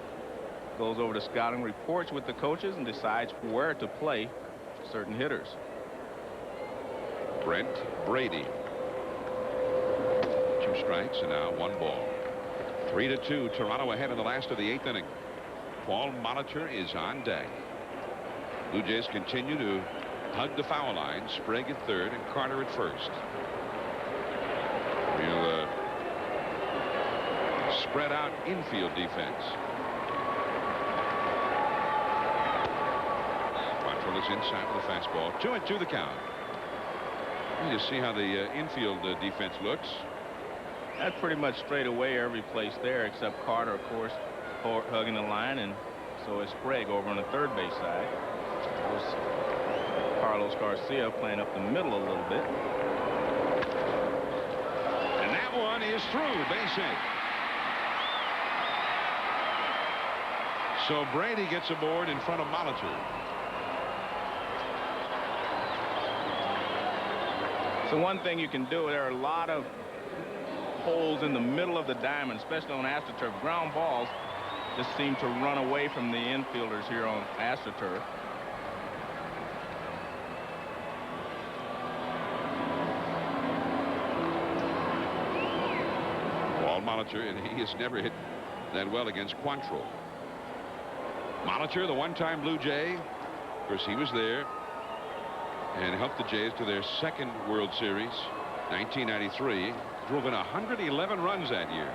goes over to scouting reports with the coaches and decides where to play certain hitters. Brent Brady. 2 strikes and now 1 ball. 3-2. Toronto ahead in the last of the 8th inning. Paul Molitor is on deck. Blue Jays continue to hug the foul line. Sprague at third and Carter at first. We'll spread out infield defense. Quantrill is inside with the fastball. 2-2 the count. You see how the infield defense looks. That's pretty much straight away every place there except Carter, of course, hugging the line, and so is Sprague over on the third base side. There's Carlos Garcia playing up the middle a little bit. And that one is through. Base hit. So Brady gets aboard in front of Molitor. So one thing you can do, there are a lot of holes in the middle of the diamond, especially on AstroTurf. Ground balls just seem to run away from the infielders here on AstroTurf. Paul Molitor, and he has never hit that well against Quantrill. Molitor, the one-time Blue Jay. Of course, he was there and helped the Jays to their second World Series, 1993. Drove in 111 runs that year.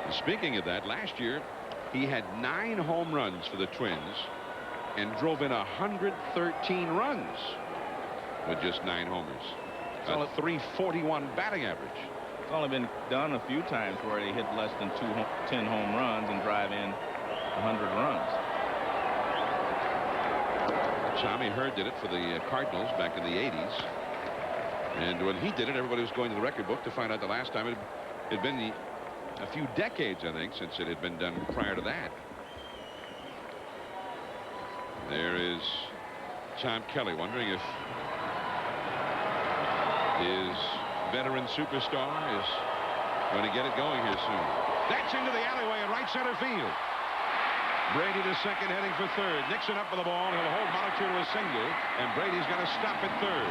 And speaking of that, last year he had 9 home runs for the Twins and drove in 113 runs with just 9 homers. A .341 batting average. It's only been done a few times where they hit less than 10 home runs and drive in 100 runs. Tommy Hurd did it for the Cardinals back in the 80s. And when he did it, everybody was going to the record book to find out the last time it had been a few decades, I think, since it had been done prior to that. There is Tom Kelly wondering if his veteran superstar is going to get it going here soon. That's into the alleyway in right center field. Brady to second, heading for third. Nixon up with the ball. He'll hold Molitor to a single, and Brady's going to stop at third.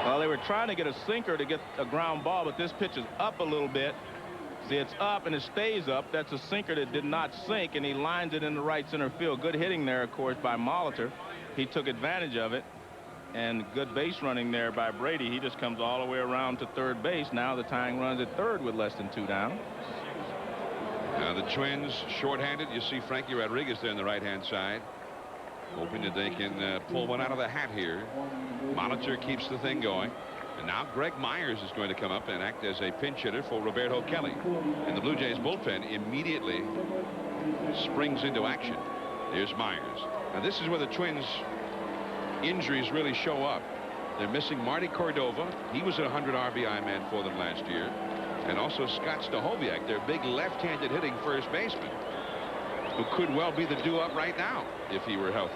Well, they were trying to get a sinker to get a ground ball, but this pitch is up a little bit. See, it's up and it stays up. That's a sinker that did not sink, and he lines it in the right center field. Good hitting there, of course, by Molitor. He took advantage of it, and good base running there by Brady. He just comes all the way around to third base. Now the tying runs at third with less than 2 down. Now the Twins shorthanded. You see Frankie Rodriguez there on the right-hand side, hoping that they can pull one out of the hat here. Molitor keeps the thing going. And now Greg Myers is going to come up and act as a pinch hitter for Roberto Kelly. And the Blue Jays bullpen immediately springs into action. Here's Myers. Now this is where the Twins injuries really show up. They're missing Marty Cordova. He was a 100 RBI man for them last year. And also Scott Stahoviak, their big left-handed hitting first baseman, who could well be the do-up right now if he were healthy.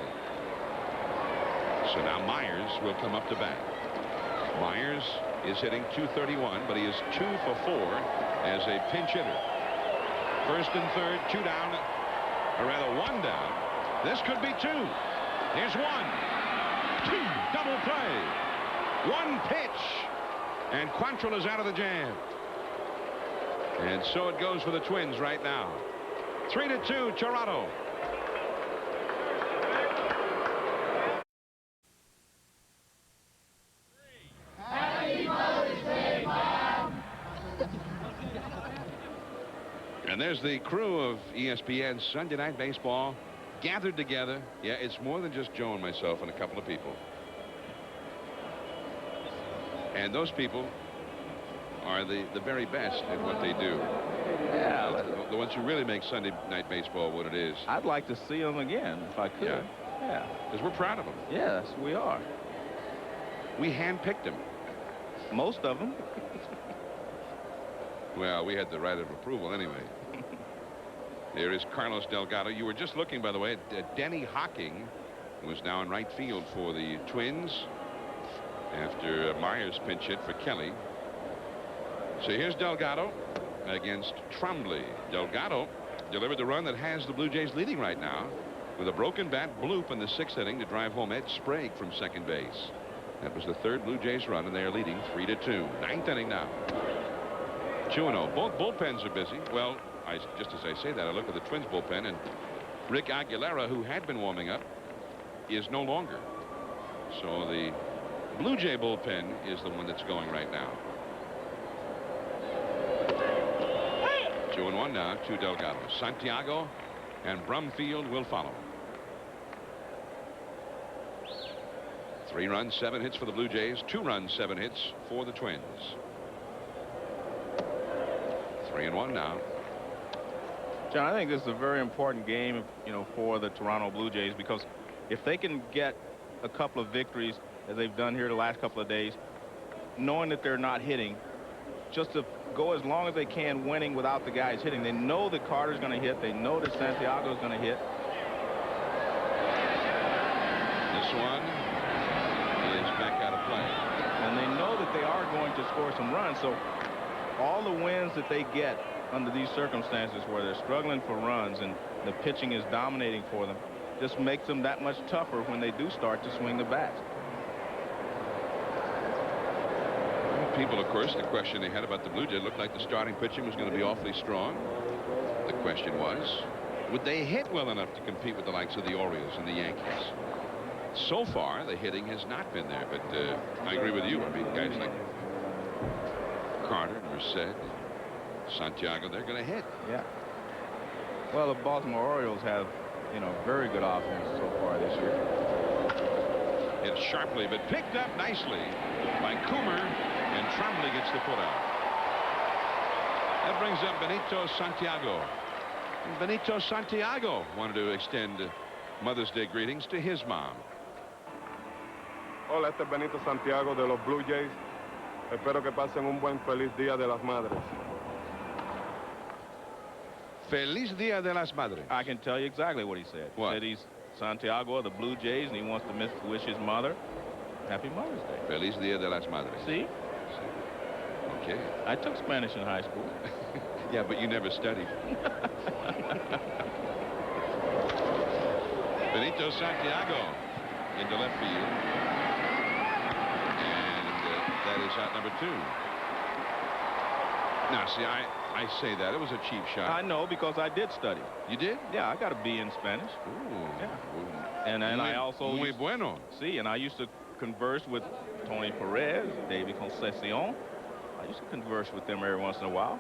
So now Myers will come up to bat. Myers is hitting .231, but he is 2 for 4 as a pinch hitter. First and third, 2 down, or rather 1 down. This could be 2. Here's 1, 2, double play. 1 pitch, and Quantrill is out of the jam. And so it goes for the Twins right now. 3-2, Toronto. And there's the crew of ESPN Sunday Night Baseball gathered together. Yeah, it's more than just Joe and myself and a couple of people. And those people are the very best at what they do. Yeah. The ones who really make Sunday Night Baseball what it is. I'd like to see them again if I could. Yeah. Because we're proud of them. Yes, we are. We handpicked them. Most of them. Well, we had the right of approval anyway. There is Carlos Delgado. You were just looking, by the way, at Denny Hocking, who is now in right field for the Twins after Myers pinch hit for Kelly. So here's Delgado against Trombley. Delgado delivered the run that has the Blue Jays leading right now with a broken bat bloop in the 6th inning to drive home Ed Sprague from second base. That was the 3rd Blue Jays run, and they are leading 3-2. 9th inning now. 2-0. Both bullpens are busy. Well, just as I say that, I look at the Twins bullpen, and Rick Aguilera, who had been warming up, is no longer. So the Blue Jay bullpen is the one that's going right now. 2-1 now to Delgado. Santiago and Brumfield will follow. 3 runs, 7 hits for the Blue Jays. 2 runs, 7 hits for the Twins. 3-1 now. John, I think this is a very important game, for the Toronto Blue Jays, because if they can get a couple of victories, as they've done here the last couple of days, knowing that they're not hitting, just to go as long as they can winning without the guys hitting. They know that Carter's going to hit. They know that Santiago's going to hit. This one is back out of play. And they know that they are going to score some runs. So all the wins that they get under these circumstances where they're struggling for runs and the pitching is dominating for them just makes them that much tougher when they do start to swing the bats. People, of course, the question they had about the Blue Jays looked like the starting pitching was going to be awfully strong. The question was, would they hit well enough to compete with the likes of the Orioles and the Yankees? So far, the hitting has not been there, but I agree with you. I mean, guys like Carter, Merced, Santiago, they're going to hit. Yeah. Well, the Baltimore Orioles have, very good offense so far this year. Hit sharply, but picked up nicely by Coomer, and Trombley gets the put out. That brings up Benito Santiago. And Benito Santiago wanted to extend Mother's Day greetings to his mom. Hola, este es Benito Santiago de los Blue Jays. Espero que pasen un buen feliz Día de las Madres. Feliz Dia de las Madres. I can tell you exactly what he said. What? He said he's Santiago of the Blue Jays, and he wants to wish his mother Happy Mother's Day. Feliz Dia de las Madres. See? Okay. I took Spanish in high school. Yeah, but you never studied. Benito Santiago into left field. And that is out number 2. Now, see, I say that. It was a cheap shot. I know, because I did study. You did? Yeah, I got a B in Spanish. Ooh. Yeah. And I also... Muy bueno. See, and I used to converse with Tony Perez, David Concepcion. I used to converse with them every once in a while.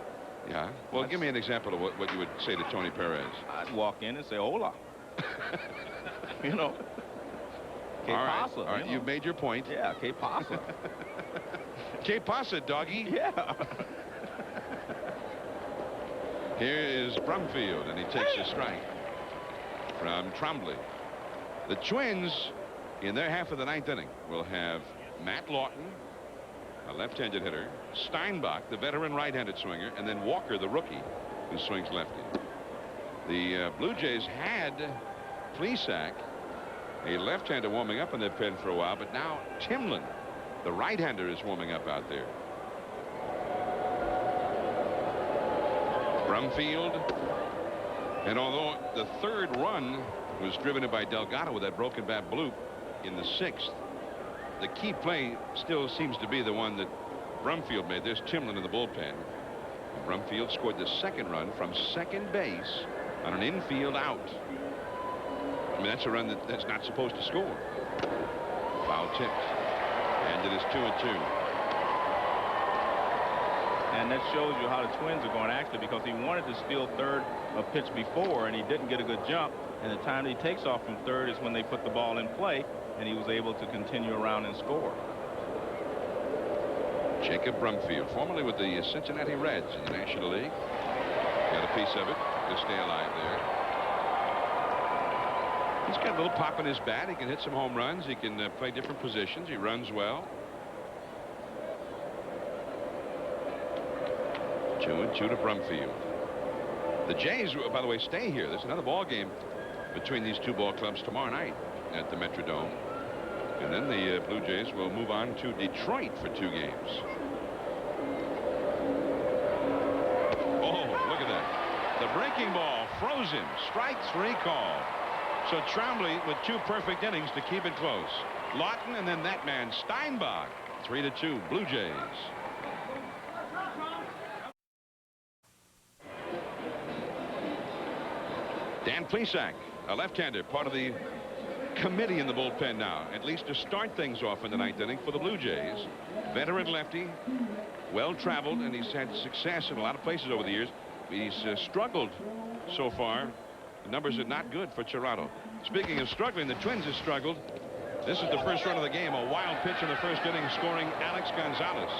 Yeah. Well, give me an example of what you would say to Tony Perez. I'd walk in and say, hola. Que pasa? All right. You've made your point. Yeah, que pasa? Que pasa, doggy? Yeah. Here is Brumfield, and he takes a strike from Trombley. The Twins, in their half of the 9th inning, will have Matt Lawton, a left-handed hitter, Steinbach, the veteran right-handed swinger, and then Walker, the rookie, who swings lefty. The Blue Jays had Plesac, a left-hander, warming up in their pen for a while, but now Timlin, the right-hander, is warming up out there. Brumfield, and although the 3rd run was driven in by Delgado with that broken bat bloop in the 6th, the key play still seems to be the one that Brumfield made. There's Timlin in the bullpen. Brumfield scored the 2nd run from second base on an infield out. I mean, that's a run that's not supposed to score. Foul tipped, and it is 2-2. And that shows you how the Twins are going, actually, because he wanted to steal 3rd a pitch before, and he didn't get a good jump. And the time that he takes off from 3rd is when they put the ball in play, and he was able to continue around and score. Jacob Brumfield, formerly with the Cincinnati Reds in the National League. Got a piece of it to stay alive there. He's got a little pop in his bat. He can hit some home runs. He can play different positions. He runs well. 2-2 to Brumfield. The Jays, by the way, stay here. There's another ball game between these 2 ball clubs tomorrow night at the Metrodome. And then the Blue Jays will move on to Detroit for 2 games. Oh, look at that. The breaking ball froze him. Strike 3 call. So Trombley with 2 perfect innings to keep it close. Lawton and then that man Steinbach. 3-2 Blue Jays. Dan Plesac, a left-hander, part of the committee in the bullpen now, at least to start things off in the 9th inning for the Blue Jays. Veteran lefty, well-traveled, and he's had success in a lot of places over the years. He's struggled so far. The numbers are not good for Toronto. Speaking of struggling, the Twins have struggled. This is the first run of the game. A wild pitch in the first inning, scoring Alex Gonzalez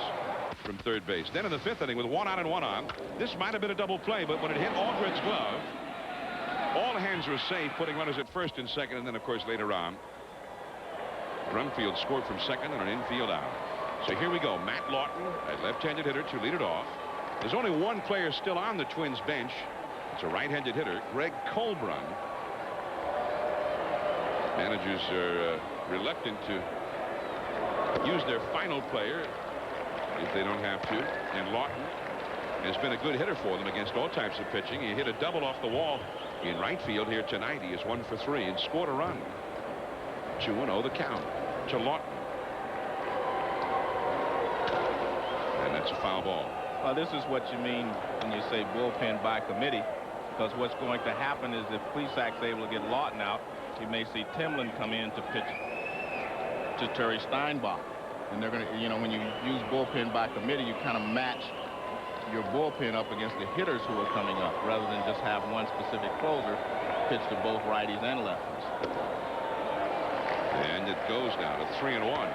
from third base. Then in the 5th inning with 1 out and 1 on. This might have been a double play, but when it hit Aldred's glove, all hands were safe, putting runners at first and second, and then, of course, later on, Brumfield scored from second on an infield out. So here we go. Matt Lawton, a left-handed hitter, to lead it off. There's only one player still on the Twins bench. It's a right-handed hitter, Greg Colbrun. Managers are reluctant to use their final player if they don't have to. And Lawton has been a good hitter for them against all types of pitching. He hit a double off the wall in right field here tonight. He is 1 for 3 and scored a run. 2-0 the count to Lawton. And that's a foul ball. Well, this is what you mean when you say bullpen by committee, because what's going to happen is if Plesac's able to get Lawton out, you may see Timlin come in to pitch to Terry Steinbach. And they're going to, you know, when you use bullpen by committee, you kind of match your bullpen up against the hitters who are coming up, rather than just have one specific closer pitch to both righties and lefties. And it goes now to 3-1.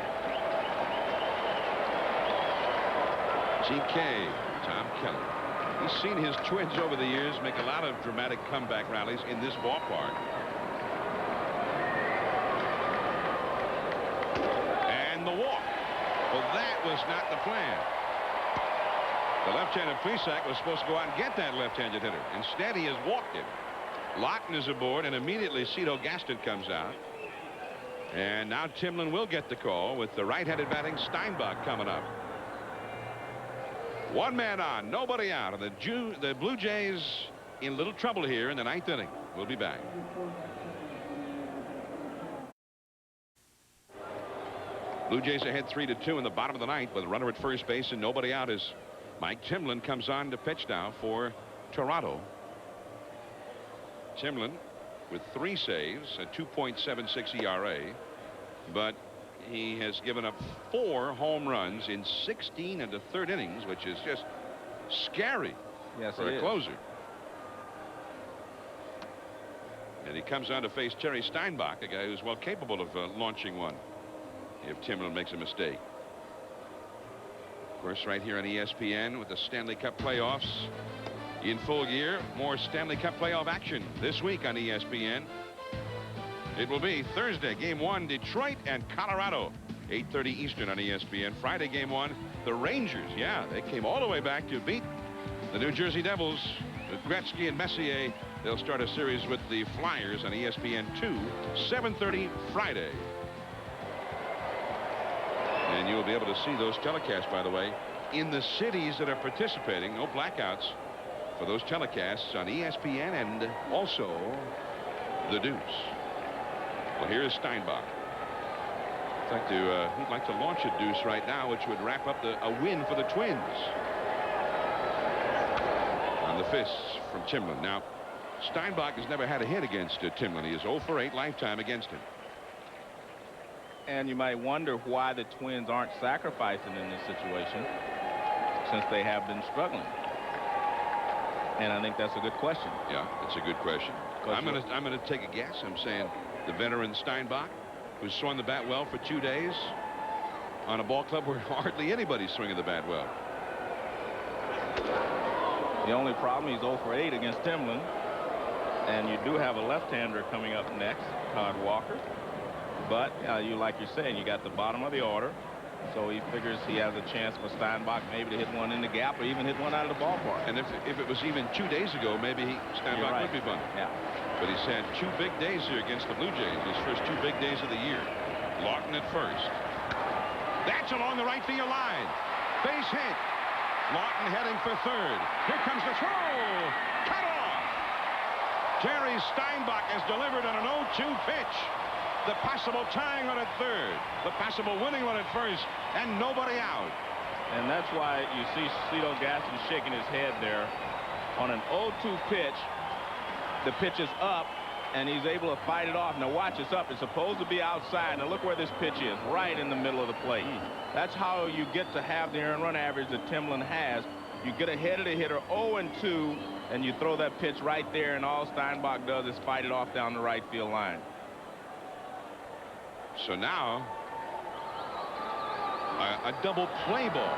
GK, Tom Kelly. He's seen his Twins over the years make a lot of dramatic comeback rallies in this ballpark. And the walk. Well, that was not the plan. The left-handed Plesac was supposed to go out and get that left-handed hitter. Instead, he has walked him. Lawton is aboard, and immediately Cito Gaston comes out. And now Timlin will get the call with the right-handed batting Steinbach coming up. 1 man on, nobody out, and the Blue Jays in little trouble here in the 9th inning. We'll be back. Blue Jays ahead 3-2 in the bottom of the 9th with a runner at first base and nobody out as Mike Timlin comes on to pitch now for Toronto. Timlin with 3 saves, a 2.76 ERA, but he has given up 4 home runs in 16 and the 3rd innings, which is just scary for a closer. And he comes on to face Terry Steinbach, a guy who's well capable of launching one if Timlin makes a mistake. Of course, right here on ESPN with the Stanley Cup playoffs in full gear. More Stanley Cup playoff action this week on ESPN. It will be Thursday, Game 1, Detroit and Colorado, 8:30 Eastern on ESPN. Friday, Game 1, the Rangers. Yeah, they came all the way back to beat the New Jersey Devils with Gretzky and Messier. They'll start a series with the Flyers on ESPN 2, 7:30 Friday. And you'll be able to see those telecasts, by the way, in the cities that are participating. No blackouts for those telecasts on ESPN and also the Deuce. Well, here is Steinbach. He'd like to launch a deuce right now, which would wrap up a win for the Twins. On the fists from Timlin. Now, Steinbach has never had a hit against Timlin. He is 0 for 8 lifetime against him. And you might wonder why the Twins aren't sacrificing in this situation, since they have been struggling. And I think that's a good question. Yeah, it's a good question. I'm gonna take a guess. I'm saying the veteran Steinbach, who's swung the bat well for 2 days on a ball club where hardly anybody's swinging the bat well. The only problem, he's 0 for 8 against Timlin. And you do have a left-hander coming up next, Todd Walker. But like you're saying, you got the bottom of the order. So he figures he has a chance for Steinbach maybe to hit one in the gap or even hit one out of the ballpark. And if it was even 2 days ago, maybe Steinbach would be bunting. Yeah. But he's had 2 big days here against the Blue Jays. His first 2 big days of the year. Lawton at first. That's along the right field line. Base hit. Lawton heading for third. Here comes the throw. Cut off. Jerry Steinbach has delivered on an 0-2 pitch. The possible tying run at third, the possible winning run at first, and nobody out. And that's why you see Cito Gaston shaking his head there. On an 0-2 pitch, the pitch is up, and he's able to fight it off. Now watch, it's up. It's supposed to be outside. Now look where this pitch is, right in the middle of the plate. That's how you get to have the earned run average that Timlin has. You get ahead of the hitter 0-2, and you throw that pitch right there, and all Steinbach does is fight it off down the right field line. So now, a double play ball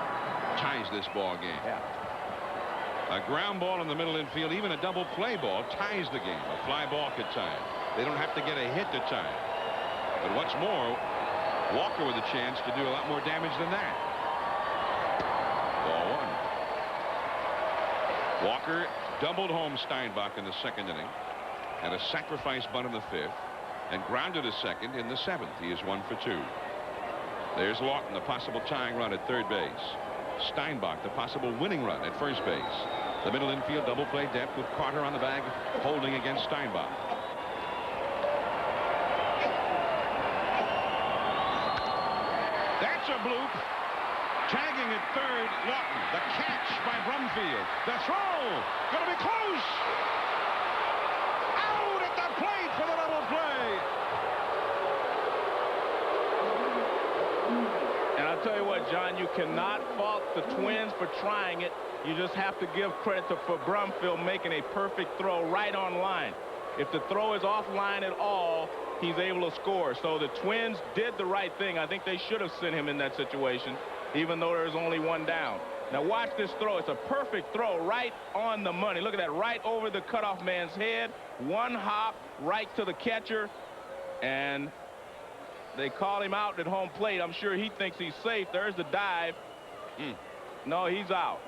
ties this ball game. Yeah. A ground ball in the middle infield, even a double play ball ties the game. A fly ball could tie it. They don't have to get a hit to tie it. But what's more, Walker with a chance to do a lot more damage than that. Ball one. Walker doubled home Steinbach in the second inning, had a sacrifice bunt in the fifth, and grounded a second in the seventh. He is 1 for 2. There's Lawton, the possible tying run at third base. Steinbach, the possible winning run at first base. The middle infield double play depth with Carter on the bag holding against Steinbach. That's a bloop. Tagging at third, Lawton. The catch by Brumfield. The throw going to be close. Out at the plate for the double play. And I'll tell you what, John, you cannot fault the Twins for trying it. You just have to give credit for Brumfield making a perfect throw right on line. If the throw is off line at all, he's able to score. So the Twins did the right thing. I think they should have sent him in that situation, even though there's only one down. Now watch this throw. It's a perfect throw right on the money. Look at that, right over the cutoff man's head. One hop right to the catcher, and they call him out at home plate. I'm sure he thinks he's safe. There's the dive. No, he's out.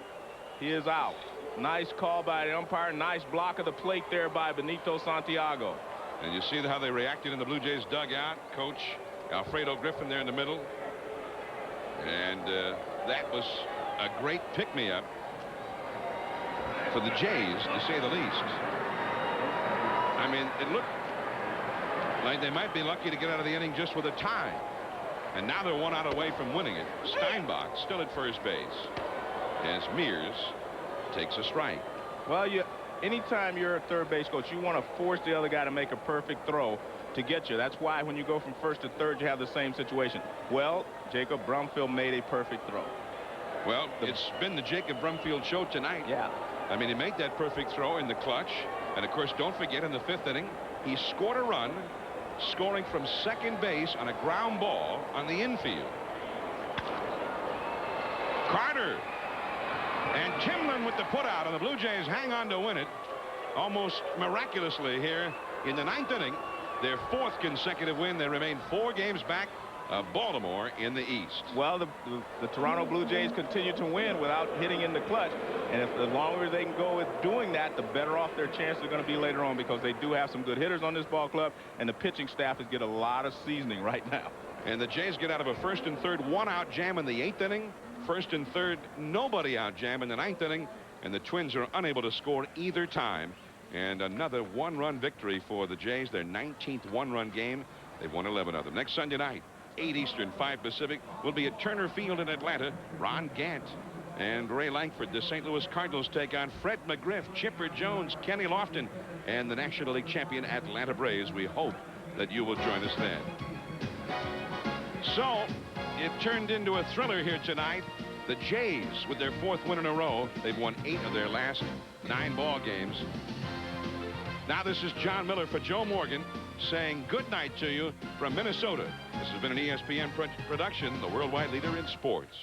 He is out. Nice call by the umpire. Nice block of the plate there by Benito Santiago. And you see how they reacted in the Blue Jays dugout. Coach Alfredo Griffin there in the middle. And that was a great pick-me-up for the Jays, to say the least. I mean, it looked like they might be lucky to get out of the inning just with a tie. And now they're 1 out away from winning it. Steinbach still at first base as Mears takes a strike. Well, anytime you're a third base coach, you want to force the other guy to make a perfect throw to get you. That's why when you go from first to third, you have the same situation. Well, Jacob Brumfield made a perfect throw. Well, it's been the Jacob Brumfield show tonight. Yeah. I mean, he made that perfect throw in the clutch. And, of course, don't forget, in the fifth inning, he scored a run, scoring from second base on a ground ball on the infield. Carter. And Timlin with the putout, and the Blue Jays hang on to win it almost miraculously here in the ninth inning. Their 4th consecutive win. They remain 4 games back of Baltimore in the East. Well, the Toronto Blue Jays continue to win without hitting in the clutch. And the longer they can go with doing that, the better off their chances are going to be later on, because they do have some good hitters on this ball club, and the pitching staff is getting a lot of seasoning right now. And the Jays get out of a first and third 1-out jam in the 8th inning. First and third nobody out jam in the 9th inning, and the Twins are unable to score either time. And another 1-run victory for the Jays, their 19th 1-run game. They've won 11 of them. Next Sunday night, 8 Eastern, 5 Pacific, will be at Turner Field in Atlanta. Ron Gant and Ray Langford, the St. Louis Cardinals, take on Fred McGriff, Chipper Jones, Kenny Lofton, and the National League champion Atlanta Braves. We hope that you will join us then. So it turned into a thriller here tonight. The Jays, with their 4th win in a row, they've won 8 of their last 9 ball games. Now this is John Miller for Joe Morgan saying good night to you from Minnesota. This has been an ESPN production, the worldwide leader in sports.